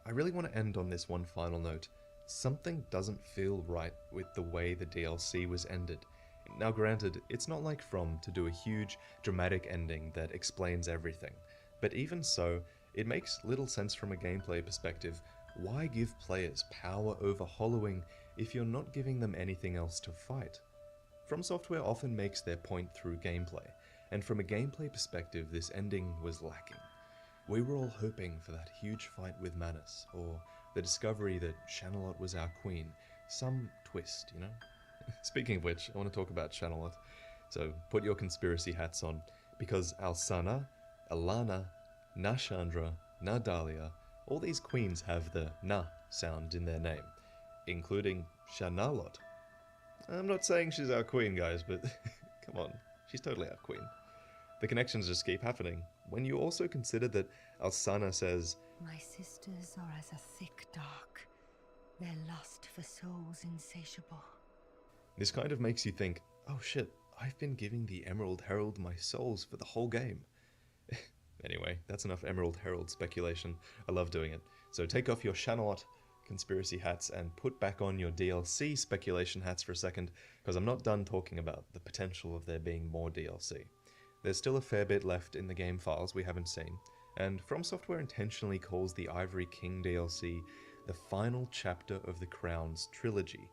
I really want to end on this one final note. Something doesn't feel right with the way the DLC was ended. Now granted, it's not like From to do a huge, dramatic ending that explains everything. But even so, it makes little sense from a gameplay perspective. Why give players power over hollowing if you're not giving them anything else to fight? From Software often makes their point through gameplay, and from a gameplay perspective, this ending was lacking. We were all hoping for that huge fight with Manus, or the discovery that Shanalot was our queen. Some twist, Speaking of which, I want to talk about Shanalot. So put your conspiracy hats on, because Alsana, Alana, Nashandra, Nadalia, All these queens have the na sound in their name, including Shanalot. I'm not saying she's our queen, guys, but come on, she's totally our queen. The connections just keep happening. When you also consider that Alsana says, My sisters are as a thick dark, their lust for souls insatiable. this kind of makes you think, oh shit, I've been giving the Emerald Herald my souls for the whole game. Anyway, that's enough Emerald Herald speculation. I love doing it. So take off your Shanalot conspiracy hats and put back on your DLC speculation hats for a second, because I'm not done talking about the potential of there being more DLC. There's still a fair bit left in the game files we haven't seen, and From Software intentionally calls the Ivory King DLC the final chapter of the Crown's trilogy.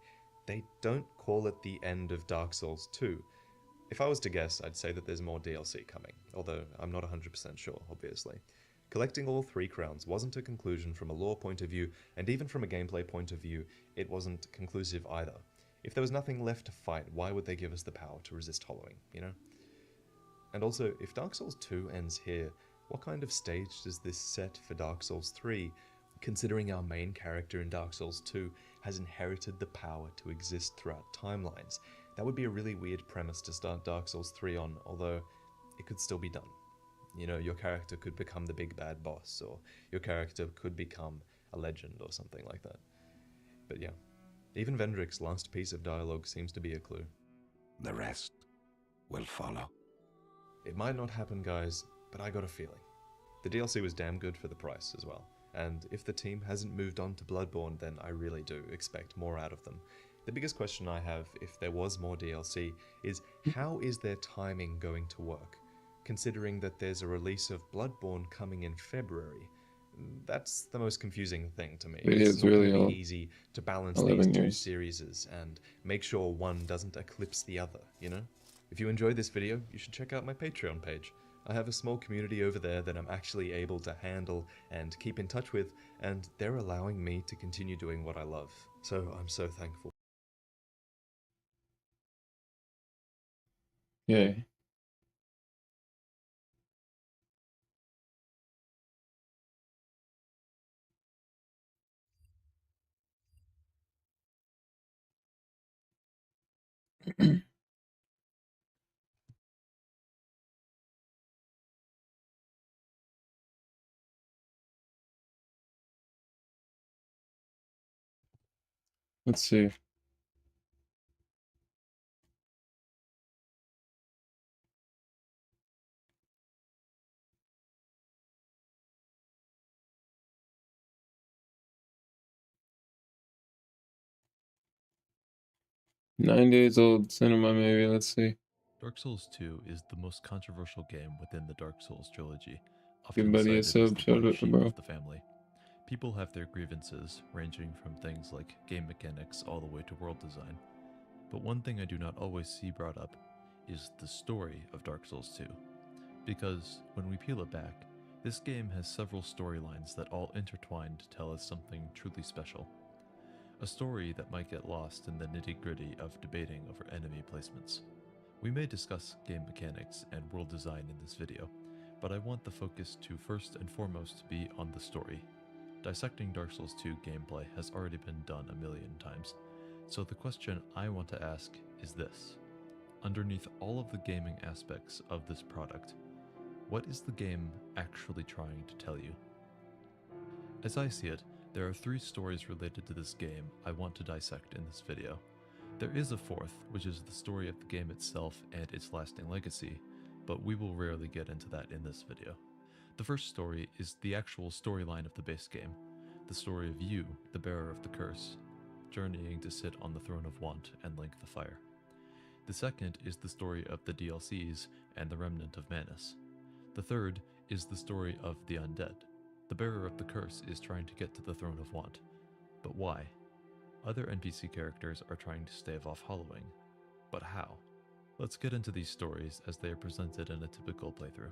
They don't call it the end of Dark Souls 2. If I was to guess, I'd say that there's more DLC coming, although I'm not 100% sure, obviously. Collecting all 3 crowns wasn't a conclusion from a lore point of view, and even from a gameplay point of view, it wasn't conclusive either. If there was nothing left to fight, why would they give us the power to resist hollowing, you know? And also, if Dark Souls 2 ends here, what kind of stage does this set for Dark Souls 3, considering our main character in Dark Souls 2 has inherited the power to exist throughout timelines? That would be a really weird premise to start Dark Souls 3 on, although it could still be done. You know, your character could become the big bad boss, or your character could become a legend or something like that. But yeah, even Vendrick's last piece of dialogue seems to be a clue. The rest will follow. It might not happen, guys, but I got a feeling. The DLC was damn good for the price as well, and if the team hasn't moved on to Bloodborne, then I really do expect more out of them. The biggest question I have, if there was more DLC, is how is their timing going to work? Considering that there's a release of Bloodborne coming in February. That's the most confusing thing to me. It's not really gonna be easy to balance these 11 two years. series and make sure one doesn't eclipse the other, you know? If you enjoyed this video, you should check out my Patreon page. I have a small community over there that I'm actually able to handle and keep in touch with, and they're allowing me to continue doing what I love. So I'm so thankful. Yay. Let's see. "9 days old cinema," maybe. Let's see. Dark Souls 2 is the most controversial game within the Dark Souls trilogy, Give often buddy a cited as sub. the Shout black out to sheep bro. of the family. People have their grievances, ranging from things like game mechanics all the way to world design. But one thing I do not always see brought up is the story of Dark Souls 2. Because, when we peel it back, this game has several storylines that all intertwine to tell us something truly special. A story that might get lost in the nitty-gritty of debating over enemy placements. We may discuss game mechanics and world design in this video, but I want the focus to first and foremost be on the story. Dissecting Dark Souls 2 gameplay has already been done a million times, so the question I want to ask is this. Underneath all of the gaming aspects of this product, what is the game actually trying to tell you? As I see it, there are 3 stories related to this game I want to dissect in this video. There is a 4th, which is the story of the game itself and its lasting legacy, but we will rarely get into that in this video. The first story is the actual storyline of the base game, the story of you, the bearer of the curse, journeying to sit on the throne of want and link the fire. The second is the story of the DLCs and the remnant of Manus. The third is the story of the undead. The bearer of the curse is trying to get to the throne of want. But why? Other NPC characters are trying to stave off hollowing. But how? Let's get into these stories as they are presented in a typical playthrough.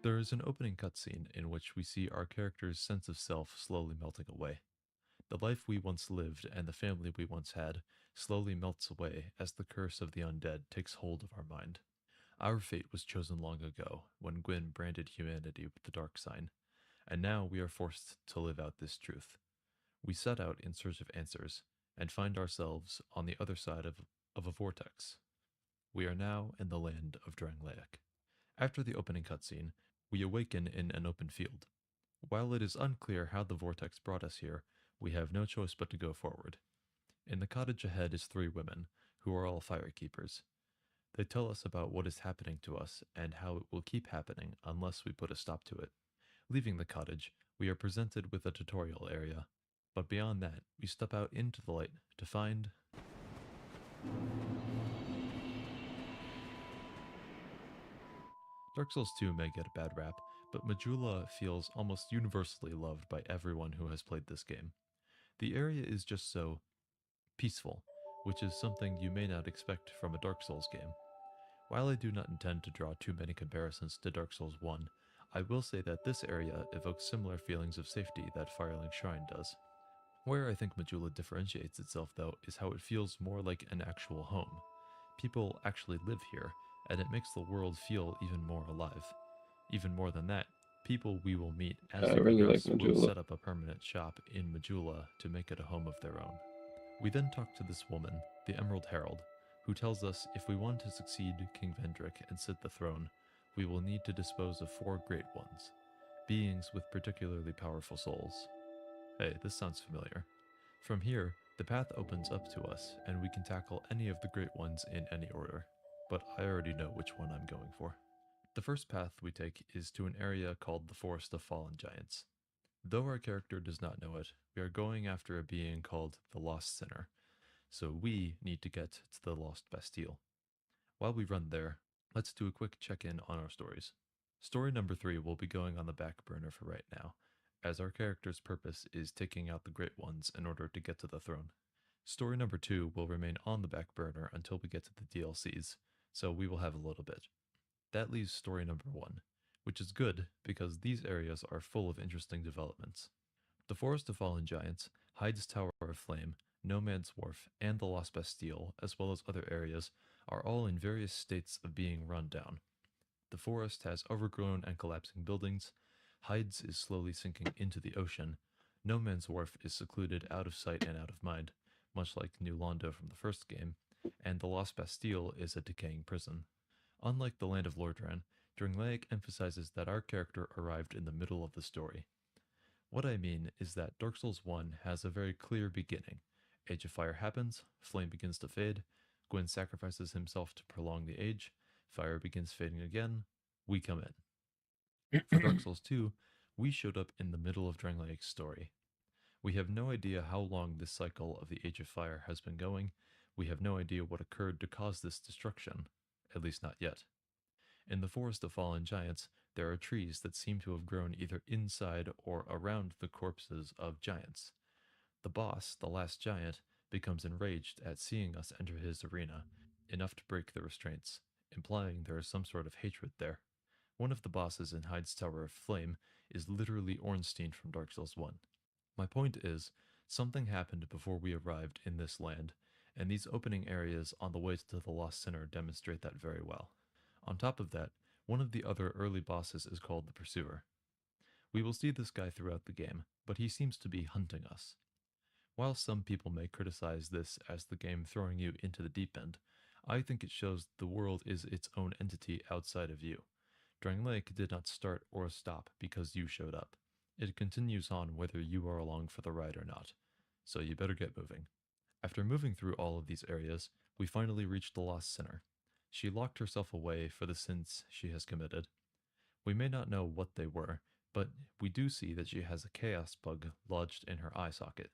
There is an opening cutscene in which we see our character's sense of self slowly melting away. The life we once lived and the family we once had slowly melts away as the curse of the undead takes hold of our mind. Our fate was chosen long ago when Gwyn branded humanity with the dark sign, and now we are forced to live out this truth. We set out in search of answers and find ourselves on the other side of a vortex. We are now in the land of Drangleic. After the opening cutscene, we awaken in an open field. While it is unclear how the vortex brought us here, we have no choice but to go forward. In the cottage ahead is 3 women, who are all firekeepers. They tell us about what is happening to us and how it will keep happening unless we put a stop to it. Leaving the cottage, we are presented with a tutorial area, but beyond that, we step out into the light to find Dark Souls 2 may get a bad rap, but Majula feels almost universally loved by everyone who has played this game. The area is just so peaceful, which is something you may not expect from a Dark Souls game. While I do not intend to draw too many comparisons to Dark Souls 1, I will say that this area evokes similar feelings of safety that Firelink Shrine does. Where I think Majula differentiates itself, though, is how it feels more like an actual home. People actually live here, and it makes the world feel even more alive. Even more than that, people we will meet as I we really like progress will Majula. set up a permanent shop in Majula to make it a home of their own. We then talk to this woman, the Emerald Herald, who tells us if we want to succeed King Vendrick and sit the throne, we will need to dispose of 4 Great Ones, beings with particularly powerful souls. Hey, this sounds familiar. From here, the path opens up to us, and we can tackle any of the Great Ones in any order, but I already know which one I'm going for. The first path we take is to an area called the Forest of Fallen Giants. Though our character does not know it, we are going after a being called the Lost Sinner, so we need to get to the Lost Bastille. While we run there, let's do a quick check-in on our stories. Story number 3 will be going on the back burner for right now, as our character's purpose is taking out the Great Ones in order to get to the throne. Story number 2 will remain on the back burner until we get to the DLCs, so we will have a little bit. That leaves story number 1, which is good because these areas are full of interesting developments. The Forest of Fallen Giants, Hyde's Tower of Flame, No Man's Wharf, and the Lost Bastille, as well as other areas, are all in various states of being run down. The forest has overgrown and collapsing buildings, Hyde's is slowly sinking into the ocean, No Man's Wharf is secluded out of sight and out of mind, much like New Londo from the first game, and the Lost Bastille is a decaying prison. Unlike the Land of Lordran, Drangleic emphasizes that our character arrived in the middle of the story. What I mean is that Dark Souls 1 has a very clear beginning. Age of Fire happens, flame begins to fade, Gwyn sacrifices himself to prolong the age, fire begins fading again, we come in. For Dark Souls 2, we showed up in the middle of Drangleic's story. We have no idea how long this cycle of the Age of Fire has been going, we have no idea what occurred to cause this destruction, at least not yet. In the Forest of Fallen Giants, there are trees that seem to have grown either inside or around the corpses of giants. The boss, the last giant, becomes enraged at seeing us enter his arena, enough to break the restraints, implying there is some sort of hatred there. One of the bosses in Hyde's Tower of Flame is literally Ornstein from Dark Souls 1. My point is, something happened before we arrived in this land, and these opening areas on the way to the Lost Sinner demonstrate that very well. On top of that, one of the other early bosses is called the Pursuer. We will see this guy throughout the game, but he seems to be hunting us. While some people may criticize this as the game throwing you into the deep end, I think it shows the world is its own entity outside of you. Drangleic did not start or stop because you showed up. It continues on whether you are along for the ride or not, so you better get moving. After moving through all of these areas, we finally reached the Lost Sinner. She locked herself away for the sins she has committed. We may not know what they were, but we do see that she has a chaos bug lodged in her eye socket.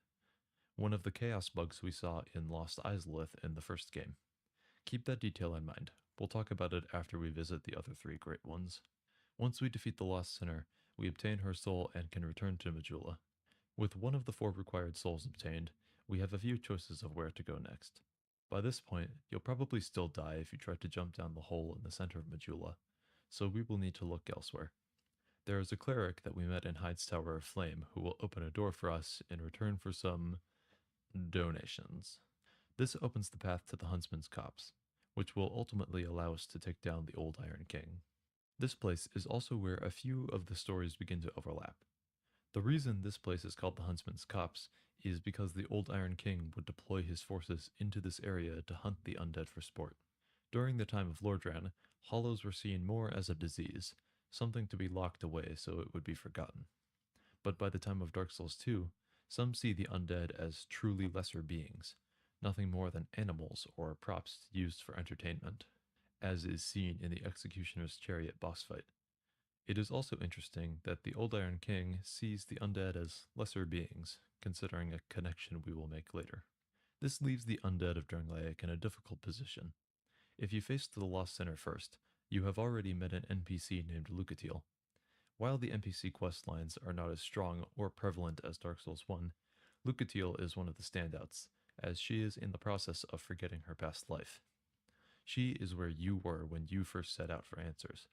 One of the chaos bugs we saw in Lost Izalith in the first game. Keep that detail in mind. We'll talk about it after we visit the other 3 Great Ones. Once we defeat the Lost Sinner, we obtain her soul and can return to Majula. With one of the 4 required souls obtained, we have a few choices of where to go next. By this point, you'll probably still die if you try to jump down the hole in the center of Majula, so we will need to look elsewhere. There is a cleric that we met in Hyde's Tower of Flame who will open a door for us in return for some donations. This opens the path to the Huntsman's Copse. which will ultimately allow us to take down the Old Iron King. This place is also where a few of the stories begin to overlap. The reason this place is called the Huntsman's Copse is because the Old Iron King would deploy his forces into this area to hunt the undead for sport. During the time of Lordran, hollows were seen more as a disease, something to be locked away so it would be forgotten. But by the time of Dark Souls 2, some see the undead as truly lesser beings, nothing more than animals or props used for entertainment, as is seen in the Executioner's Chariot boss fight. It is also interesting that the Old Iron King sees the undead as lesser beings, considering a connection we will make later. This leaves the undead of Drangleic in a difficult position. If you face the Lost Center first, you have already met an NPC named Lucatiel. While the NPC quest lines are not as strong or prevalent as Dark Souls 1, Lucatiel is one of the standouts, as she is in the process of forgetting her past life. She is where you were when you first set out for answers.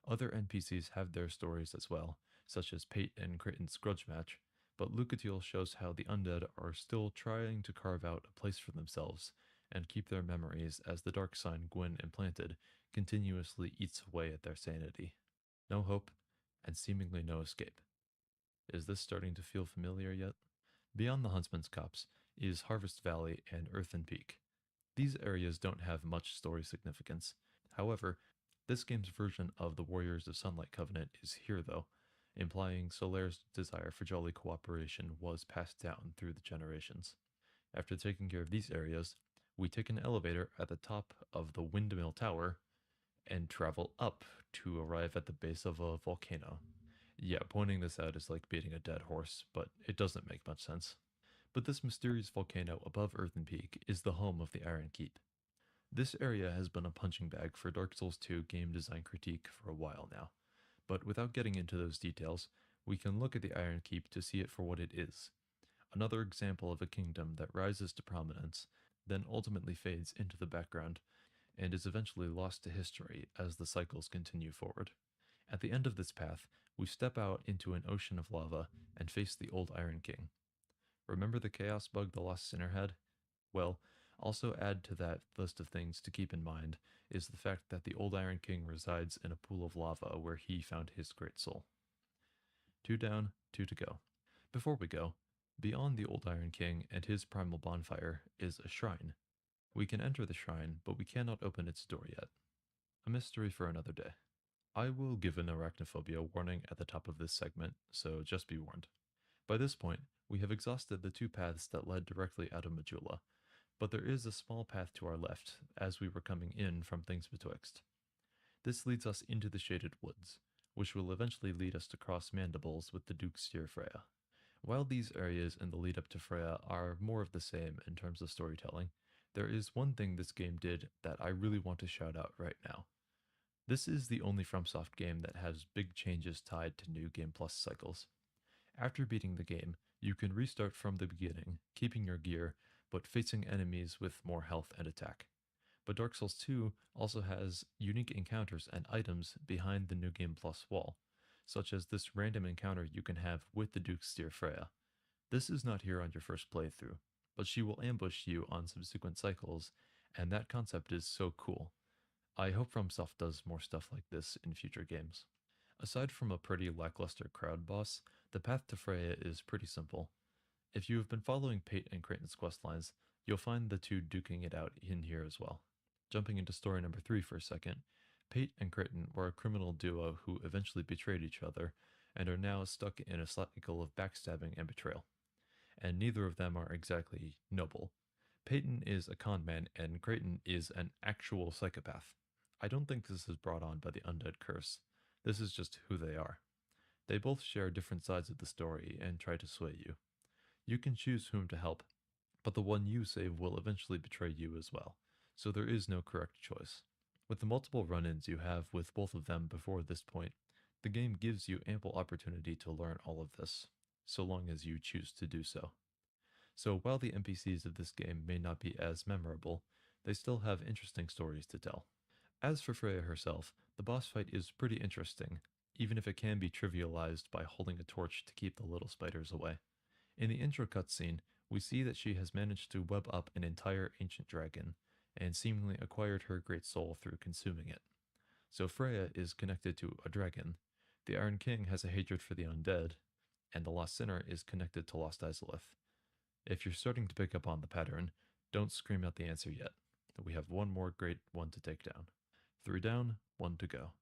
Other NPCs have their stories as well, such as Pate and Creighton's grudge match, but Lucatiel shows how the undead are still trying to carve out a place for themselves and keep their memories as the dark sign Gwyn implanted continuously eats away at their sanity. No hope, and seemingly no escape. Is this starting to feel familiar yet? Beyond the Huntsman's Copse is Harvest Valley and Earthen Peak. These areas don't have much story significance. However, this game's version of the Warriors of Sunlight Covenant is here though, implying Solaire's desire for jolly cooperation was passed down through the generations. After taking care of these areas, we take an elevator at the top of the Windmill Tower and travel up to arrive at the base of a volcano. Yeah, pointing this out is like beating a dead horse, but it doesn't make much sense. But this mysterious volcano above Earthen Peak is the home of the Iron Keep. This area has been a punching bag for Dark Souls 2 game design critique for a while now, but without getting into those details, we can look at the Iron Keep to see it for what it is. Another example of a kingdom that rises to prominence, then ultimately fades into the background, and is eventually lost to history as the cycles continue forward. At the end of this path, we step out into an ocean of lava and face the Old Iron King. Remember the chaos bug the Lost Sinner had? Well, also add to that list of things to keep in mind is the fact that the Old Iron King resides in a pool of lava where he found his great soul. 2 down, 2 to go. Before we go, beyond the Old Iron King and his primal bonfire is a shrine. We can enter the shrine, but we cannot open its door yet. A mystery for another day. I will give an arachnophobia warning at the top of this segment, so just be warned. By this point, we have exhausted the 2 paths that led directly out of Majula, but there is a small path to our left as we were coming in from Things Betwixt. This leads us into the Shaded Woods, which will eventually lead us to cross Mandibles with the Duke's Steer Freya. While these areas in the lead up to Freya are more of the same in terms of storytelling, there is one thing this game did that I really want to shout out right now. This is the only FromSoft game that has big changes tied to New Game Plus cycles. After beating the game, you can restart from the beginning, keeping your gear, but facing enemies with more health and attack. But Dark Souls 2 also has unique encounters and items behind the New Game Plus wall, such as this random encounter you can have with the Duke's Steer Freya. This is not here on your first playthrough, but she will ambush you on subsequent cycles, and that concept is so cool. I hope FromSoft does more stuff like this in future games. Aside from a pretty lackluster crowd boss, the path to Freya is pretty simple. If you have been following Pate and Creighton's questlines, you'll find the 2 duking it out in here as well. Jumping into story number 3 for a second, Pate and Creighton were a criminal duo who eventually betrayed each other, and are now stuck in a cycle of backstabbing and betrayal. And neither of them are exactly noble. Peyton is a con man, and Creighton is an actual psychopath. I don't think this is brought on by the undead curse. This is just who they are. They both share different sides of the story and try to sway you. You can choose whom to help, but the one you save will eventually betray you as well, so there is no correct choice. With the multiple run-ins you have with both of them before this point, the game gives you ample opportunity to learn all of this, so long as you choose to do so. So while the NPCs of this game may not be as memorable, they still have interesting stories to tell. As for Freya herself, the boss fight is pretty interesting, even if it can be trivialized by holding a torch to keep the little spiders away. In the intro cutscene, we see that she has managed to web up an entire ancient dragon, and seemingly acquired her great soul through consuming it. So Freya is connected to a dragon, the Iron King has a hatred for the undead, and the Lost Sinner is connected to Lost Izalith. If you're starting to pick up on the pattern, don't scream out the answer yet. We have one more great one to take down. 3 down, 1 to go.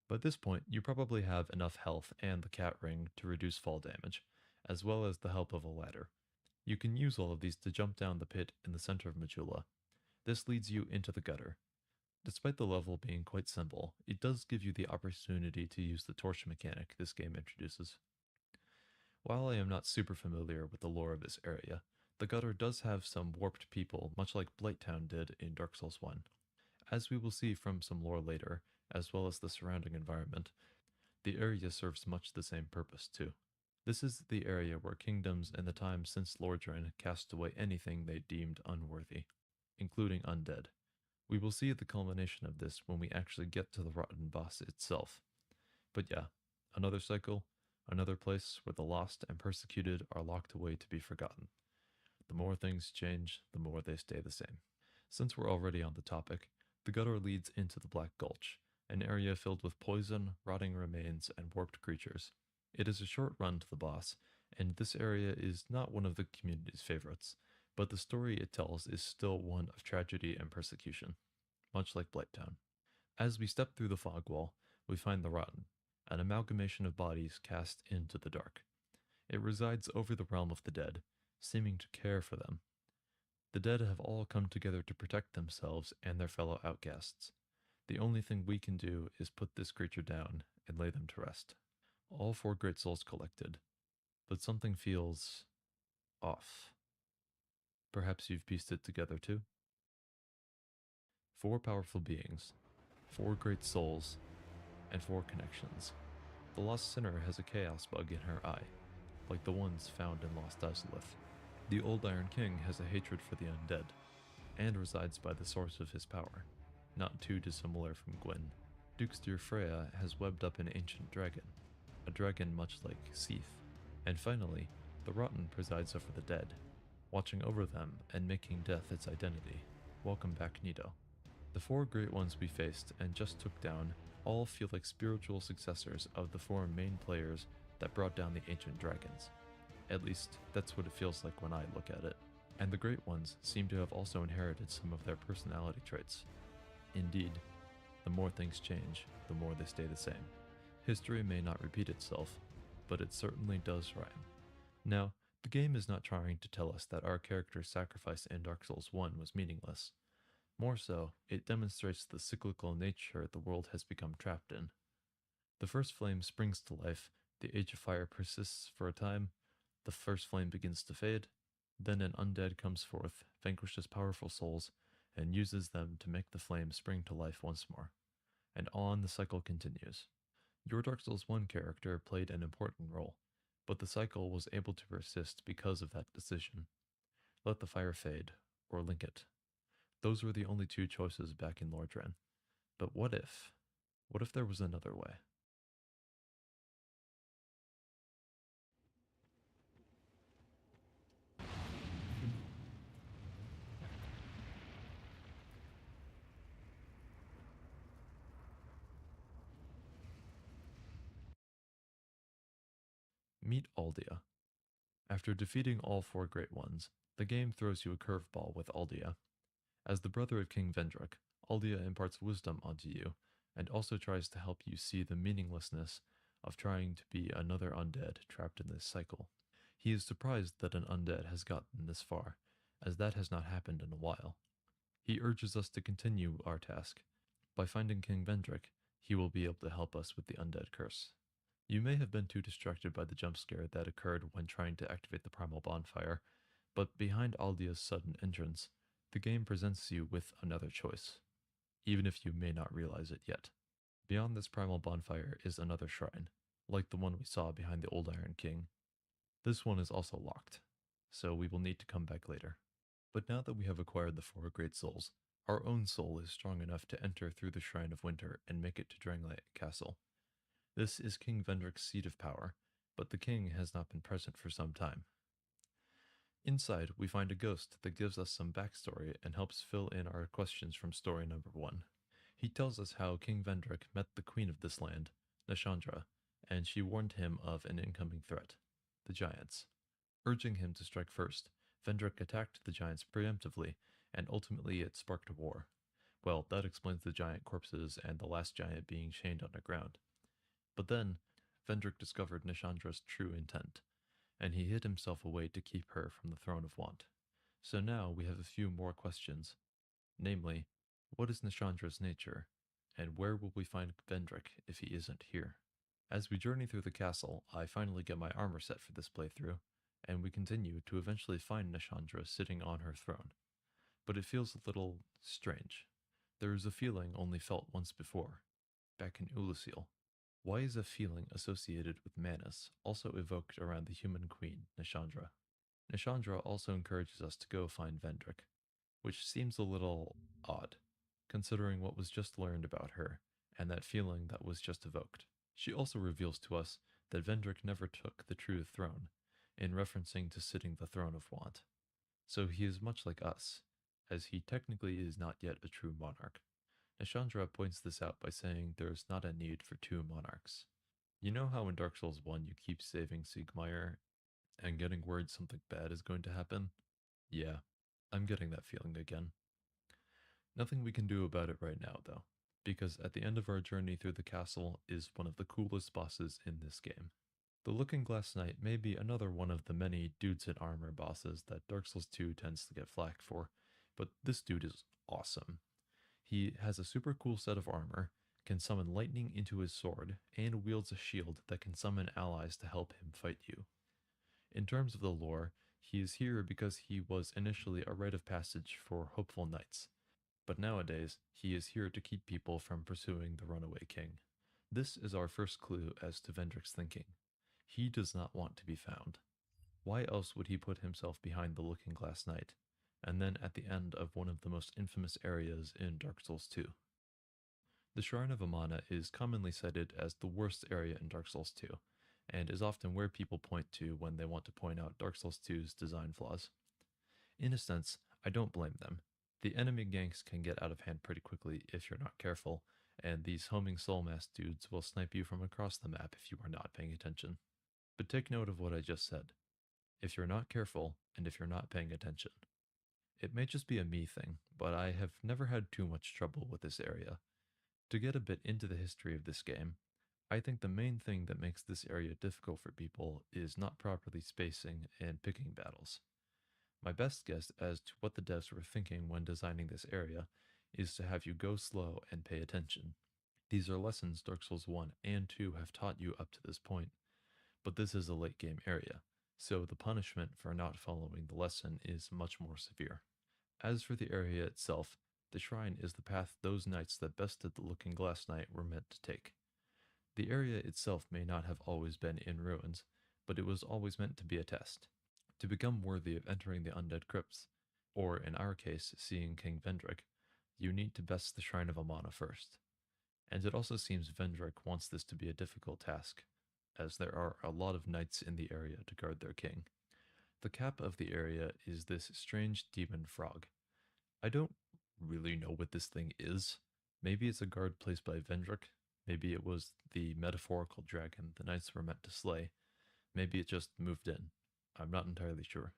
By this point, you probably have enough health and the cat ring to reduce fall damage, as well as the help of a ladder. You can use all of these to jump down the pit in the center of Majula. This leads you into the gutter. Despite the level being quite simple, it does give you the opportunity to use the torch mechanic this game introduces. While I am not super familiar with the lore of this area, the gutter does have some warped people, much like Blighttown did in Dark Souls 1. As we will see from some lore later, as well as the surrounding environment, the area serves much the same purpose too. This is the area where kingdoms in the time since Lordran cast away anything they deemed unworthy, including undead. We will see the culmination of this when we actually get to the Rotten boss itself. But yeah, another cycle, another place where the lost and persecuted are locked away to be forgotten. The more things change, the more they stay the same. Since we're already on the topic, the gutter leads into the Black Gulch, an area filled with poison, rotting remains, and warped creatures. It is a short run to the boss, and this area is not one of the community's favorites, but the story it tells is still one of tragedy and persecution, much like Blighttown. As we step through the fog wall, we find the Rotten, an amalgamation of bodies cast into the dark. It resides over the realm of the dead, seeming to care for them. The dead have all come together to protect themselves and their fellow outcasts. The only thing we can do is put this creature down and lay them to rest. All 4 great souls collected, but something feels off. Perhaps you've pieced it together too? 4 powerful beings, 4 great souls, and 4 connections. The Lost Sinner has a chaos bug in her eye, like the ones found in Lost Izalith. The Old Iron King has a hatred for the undead, and resides by the source of his power, not too dissimilar from Gwyn. Dukestir Freya has webbed up an ancient dragon, a dragon much like Sif. And finally, the Rotten presides over the dead, watching over them and making death its identity. Welcome back, Nito. The 4 great ones we faced and just took down all feel like spiritual successors of the 4 main players that brought down the ancient dragons. At least, that's what it feels like when I look at it. And the Great Ones seem to have also inherited some of their personality traits. Indeed, the more things change, the more they stay the same. History may not repeat itself, but it certainly does rhyme. Now, the game is not trying to tell us that our character's sacrifice in Dark Souls 1 was meaningless. More so, it demonstrates the cyclical nature the world has become trapped in. The first flame springs to life, the Age of Fire persists for a time, the first flame begins to fade, then an undead comes forth, vanquishes powerful souls, and uses them to make the flame spring to life once more. And on the cycle continues. Your Dark Souls 1 character played an important role, but the cycle was able to persist because of that decision. Let the fire fade, or link it. Those were the only 2 choices back in Lordran. But what if? What if there was another way? Meet Aldia. After defeating all 4 Great Ones, the game throws you a curveball with Aldia. As the brother of King Vendrick, Aldia imparts wisdom onto you, and also tries to help you see the meaninglessness of trying to be another undead trapped in this cycle. He is surprised that an undead has gotten this far, as that has not happened in a while. He urges us to continue our task. By finding King Vendrick, he will be able to help us with the undead curse. You may have been too distracted by the jump scare that occurred when trying to activate the primal bonfire, but behind Aldia's sudden entrance, the game presents you with another choice, even if you may not realize it yet. Beyond this primal bonfire is another shrine, like the one we saw behind the Old Iron King. This one is also locked, so we will need to come back later. But now that we have acquired the 4 Great Souls, our own soul is strong enough to enter through the Shrine of Winter and make it to Drangleic Castle. This is King Vendrick's seat of power, but the king has not been present for some time. Inside, we find a ghost that gives us some backstory and helps fill in our questions from story number 1. He tells us how King Vendrick met the queen of this land, Nashandra, and she warned him of an incoming threat, the giants. Urging him to strike first, Vendrick attacked the giants preemptively, and ultimately it sparked a war. Well, that explains the giant corpses and the last giant being chained underground. But then, Vendrick discovered Nishandra's true intent, and he hid himself away to keep her from the throne of want. So now we have a few more questions. Namely, what is Nishandra's nature, and where will we find Vendrick if he isn't here? As we journey through the castle, I finally get my armor set for this playthrough, and we continue to eventually find Nishandra sitting on her throne. But it feels a little strange. There is a feeling only felt once before, back in Ulusil. Why is a feeling associated with Manus also evoked around the human queen, Nishandra? Nishandra also encourages us to go find Vendrick, which seems a little odd, considering what was just learned about her, and that feeling that was just evoked. She also reveals to us that Vendrick never took the true throne, in referencing to sitting the throne of want. So he is much like us, as he technically is not yet a true monarch. Nishandra points this out by saying there is not a need for 2 monarchs. You know how in Dark Souls 1 you keep saving Siegmeyer and getting worried something bad is going to happen? Yeah, I'm getting that feeling again. Nothing we can do about it right now, though, because at the end of our journey through the castle is one of the coolest bosses in this game. The Looking Glass Knight may be another one of the many dudes in armor bosses that Dark Souls 2 tends to get flack for, but this dude is awesome. He has a super cool set of armor, can summon lightning into his sword, and wields a shield that can summon allies to help him fight you. In terms of the lore, he is here because he was initially a rite of passage for hopeful knights, but nowadays he is here to keep people from pursuing the runaway king. This is our first clue as to Vendrick's thinking. He does not want to be found. Why else would he put himself behind the Looking Glass Knight, and then at the end of one of the most infamous areas in Dark Souls 2? The Shrine of Amana is commonly cited as the worst area in Dark Souls 2, and is often where people point to when they want to point out Dark Souls 2's design flaws. In a sense, I don't blame them. The enemy ganks can get out of hand pretty quickly if you're not careful, and these homing soul mask dudes will snipe you from across the map if you are not paying attention. But take note of what I just said. If you're not careful, and if you're not paying attention. It may just be a me thing, but I have never had too much trouble with this area. To get a bit into the history of this game, I think the main thing that makes this area difficult for people is not properly spacing and picking battles. My best guess as to what the devs were thinking when designing this area is to have you go slow and pay attention. These are lessons Dark Souls 1 and 2 have taught you up to this point, but this is a late game area, so the punishment for not following the lesson is much more severe. As for the area itself, the shrine is the path those knights that bested the Looking Glass Knight were meant to take. The area itself may not have always been in ruins, but it was always meant to be a test. To become worthy of entering the undead crypts, or in our case, seeing King Vendrick, you need to best the Shrine of Amana first. And it also seems Vendrick wants this to be a difficult task, as there are a lot of knights in the area to guard their king. The cap of the area is this strange demon frog. I don't really know what this thing is. Maybe it's a guard placed by Vendrick. Maybe it was the metaphorical dragon the knights were meant to slay. Maybe it just moved in. I'm not entirely sure.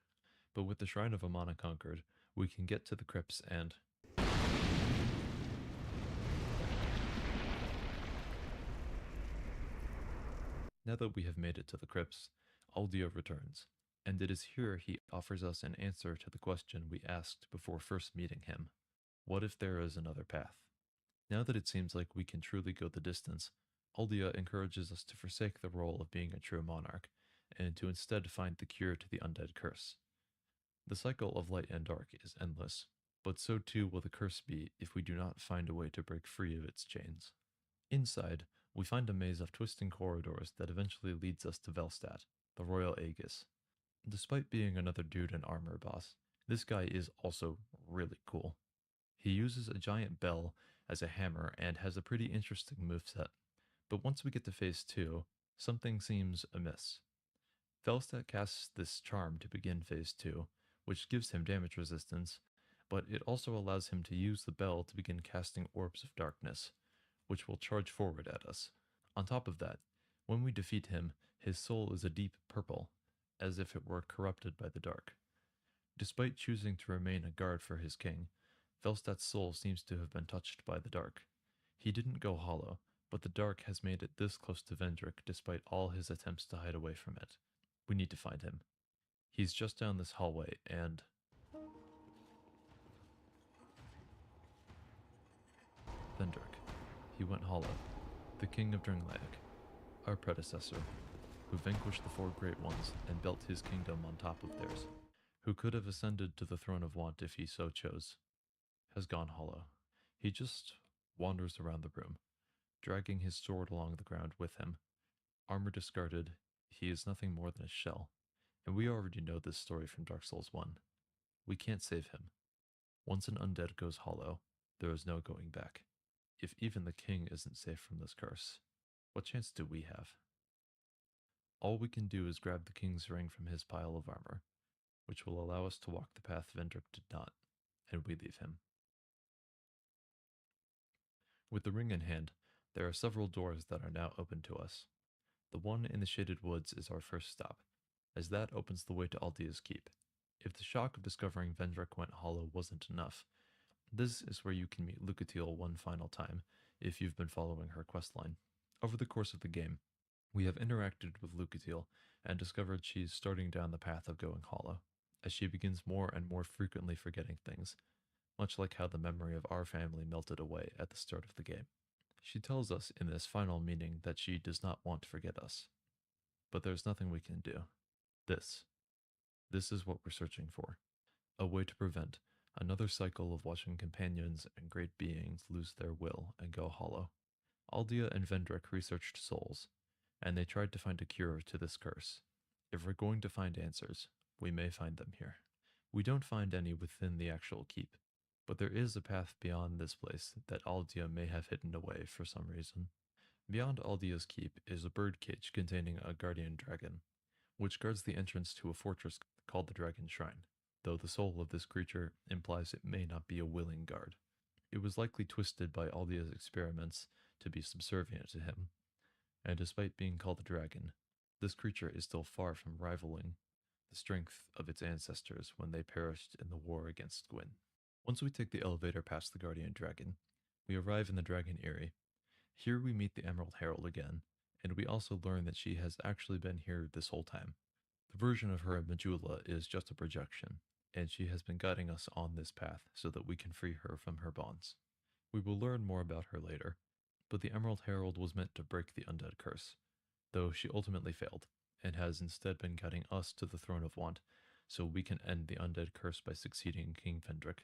But with the Shrine of Amana conquered, we can get to the crypts and... Now that we have made it to the crypts, Aldio returns, and it is here he offers us an answer to the question we asked before first meeting him. What if there is another path? Now that it seems like we can truly go the distance, Aldia encourages us to forsake the role of being a true monarch, and to instead find the cure to the undead curse. The cycle of light and dark is endless, but so too will the curse be if we do not find a way to break free of its chains. Inside, we find a maze of twisting corridors that eventually leads us to Velstadt, the Royal Aegis. Despite being another dude in armor boss, this guy is also really cool. He uses a giant bell as a hammer and has a pretty interesting moveset, but once we get to phase 2, something seems amiss. Velstadt casts this charm to begin phase 2, which gives him damage resistance, but it also allows him to use the bell to begin casting orbs of darkness, which will charge forward at us. On top of that, when we defeat him, his soul is a deep purple, as if it were corrupted by the dark. Despite choosing to remain a guard for his king, Velstat's soul seems to have been touched by the dark. He didn't go hollow, but the dark has made it this close to Vendrick despite all his attempts to hide away from it. We need to find him. He's just down this hallway, and... Vendrick. He went hollow. The king of Drangleic, our predecessor, who vanquished the four great ones and built his kingdom on top of theirs, who could have ascended to the throne of want if he so chose, has gone hollow. He just wanders around the room, dragging his sword along the ground with him. Armor discarded, he is nothing more than a shell, and we already know this story from Dark Souls 1. We can't save him. Once an undead goes hollow, there is no going back. If even the king isn't safe from this curse, what chance do we have? All we can do is grab the king's ring from his pile of armor, which will allow us to walk the path Vendrick did not, and we leave him. With the ring in hand, there are several doors that are now open to us. The one in the shaded woods is our first stop, as that opens the way to Aldea's Keep. If the shock of discovering Vendrick went hollow wasn't enough, this is where you can meet Lucatiel one final time, if you've been following her questline. Over the course of the game, we have interacted with Lucatiel and discovered she's starting down the path of going hollow, as she begins more and more frequently forgetting things, much like how the memory of our family melted away at the start of the game. She tells us in this final meeting that she does not want to forget us. But there's nothing we can do. This is what we're searching for. A way to prevent another cycle of watching companions and great beings lose their will and go hollow. Aldea and Vendrick researched souls, and they tried to find a cure to this curse. If we're going to find answers, we may find them here. We don't find any within the actual keep, but there is a path beyond this place that Aldea may have hidden away for some reason. Beyond Aldea's keep is a birdcage containing a guardian dragon, which guards the entrance to a fortress called the Dragon Shrine, though the soul of this creature implies it may not be a willing guard. It was likely twisted by Aldea's experiments to be subservient to him, and despite being called a dragon, this creature is still far from rivaling the strength of its ancestors when they perished in the war against Gwyn. Once we take the elevator past the Guardian Dragon, we arrive in the Dragon Eyrie. Here we meet the Emerald Herald again, and we also learn that she has actually been here this whole time. The version of her in Majula is just a projection, and she has been guiding us on this path so that we can free her from her bonds. We will learn more about her later, but the Emerald Herald was meant to break the undead curse, though she ultimately failed, and has instead been guiding us to the Throne of Want, so we can end the undead curse by succeeding King Vendrick.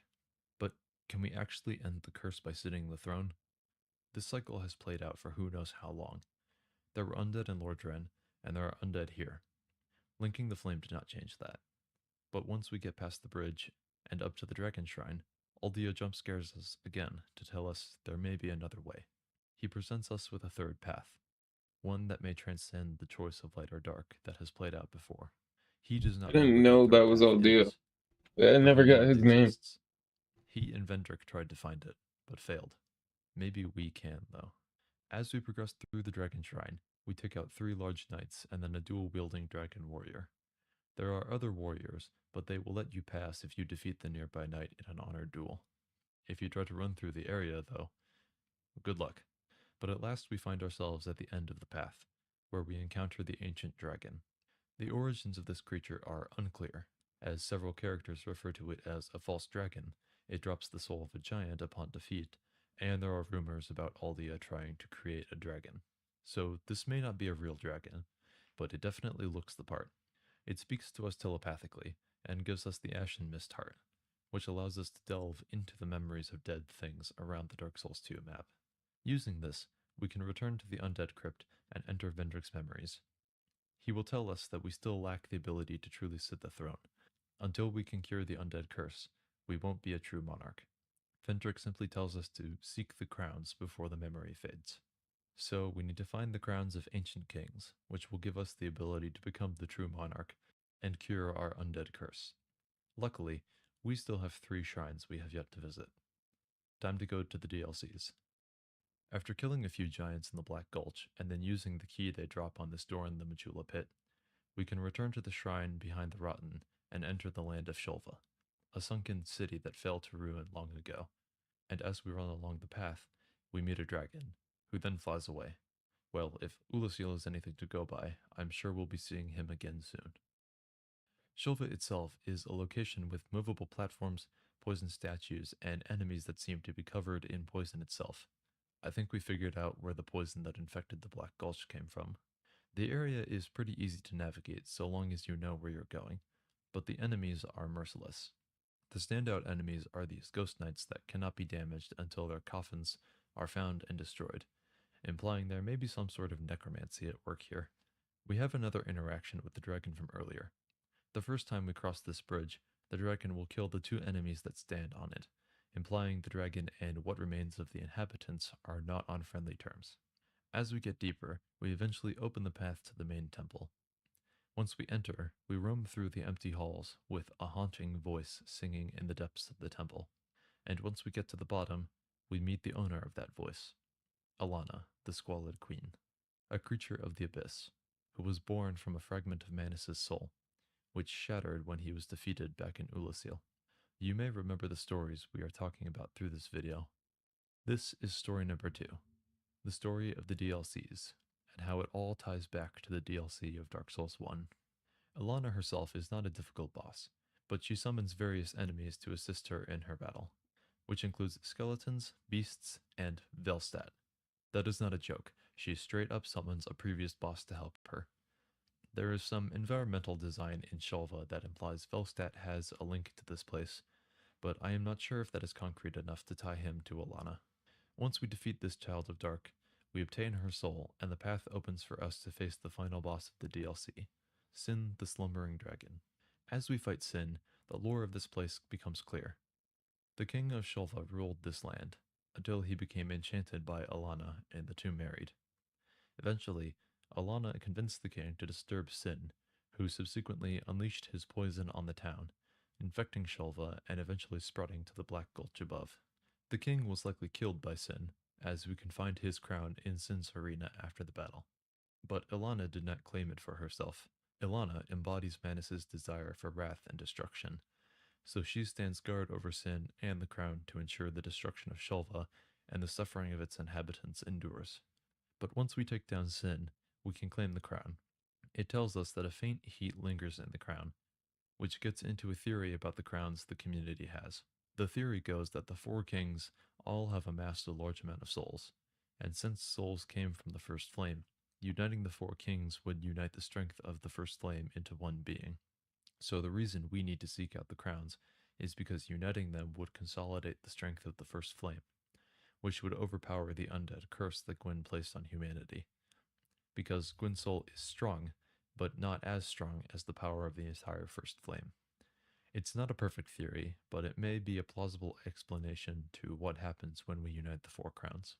But can we actually end the curse by sitting the throne? This cycle has played out for who knows how long. There were undead in Lordran, and there are undead here. Linking the Flame did not change that. But once we get past the bridge and up to the Dragon Shrine, Aldea jump scares us again to tell us there may be another way. He presents us with a third path, one that may transcend the choice of light or dark that has played out before. He does not I didn't know what the that third was path Aldea. is, I but never we know got his it name. exists. He and Vendrick tried to find it, but failed. Maybe we can, though. As we progress through the Dragon Shrine, we take out 3 large knights and then a dual-wielding dragon warrior. There are other warriors, but they will let you pass if you defeat the nearby knight in an honored duel. If you try to run through the area, though, good luck. But at last we find ourselves at the end of the path, where we encounter the ancient dragon. The origins of this creature are unclear, as several characters refer to it as a false dragon. It drops the soul of a giant upon defeat, and there are rumors about Aldea trying to create a dragon. So this may not be a real dragon, but it definitely looks the part. It speaks to us telepathically, and gives us the Ashen Mist Heart, which allows us to delve into the memories of dead things around the Dark Souls 2 map. Using this, we can return to the Undead Crypt and enter Vendrick's memories. He will tell us that we still lack the ability to truly sit the throne. Until we can cure the undead curse, we won't be a true monarch. Vendrick simply tells us to seek the crowns before the memory fades. So we need to find the crowns of ancient kings, which will give us the ability to become the true monarch and cure our undead curse. Luckily, we still have 3 shrines we have yet to visit. Time to go to the DLCs. After killing a few giants in the Black Gulch, and then using the key they drop on this door in the Majula Pit, we can return to the shrine behind the Rotten and enter the land of Shulva, a sunken city that fell to ruin long ago, and as we run along the path, we meet a dragon, who then flies away. Well, if Ulasil is anything to go by, I'm sure we'll be seeing him again soon. Shulva itself is a location with movable platforms, poison statues, and enemies that seem to be covered in poison itself. I think we figured out where the poison that infected the Black Gulch came from. The area is pretty easy to navigate so long as you know where you're going, but the enemies are merciless. The standout enemies are these ghost knights that cannot be damaged until their coffins are found and destroyed, implying there may be some sort of necromancy at work here. We have another interaction with the dragon from earlier. The first time we cross this bridge, the dragon will kill the 2 enemies that stand on it, implying the dragon and what remains of the inhabitants are not on friendly terms. As we get deeper, we eventually open the path to the main temple. Once we enter, we roam through the empty halls with a haunting voice singing in the depths of the temple, and once we get to the bottom, we meet the owner of that voice, Alana, the Squalid Queen, a creature of the abyss, who was born from a fragment of Manus' soul, which shattered when he was defeated back in Ulasil. You may remember the stories we are talking about through this video. This is story number 2, the story of the DLCs, and how it all ties back to the DLC of Dark Souls 1. Alana herself is not a difficult boss, but she summons various enemies to assist her in her battle, which includes skeletons, beasts, and Velstadt. That is not a joke, she straight up summons a previous boss to help her. There is some environmental design in Shulva that implies Velstadt has a link to this place, but I am not sure if that is concrete enough to tie him to Alana. Once we defeat this Child of Dark, we obtain her soul, and the path opens for us to face the final boss of the DLC, Sin the Slumbering Dragon. As we fight Sin, the lore of this place becomes clear. The king of Shulva ruled this land, until he became enchanted by Alana and the 2 married. Eventually, Alana convinced the king to disturb Sin, who subsequently unleashed his poison on the town, infecting Shulva and eventually spreading to the Black Gulch above. The king was likely killed by Sin, as we can find his crown in Sin's arena after the battle. But Alana did not claim it for herself. Alana embodies Manus' desire for wrath and destruction, so she stands guard over Sin and the crown to ensure the destruction of Shulva and the suffering of its inhabitants endures. But once we take down Sin, we can claim the crown. It tells us that a faint heat lingers in the crown, which gets into a theory about the crowns the community has. The theory goes that the 4 kings all have amassed a large amount of souls, and since souls came from the first flame, uniting the 4 kings would unite the strength of the first flame into one being. So the reason we need to seek out the crowns is because uniting them would consolidate the strength of the first flame, which would overpower the undead curse that Gwyn placed on humanity. Because Gwyn's soul is strong, but not as strong as the power of the entire first flame. It's not a perfect theory, but it may be a plausible explanation to what happens when we unite the 4 crowns.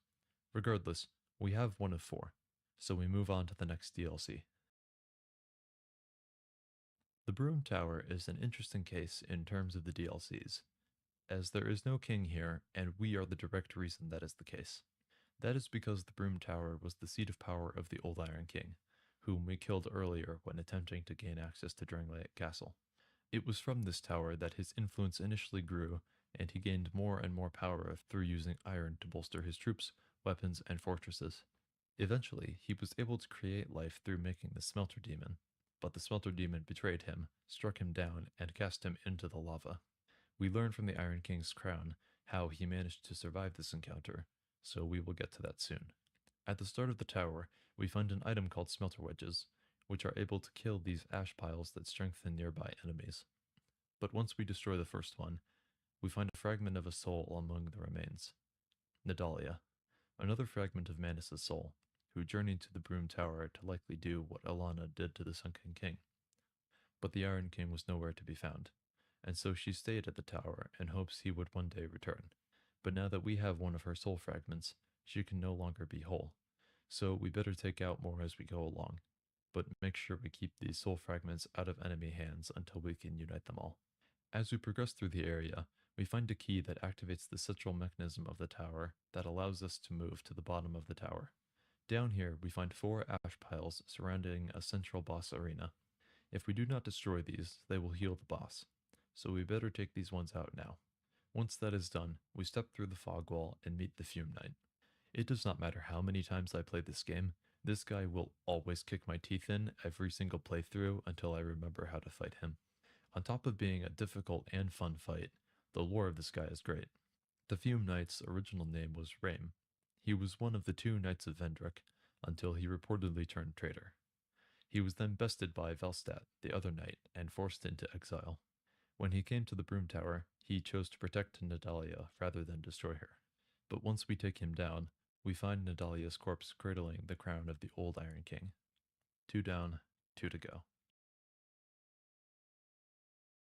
Regardless, we have one of 4, so we move on to the next DLC. The Broom Tower is an interesting case in terms of the DLCs, as there is no king here, and we are the direct reason that is the case. That is because the Broom Tower was the seat of power of the Old Iron King, whom we killed earlier when attempting to gain access to Drangleic Castle. It was from this tower that his influence initially grew, and he gained more and more power through using iron to bolster his troops, weapons, and fortresses. Eventually, he was able to create life through making the Smelter Demon, but the Smelter Demon betrayed him, struck him down, and cast him into the lava. We learn from the Iron King's crown how he managed to survive this encounter, so we will get to that soon. At the start of the tower, we find an item called Smelter Wedges, which are able to kill these ash piles that strengthen nearby enemies. But once we destroy the first one, we find a fragment of a soul among the remains. Nadalia, another fragment of Manus' soul, who journeyed to the Broom Tower to likely do what Alana did to the Sunken King. But the Iron King was nowhere to be found, and so she stayed at the tower in hopes he would one day return. But now that we have one of her soul fragments, she can no longer be whole, so we better take out more as we go along, but make sure we keep these soul fragments out of enemy hands until we can unite them all. As we progress through the area, we find a key that activates the central mechanism of the tower that allows us to move to the bottom of the tower. Down here, we find 4 ash piles surrounding a central boss arena. If we do not destroy these, they will heal the boss, so we better take these ones out now. Once that is done, we step through the fog wall and meet the Fume Knight. It does not matter how many times I play this game, this guy will always kick my teeth in every single playthrough until I remember how to fight him. On top of being a difficult and fun fight, the lore of this guy is great. The Fume Knight's original name was Raim. He was one of the 2 Knights of Vendrick until he reportedly turned traitor. He was then bested by Velstadt, the other knight, and forced into exile. When he came to the Broom Tower, he chose to protect Nadalia rather than destroy her. But once we take him down, we find Nadalia's corpse cradling the crown of the old Iron King. 2 down, 2 to go.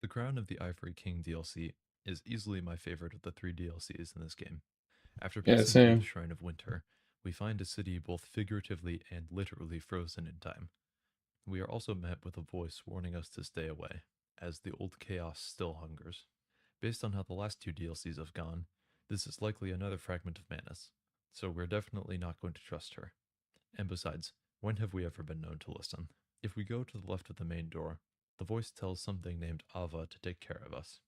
The Crown of the Ivory King DLC is easily my favorite of the 3 DLCs in this game. After Yeah, passing through same. the Shrine of Winter, we find a city both figuratively and literally frozen in time. We are also met with a voice warning us to stay away, as the old chaos still hungers. Based on how the last 2 DLCs have gone, this is likely another fragment of Manus, so we're definitely not going to trust her. And besides, when have we ever been known to listen? If we go to the left of the main door, the voice tells something named Ava to take care of us,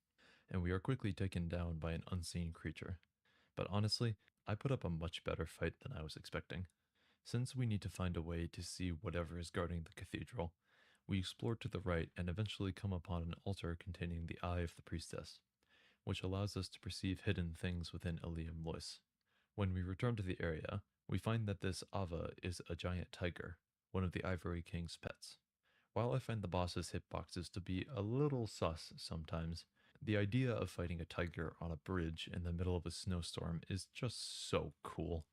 and we are quickly taken down by an unseen creature. But honestly, I put up a much better fight than I was expecting. Since we need to find a way to see whatever is guarding the cathedral, we explore to the right and eventually come upon an altar containing the Eye of the Priestess, which allows us to perceive hidden things within Ilium Lois. When we return to the area, we find that this Ava is a giant tiger, one of the Ivory King's pets. While I find the boss's hitboxes to be a little sus sometimes, the idea of fighting a tiger on a bridge in the middle of a snowstorm is just so cool.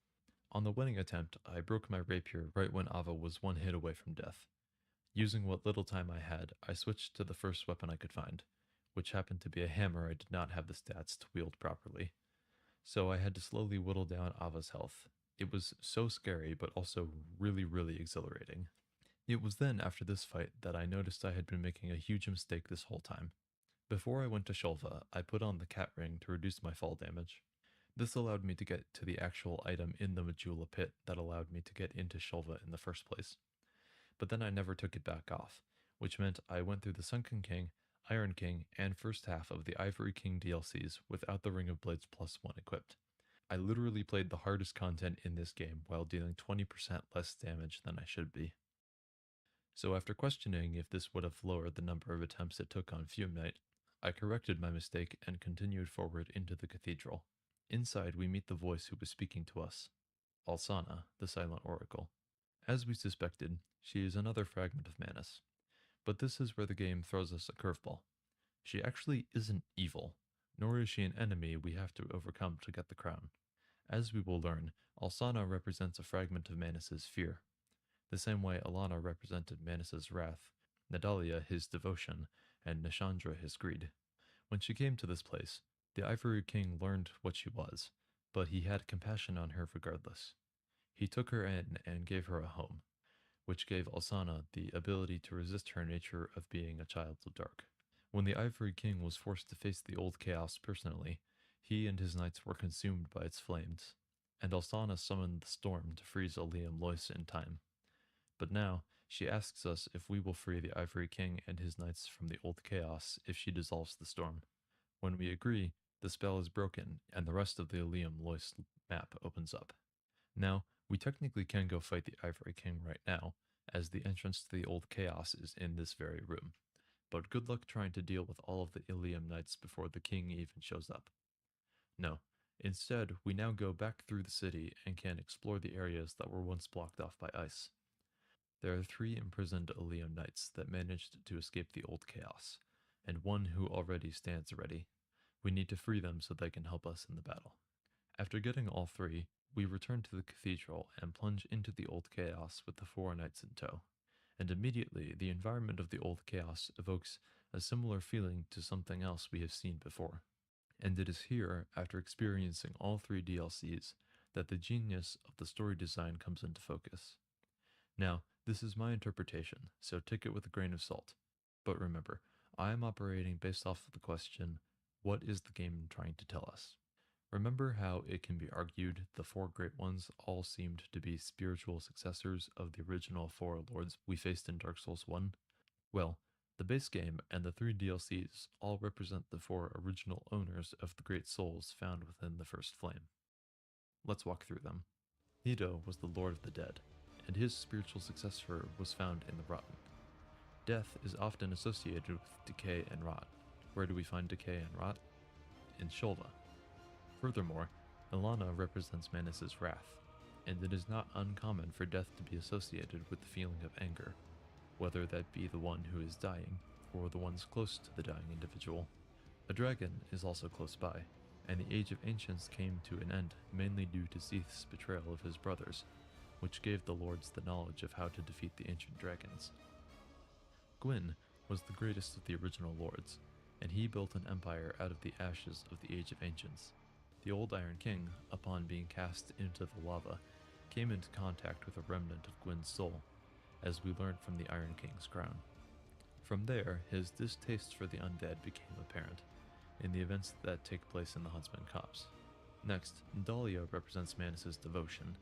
On the winning attempt, I broke my rapier right when Ava was 1 hit away from death. Using what little time I had, I switched to the first weapon I could find, which happened to be a hammer I did not have the stats to wield properly. So I had to slowly whittle down Ava's health. It was so scary, but also really exhilarating. It was then, after this fight, that I noticed I had been making a huge mistake this whole time. Before I went to Shulva, I put on the cat ring to reduce my fall damage. This allowed me to get to the actual item in the Majula pit that allowed me to get into Shulva in the first place. But then I never took it back off, which meant I went through the Sunken King, Iron King, and first half of the Ivory King DLCs without the Ring of Blades +1 equipped. I literally played the hardest content in this game while dealing 20% less damage than I should be. So after questioning if this would have lowered the number of attempts it took on Fume Knight, I corrected my mistake and continued forward into the cathedral. Inside, we meet the voice who was speaking to us, Alsana, the Silent Oracle. As we suspected, she is another fragment of Manus. But this is where the game throws us a curveball. She actually isn't evil, nor is she an enemy we have to overcome to get the crown. As we will learn, Alsana represents a fragment of Manus's fear, the same way Alana represented Manus's wrath, Nadalia his devotion, and Nishandra his greed. When she came to this place, the Ivory King learned what she was, but he had compassion on her regardless. He took her in and gave her a home, which gave Alsana the ability to resist her nature of being a child of dark. When the Ivory King was forced to face the old chaos personally, he and his knights were consumed by its flames, and Alsana summoned the storm to freeze Ilium Lois in time. But now, she asks us if we will free the Ivory King and his knights from the old chaos if she dissolves the storm. When we agree, the spell is broken, and the rest of the Ilium Lois map opens up. Now, we technically can go fight the Ivory King right now, as the entrance to the old chaos is in this very room. But good luck trying to deal with all of the Ilium Knights before the king even shows up. No, instead, we now go back through the city and can explore the areas that were once blocked off by ice. There are 3 imprisoned Ilium Knights that managed to escape the old chaos, and 1 who already stands ready. We need to free them so they can help us in the battle. After getting all 3, we return to the cathedral and plunge into the old chaos with the 4 knights in tow. And immediately, the environment of the old chaos evokes a similar feeling to something else we have seen before. And it is here, after experiencing all 3 DLCs, that the genius of the story design comes into focus. Now, this is my interpretation, so take it with a grain of salt. But remember, I am operating based off of the question, what is the game trying to tell us? Remember how it can be argued the four Great Ones all seemed to be spiritual successors of the original four lords we faced in Dark Souls 1? Well, the base game and the 3 DLCs all represent the 4 original owners of the Great Souls found within the First Flame. Let's walk through them. Nito was the Lord of the Dead, and his spiritual successor was found in the Rotten. Death is often associated with decay and rot. Where do we find decay and rot? In Shulva. Furthermore, Ilana represents Manus' wrath, and it is not uncommon for death to be associated with the feeling of anger, whether that be the one who is dying, or the ones close to the dying individual. A dragon is also close by, and the Age of Ancients came to an end mainly due to Seath's betrayal of his brothers, which gave the lords the knowledge of how to defeat the ancient dragons. Gwyn was the greatest of the original lords, and he built an empire out of the ashes of the Age of Ancients. The old Iron King, upon being cast into the lava, came into contact with a remnant of Gwyn's soul, as we learned from the Iron King's crown. From there, his distaste for the undead became apparent, in the events that take place in the Huntsman Copse. Next, Dahlia represents Manus' devotion,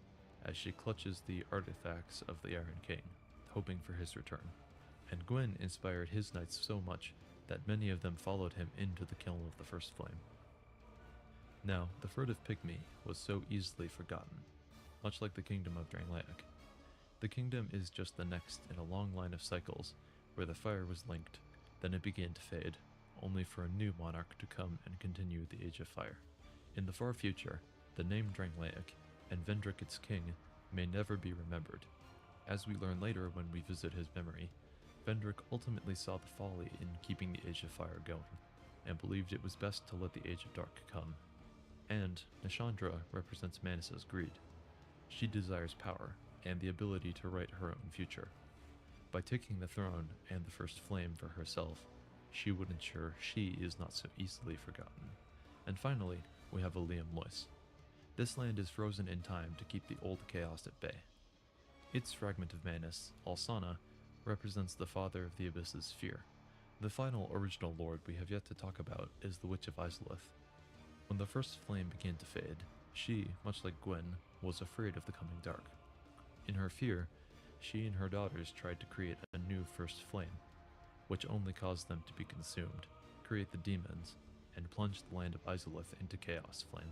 as she clutches the artifacts of the Iron King, hoping for his return. And Gwyn inspired his knights so much that many of them followed him into the kiln of the First Flame. Now, the furtive pygmy was so easily forgotten, much like the kingdom of Drangleic. The kingdom is just the next in a long line of cycles, where the fire was linked, then it began to fade, only for a new monarch to come and continue the Age of Fire. In the far future, the name Drangleic, and Vendrick its king, may never be remembered. As we learn later when we visit his memory, Vendrick ultimately saw the folly in keeping the Age of Fire going, and believed it was best to let the Age of Dark come. And Nishandra represents Manus' greed. She desires power, and the ability to write her own future. By taking the throne and the First Flame for herself, she would ensure she is not so easily forgotten. And finally, we have Liam Lois. This land is frozen in time to keep the old chaos at bay. Its fragment of Manus, Alsana, represents the father of the Abyss's fear. The final original lord we have yet to talk about is the Witch of Izalith. When the First Flame began to fade, she, much like Gwyn, was afraid of the coming dark. In her fear, she and her daughters tried to create a new First Flame, which only caused them to be consumed, create the demons, and plunge the land of Izalith into Chaos Flame.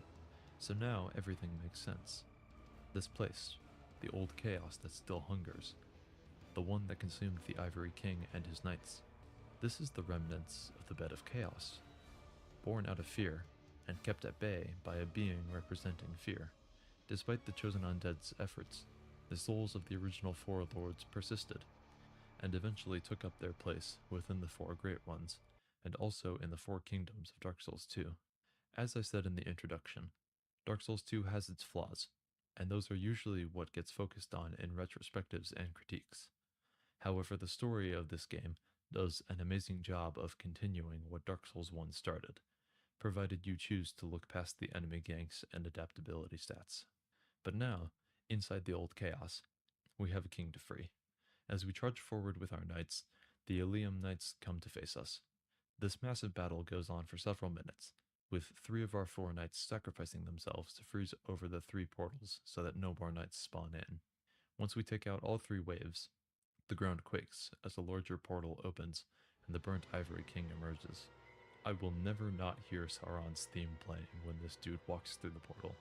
So now everything makes sense. This place, the old chaos that still hungers, the one that consumed the Ivory King and his knights, this is the remnants of the Bed of Chaos, born out of fear, and kept at bay by a being representing fear. Despite the chosen undead's efforts, the souls of the original four lords persisted, and eventually took up their place within the four Great Ones, and also in the four kingdoms of Dark Souls 2. As I said in the introduction, Dark Souls 2 has its flaws, and those are usually what gets focused on in retrospectives and critiques. However, the story of this game does an amazing job of continuing what Dark Souls 1 started, provided you choose to look past the enemy ganks and adaptability stats. But now, inside the old chaos, we have a king to free. As we trudge forward with our knights, the Ilium Knights come to face us. This massive battle goes on for several minutes, with 3 of our 4 knights sacrificing themselves to freeze over the 3 portals so that no more knights spawn in. Once we take out all 3 waves, the ground quakes as a larger portal opens and the burnt Ivory King emerges. I will never not hear Sauron's theme playing when this dude walks through the portal.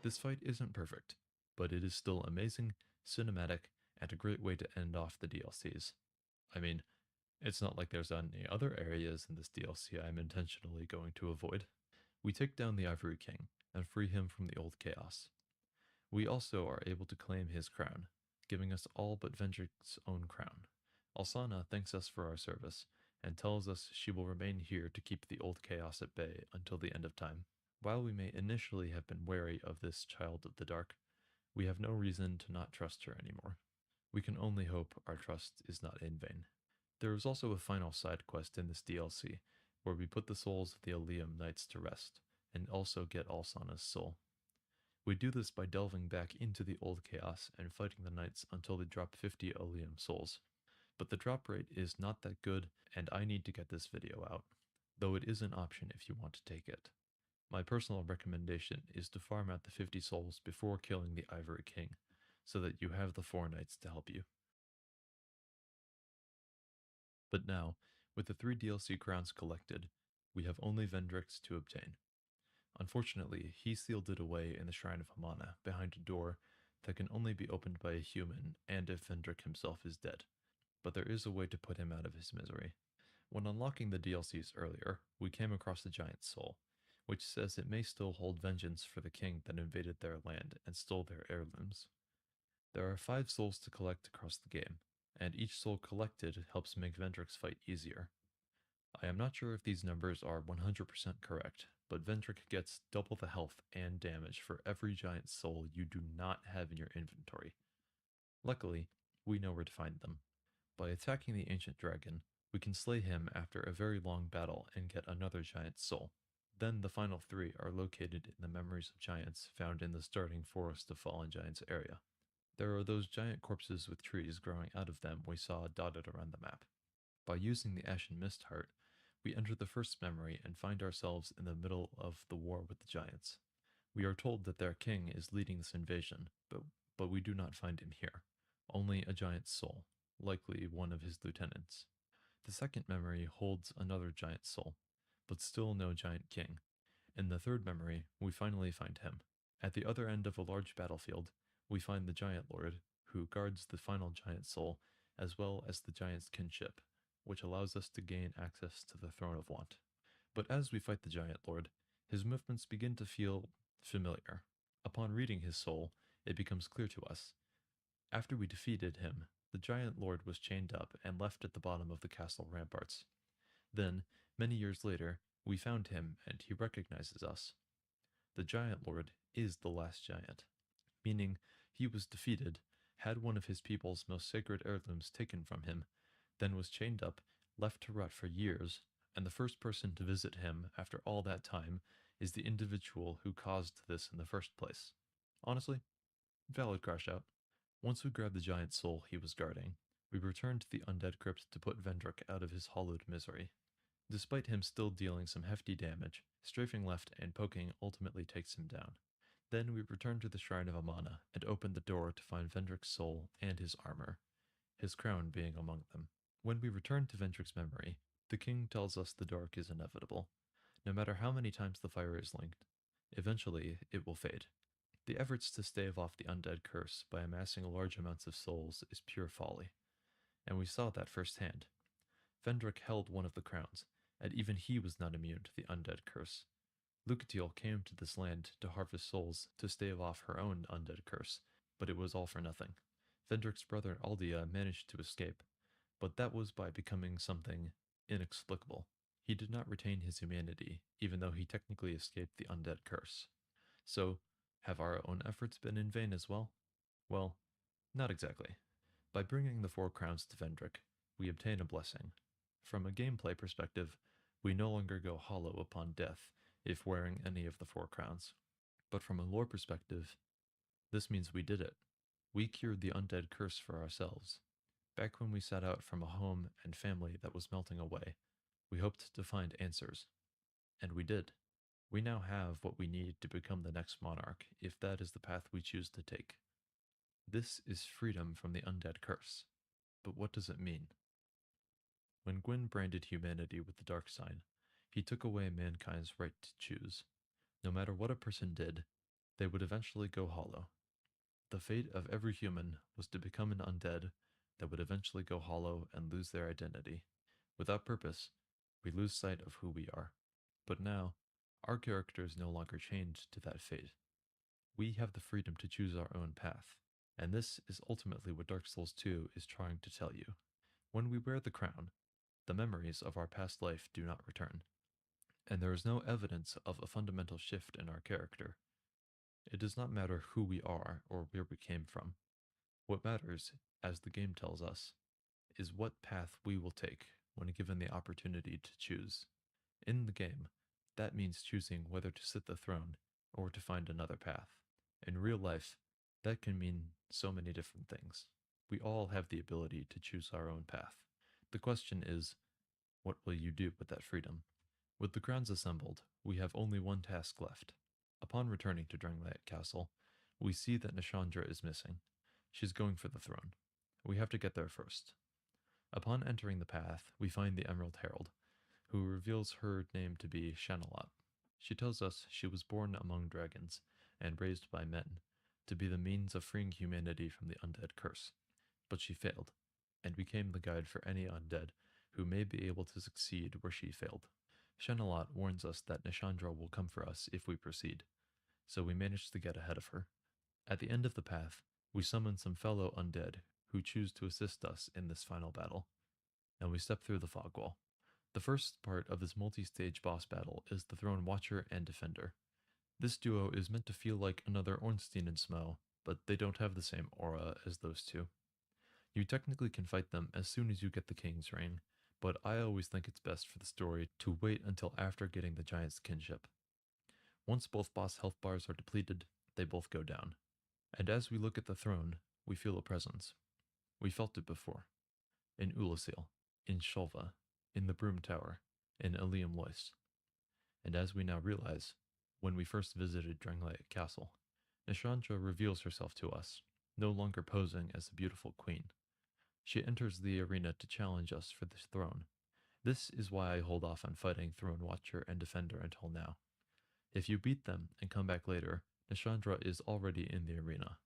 This fight isn't perfect, but it is still amazing, cinematic, and a great way to end off the DLCs. I mean, it's not like there's any other areas in this DLC I'm intentionally going to avoid. We take down the Ivory King and free him from the old chaos. We also are able to claim his crown, giving us all but Vendrick's own crown. Alsana thanks us for our service, and tells us she will remain here to keep the old chaos at bay until the end of time. While we may initially have been wary of this child of the dark, we have no reason to not trust her anymore. We can only hope our trust is not in vain. There is also a final side quest in this DLC, where we put the souls of the Ilium Knights to rest, and also get Alsana's soul. We do this by delving back into the old chaos and fighting the knights until they drop 50 Ilium souls. but the drop rate is not that good, and I need to get this video out, though it is an option if you want to take it. My personal recommendation is to farm out the 50 souls before killing the Ivory King, so that you have the 4 knights to help you. But now, with the 3 DLC crowns collected, we have only Vendrick's to obtain. Unfortunately, he sealed it away in the Shrine of Hamana, behind a door that can only be opened by a human and if Vendrick himself is dead. But there is a way to put him out of his misery. When unlocking the DLCs earlier, we came across the Giant's Soul, which says it may still hold vengeance for the king that invaded their land and stole their heirlooms. There are 5 souls to collect across the game, and each soul collected helps make Vendrick's fight easier. I am not sure if these numbers are 100% correct, but Vendrick gets double the health and damage for every giant soul you do not have in your inventory. Luckily, we know where to find them. By attacking the ancient dragon, we can slay him after a very long battle and get another giant soul. Then the final 3 are located in the Memories of Giants found in the starting Forest of Fallen Giants area. There are those giant corpses with trees growing out of them we saw dotted around the map. By using the Ashen Mist Heart, we enter the first memory and find ourselves in the middle of the war with the giants. We are told that their king is leading this invasion, but we do not find him here. Only a giant soul, likely one of his lieutenants. The second memory holds another giant soul, but still no giant king. In the third memory, we finally find him. At the other end of a large battlefield, we find the Giant Lord, who guards the final giant soul, as well as the giant's kinship, which allows us to gain access to the Throne of Want. But as we fight the Giant Lord, his movements begin to feel familiar. Upon reading his soul, it becomes clear to us. After we defeated him, the Giant Lord was chained up and left at the bottom of the castle ramparts. Then, many years later, we found him and he recognizes us. The Giant Lord is the last giant, meaning he was defeated, had one of his people's most sacred heirlooms taken from him, then was chained up, left to rot for years, and the first person to visit him after all that time is the individual who caused this in the first place. Honestly, valid crash out. Once we grabbed the giant soul he was guarding, we returned to the undead crypt to put Vendrick out of his hollowed misery. Despite him still dealing some hefty damage, strafing left and poking ultimately takes him down. Then we return to the Shrine of Amana and open the door to find Vendrick's soul and his armor, his crown being among them. When we return to Vendrick's memory, the king tells us the dark is inevitable. No matter how many times the fire is linked, eventually it will fade. The efforts to stave off the undead curse by amassing large amounts of souls is pure folly, and we saw that firsthand. Vendrick held one of the crowns, and even he was not immune to the undead curse. Lucatiel came to this land to harvest souls to stave off her own undead curse, but it was all for nothing. Vendrick's brother Aldia managed to escape, but that was by becoming something inexplicable. He did not retain his humanity, even though he technically escaped the undead curse. So, have our own efforts been in vain as well? Well, not exactly. By bringing the 4 crowns to Vendrick, we obtain a blessing. From a gameplay perspective, we no longer go hollow upon death if wearing any of the 4 crowns. But from a lore perspective, this means we did it. We cured the undead curse for ourselves. Back when we set out from a home and family that was melting away, we hoped to find answers. And we did. We now have what we need to become the next monarch, if that is the path we choose to take. This is freedom from the undead curse. But what does it mean? When Gwyn branded humanity with the dark sign, he took away mankind's right to choose. No matter what a person did, they would eventually go hollow. The fate of every human was to become an undead that would eventually go hollow and lose their identity. Without purpose, we lose sight of who we are. But now, our character is no longer chained to that fate. We have the freedom to choose our own path, and this is ultimately what Dark Souls 2 is trying to tell you. When we wear the crown, the memories of our past life do not return, and there is no evidence of a fundamental shift in our character. It does not matter who we are or where we came from. What matters, as the game tells us, is what path we will take when given the opportunity to choose. In the game, that means choosing whether to sit the throne or to find another path. In real life, that can mean so many different things. We all have the ability to choose our own path. The question is, what will you do with that freedom? With the crowns assembled, we have only one task left. Upon returning to Drangleic Castle, we see that Nishandra is missing. She's going for the throne. We have to get there first. Upon entering the path, we find the Emerald Herald, who reveals her name to be Shanalot. She tells us she was born among dragons and raised by men to be the means of freeing humanity from the undead curse. But she failed, and became the guide for any undead who may be able to succeed where she failed. Shanalot warns us that Nishandra will come for us if we proceed, so we manage to get ahead of her. At the end of the path, we summon some fellow undead who choose to assist us in this final battle, and we step through the fog wall. The first part of this multi-stage boss battle is the Throne Watcher and Defender. This duo is meant to feel like another Ornstein and Smo, but they don't have the same aura as those two. You technically can fight them as soon as you get the King's Ring, but I always think it's best for the story to wait until after getting the Giant's Kinship. Once both boss health bars are depleted, they both go down. And as we look at the throne, we feel a presence. We felt it before. In Ulasil, in Shulva, in the Broom Tower, in Ilium Lois. And as we now realize, when we first visited Drangleic Castle, Nishandra reveals herself to us, no longer posing as a beautiful queen. She enters the arena to challenge us for this throne. This is why I hold off on fighting Throne Watcher and Defender until now. If you beat them and come back later, Nishandra is already in the arena.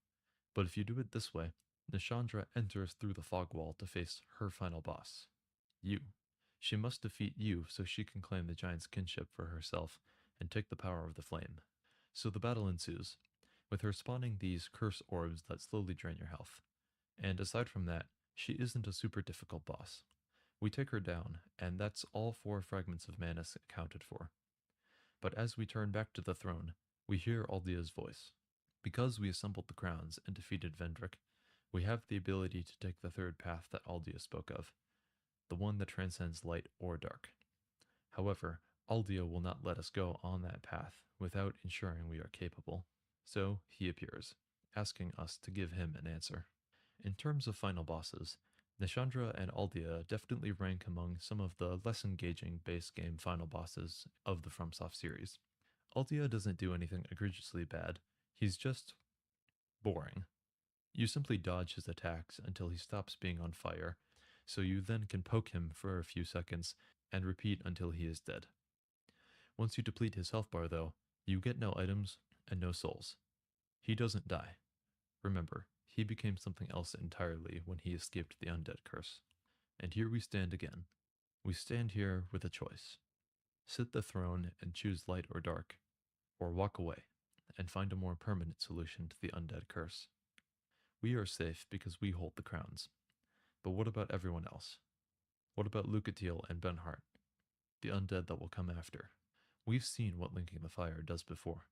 But if you do it this way, Nishandra enters through the fog wall to face her final boss, you. She must defeat you so she can claim the giant's kinship for herself and take the power of the flame. So the battle ensues, with her spawning these curse orbs that slowly drain your health. And aside from that, she isn't a super difficult boss. We take her down, and that's all 4 fragments of mana accounted for. But as we turn back to the throne, we hear Aldia's voice. Because we assembled the crowns and defeated Vendrick, we have the ability to take the third path that Aldia spoke of, the one that transcends light or dark. However, Aldia will not let us go on that path without ensuring we are capable. So he appears, asking us to give him an answer. In terms of final bosses, Nishandra and Aldia definitely rank among some of the less engaging base game final bosses of the FromSoft series. Aldia doesn't do anything egregiously bad, he's just boring. You simply dodge his attacks until he stops being on fire, so you then can poke him for a few seconds and repeat until he is dead. Once you deplete his health bar though, you get no items and no souls. He doesn't die. Remember, he became something else entirely when he escaped the undead curse. And here we stand again. We stand here with a choice. Sit the throne and choose light or dark, or walk away and find a more permanent solution to the undead curse. We are safe because we hold the crowns. But what about everyone else? What about Lucatiel and Benhart, the undead that will come after? We've seen what linking the fire does before.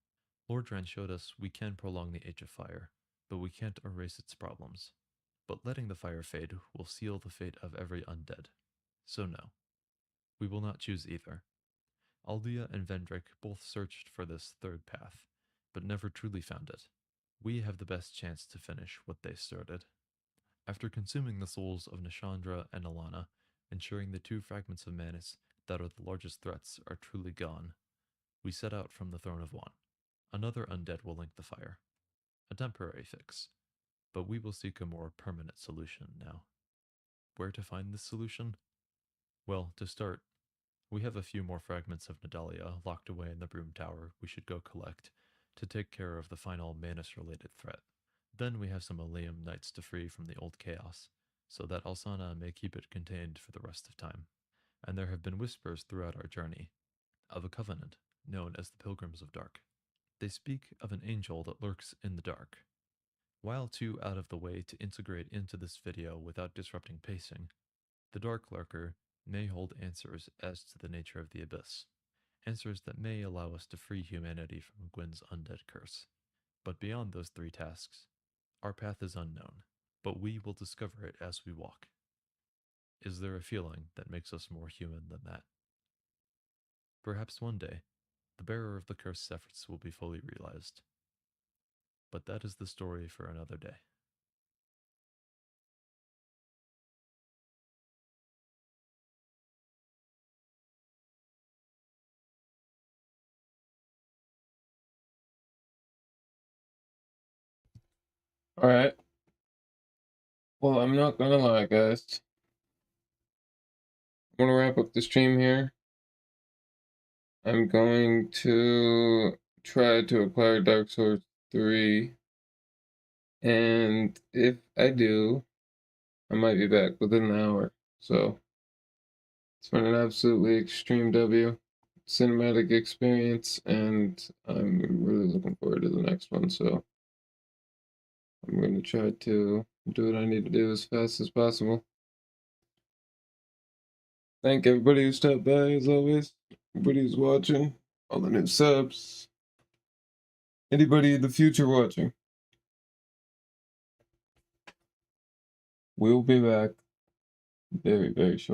Lordran showed us we can prolong the Age of Fire, but we can't erase its problems. But letting the fire fade will seal the fate of every undead. So no, we will not choose either. Aldia and Vendrick both searched for this third path, but never truly found it. We have the best chance to finish what they started. After consuming the souls of Nishandra and Alana, ensuring the 2 fragments of Manus that are the largest threats are truly gone, we set out from the Throne of Wan. Another undead will link the fire. A temporary fix, but we will seek a more permanent solution now. Where to find this solution? Well, to start, we have a few more fragments of Nadalia locked away in the Broom Tower we should go collect to take care of the final Manus-related threat. Then we have some Ilium Knights to free from the old chaos, so that Alsana may keep it contained for the rest of time. And there have been whispers throughout our journey of a covenant known as the Pilgrims of Dark. They speak of an angel that lurks in the dark. While too out of the way to integrate into this video without disrupting pacing, the Dark Lurker may hold answers as to the nature of the Abyss, answers that may allow us to free humanity from Gwyn's undead curse. But beyond those 3 tasks, our path is unknown, but we will discover it as we walk. Is there a feeling that makes us more human than that? Perhaps one day, the bearer of the curse's efforts will be fully realized. But that is the story for another day. Alright. Well, I'm not gonna lie, guys. I'm gonna wrap up the stream here. I'm going to try to acquire Dark Souls 3. And if I do, I might be back within an hour. So, it's been an absolutely extreme W. Cinematic experience, and I'm really looking forward to the next one. So, I'm going to try to do what I need to do as fast as possible. Thank everybody who stopped by, as always. Everybody who's watching, all the new subs, anybody in the future watching. We'll be back very, very shortly.